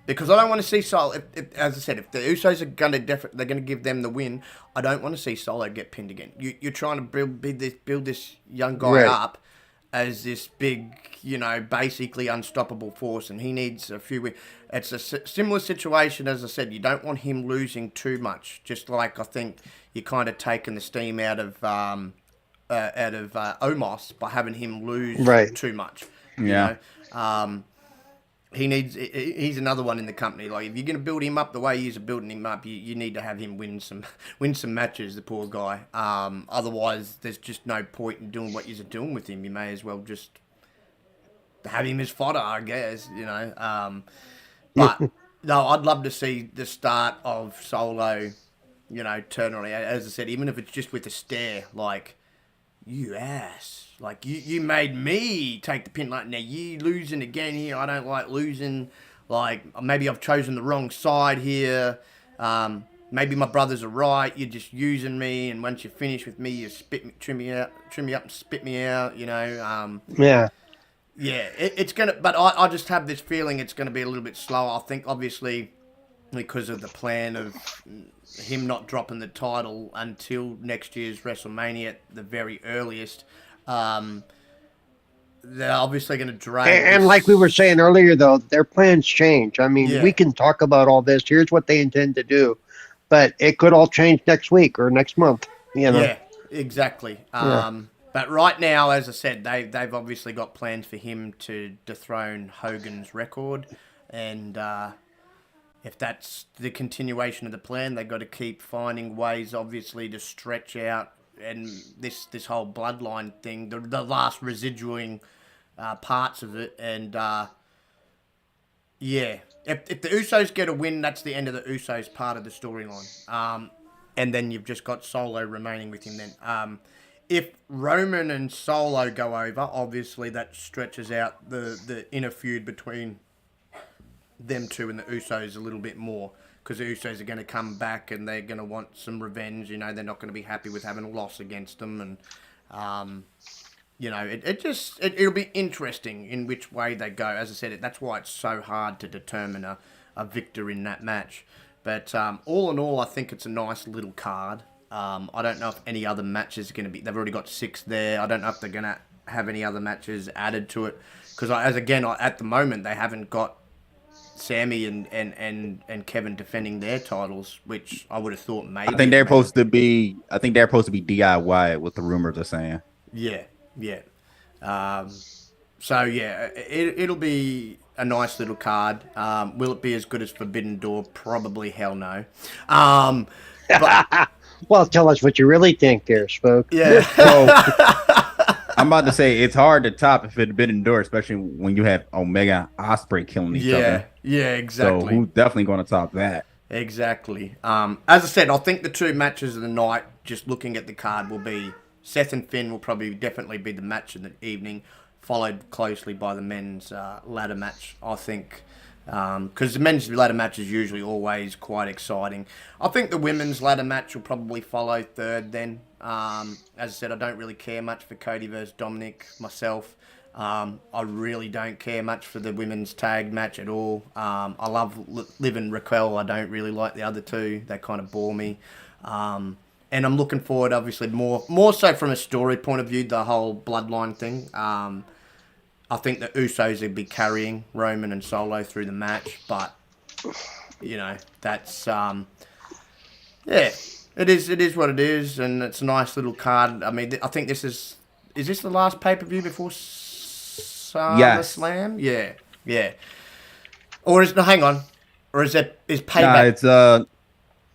Because I don't want to see Solo. As I said, if the Usos are they're going to give them the win. I don't want to see Solo get pinned again. You're trying to build this young guy up as this big, you know, basically unstoppable force, and he needs a few wins. It's a similar situation, as I said. You don't want him losing too much. Just like I think you're kind of taking the steam out of Omos by having him lose too much. Yeah. You know? He's another one in the company. Like, if you're going to build him up the way you're building him up, you need to have him win some matches, the poor guy. Otherwise, there's just no point in doing what you're doing with him. You may as well just have him as fodder, I guess, you know. But, no, I'd love to see the start of Solo, you know, turn around. As I said, even if it's just with a stare, like, you ass. Like, you made me take the pin. Like, now you losing again here. I don't like losing. Like, maybe I've chosen the wrong side here. Maybe my brothers are right. You're just using me. And once you finish with me, you trim me up and spit me out, you know. Yeah, it's going to... But I just have this feeling it's going to be a little bit slower. I think, obviously, because of the plan of him not dropping the title until next year's WrestleMania at the very earliest... they're obviously going to drag. And like we were saying earlier, though, their plans change. I mean, we can talk about all this. Here's what they intend to do, but it could all change next week or next month. You know? Yeah, exactly. But right now, as I said, they've obviously got plans for him to dethrone Hogan's record, and if that's the continuation of the plan, they've got to keep finding ways, obviously, to stretch out. And this whole bloodline thing, the last residuing parts of it, and if the Usos get a win, that's the end of the Usos part of the storyline. And then you've just got Solo remaining with him. Then, if Roman and Solo go over, obviously that stretches out the inner feud between them two and the Usos a little bit more. Because the Usos are going to come back and they're going to want some revenge. You know, they're not going to be happy with having a loss against them. And, you know, it'll be interesting in which way they go. As I said, that's why it's so hard to determine a victor in that match. But all in all, I think it's a nice little card. I don't know if any other matches are going to be... They've already got 6 there. I don't know if they're going to have any other matches added to it. Because, at the moment, they haven't got Sammy and Kevin defending their titles, which I would have thought maybe. I think they're supposed to be DIY. What the rumors are saying. Yeah. So yeah, it'll be a nice little card. Will it be as good as Forbidden Door? Probably hell no. But, well, tell us what you really think, there, Spoke. Yeah. I'm about to say it's hard to top if it had been endured, especially when you have Omega and Ospreay killing each other. Yeah, exactly. So who's definitely going to top that? Exactly. As I said, I think the 2 matches of the night, just looking at the card, will be Seth and Finn will probably definitely be the match of the evening, followed closely by the men's ladder match, I think. Because the men's ladder match is usually always quite exciting. I think the women's ladder match will probably follow third then. As I said, I don't really care much for Cody versus Dominic myself. I really don't care much for the women's tag match at all. I love Liv and Raquel. I don't really like the other two. They kind of bore me. And I'm looking forward, obviously, more so from a story point of view, the whole bloodline thing. I think the Usos would be carrying Roman and Solo through the match, but, you know, that's, it is what it is, and it's a nice little card. I mean, I think this is Is this the last pay-per-view before SummerSlam? Yes. Yeah. Or is hang on, or is Payback? Nah, it's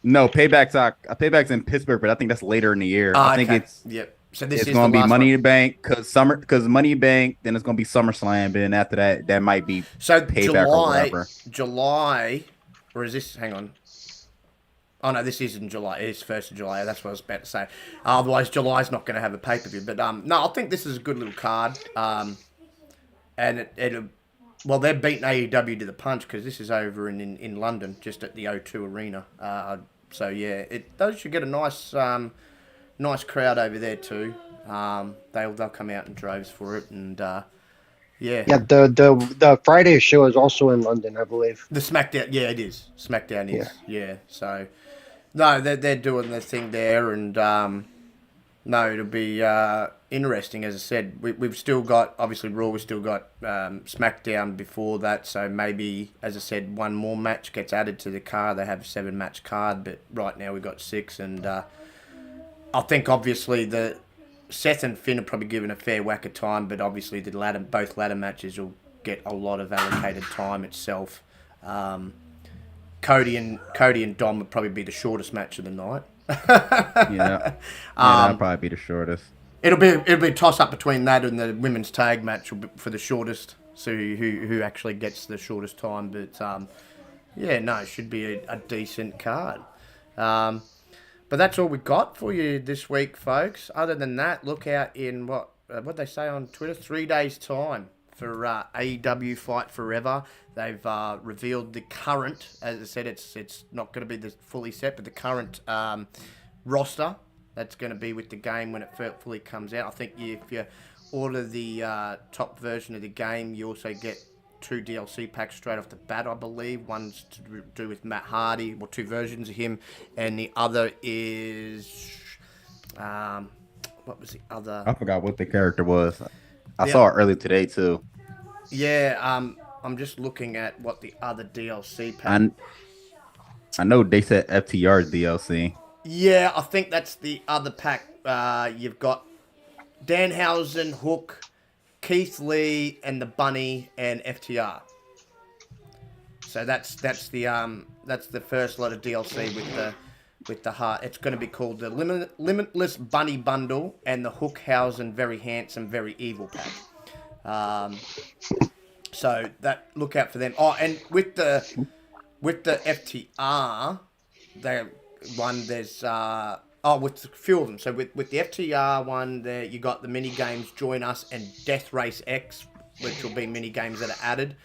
no Payback's in Pittsburgh, but I think that's later in the year. I think it's So this is going to be Money one. in the Bank because Money in the Bank, then it's going to be SummerSlam, and after that might be Payback or whatever. July, or is this? Hang on. Oh no, this is in July. It is 1st of July. That's what I was about to say. Otherwise, July's not going to have a pay-per-view. But no, I think this is a good little card. And well, they're beating AEW to the punch because this is over in London, just at the O2 Arena. So yeah, those should get a nice crowd over there too. They'll come out in droves for it, and yeah. Yeah, the Friday show is also in London, I believe. The SmackDown, yeah, it is. SmackDown is, yeah. So no, they're doing their thing there, and no, it'll be interesting. As I said, we've still got, obviously Raw, we've still got SmackDown before that, so maybe, as I said, one more match gets added to the card. They have a 7-match card, but right now we've got 6, and I think obviously the Seth and Finn are probably given a fair whack of time, but obviously both ladder matches will get a lot of allocated time itself. Cody and Dom would probably be the shortest match of the night. Yeah, that'll probably be the shortest. It'll be a toss up between that and the women's tag match for the shortest. So who actually gets the shortest time? But yeah, no, it should be a decent card. But that's all we got for you this week, folks. Other than that, look out in what they say on Twitter, 3 days' time for AEW Fight Forever. They've revealed the current, as I said, it's not going to be fully set, but the current roster that's going to be with the game when it fully comes out. I think if you order the top version of the game, you also get 2 DLC packs straight off the bat, I believe. One's to do with Matt Hardy, or 2 versions of him, and the other is what was the other? I forgot what the character was. I saw it earlier today too. Yeah, I'm just looking at what the other DLC pack. I know they said FTR's DLC. Yeah, I think that's the other pack. You've got Danhausen, Hook, Keith Lee, and the Bunny, and FTR. So that's the first lot of DLC with the heart. It's going to be called the Limitless Bunny Bundle and the Hookhausen Very Handsome, Very Evil pack. So that, look out for them. Oh, and with the FTR, there's with a few of them. So with the FTR one, there you got the mini games Join Us and Death Race X, which will be mini games that are added.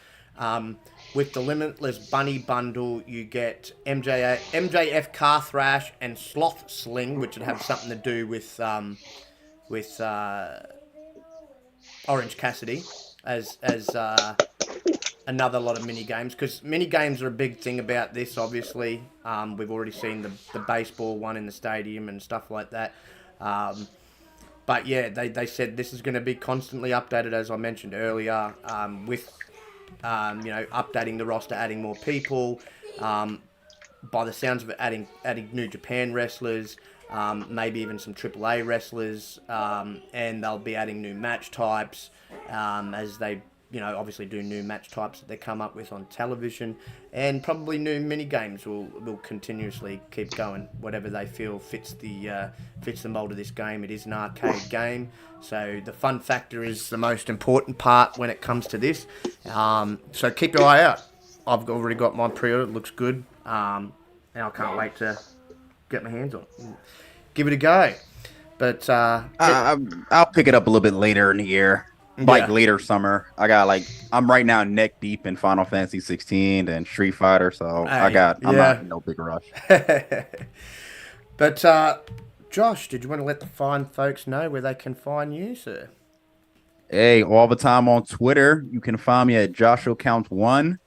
With the Limitless Bunny Bundle, you get MJF Car Thrash and Sloth Sling, which would have something to do with Orange Cassidy as another lot of mini games, because mini games are a big thing about this. Obviously, we've already seen the baseball one in the stadium and stuff like that. But yeah, they said this is going to be constantly updated, as I mentioned earlier, with updating the roster, adding more people. By the sounds of it, adding New Japan wrestlers, maybe even some AAA wrestlers, and they'll be adding new match types as they, obviously do new match types that they come up with on television, and probably new mini games will continuously keep going, whatever they feel fits the mold of this game. It is an arcade game, so the fun factor is the most important part when it comes to this. So keep your eye out. I've already got my pre-order. It looks good, and I can't wait to get my hands on it. Give it a go. But I'll pick it up a little bit later in the year. Later summer. I'm right now neck deep in Final Fantasy 16 and Street Fighter, so I'm not in no big rush. But Josh, did you want to let the fine folks know where they can find you, sir? Hey, all the time on Twitter. You can find me at JoshO'Count1.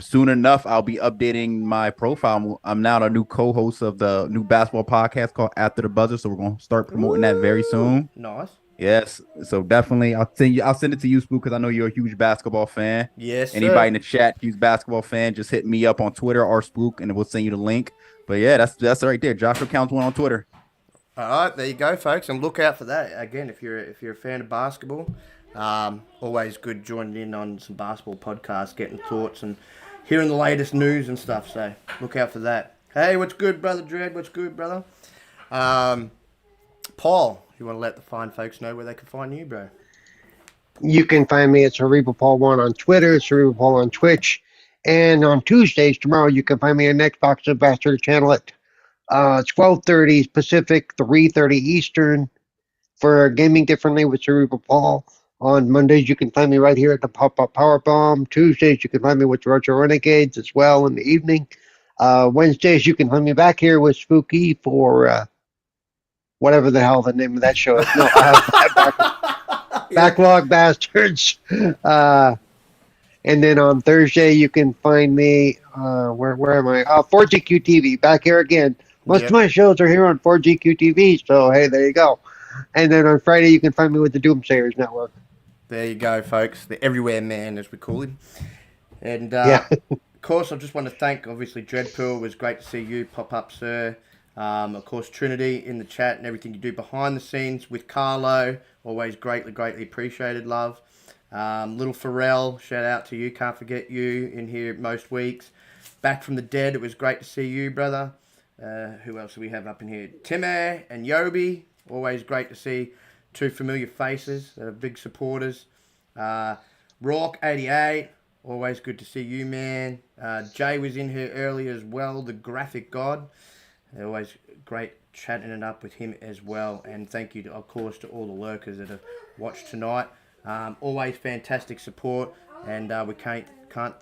Soon enough, I'll be updating my profile. I'm now a new co-host of the new basketball podcast called After the Buzzer, so we're going to start promoting that very soon. Nice. Yes, so definitely I'll send it to you, Spook, because I know you're a huge basketball fan. Yes, anybody sir. In the chat, huge basketball fan, just hit me up on Twitter or Spook, and we'll send you the link. But yeah, that's right there. Joshua Counts 1 on Twitter. All right, there you go, folks, and look out for that. Again, if you're a fan of basketball, always good joining in on some basketball podcasts, getting thoughts and hearing the latest news and stuff. So look out for that. Hey, what's good, brother Dread? What's good, brother? Paul, you want to let the fine folks know where they can find you, bro? You can find me at CerebralPaul1 on Twitter, CerebralPaul on Twitch, and on Tuesdays, tomorrow, you can find me on Xbox Ambassador channel at 12:30 Pacific, 3:30 Eastern for Gaming Differently with Cerebral Paul. On Mondays, you can find me right here at the Pop-Up Powerbomb. Tuesdays, you can find me with Retro Renegades as well in the evening. Wednesdays, you can find me back here with Spooky for whatever the hell the name of that show is. No, Backlog Bastards. And then on Thursday, you can find me, where am I? 4GQ TV, back here again. Most of my shows are here on 4GQ TV, so hey, there you go. And then on Friday, you can find me with the Doomsayers Network. There you go, folks. The everywhere man, as we call him. And, of course, I just want to thank, obviously, Dreadpool. It was great to see you pop up, sir. Of course, Trinity in the chat and everything you do behind the scenes with Carlo. Always greatly, greatly appreciated, love. Little Pharrell, shout out to you. Can't forget you in here most weeks. Back from the dead, it was great to see you, brother. Who else do we have up in here? Timmy and Yobi, always great to see two familiar faces that are big supporters. Rock88, always good to see you, man. Jay was in here earlier as well, the graphic god. Always great chatting it up with him as well. And thank you, of course, to all the lurkers that have watched tonight. Always fantastic support, and we can't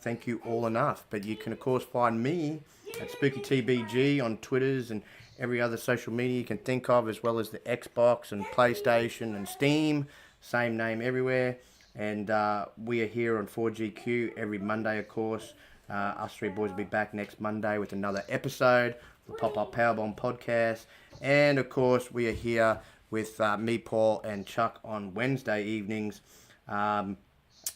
thank you all enough. But you can, of course, find me at SpookyTBG on Twitters and every other social media you can think of, as well as the Xbox and PlayStation and Steam. Same name everywhere. And we are here on 4GQ every Monday, of course. Us three boys will be back next Monday with another episode of the Pop-Up Powerbomb podcast. And, of course, we are here with me, Paul, and Chuck on Wednesday evenings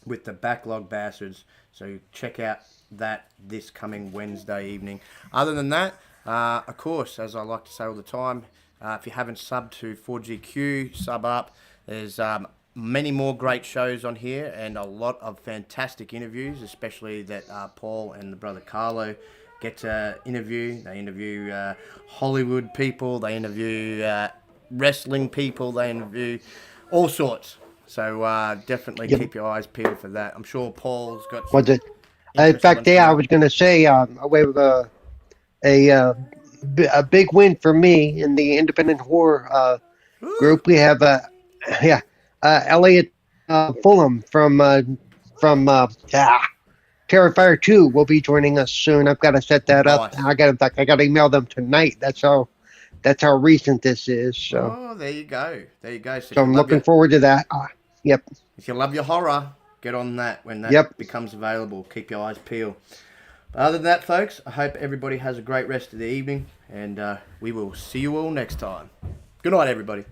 with the Backlog Bastards. So check out that this coming Wednesday evening. Other than that, of course, as I like to say all the time, if you haven't subbed to 4GQ, sub up. There's many more great shows on here and a lot of fantastic interviews, especially that Paul and the brother Carlo get to interview. They interview Hollywood people, they interview wrestling people, they interview all sorts. So definitely keep your eyes peeled for that. I'm sure Paul's got some... In fact, I was going to say, we have a big win for me in the independent horror group. We have Elliot Fulham from Terrifier 2 will be joining us soon. I've got to set that up. I got to email them tonight. That's how recent this is. So. There you go. So I'm looking forward to that. Yep. If you love your horror, get on that when that becomes available. Keep your eyes peeled. But other than that, folks, I hope everybody has a great rest of the evening, and we will see you all next time. Good night, everybody.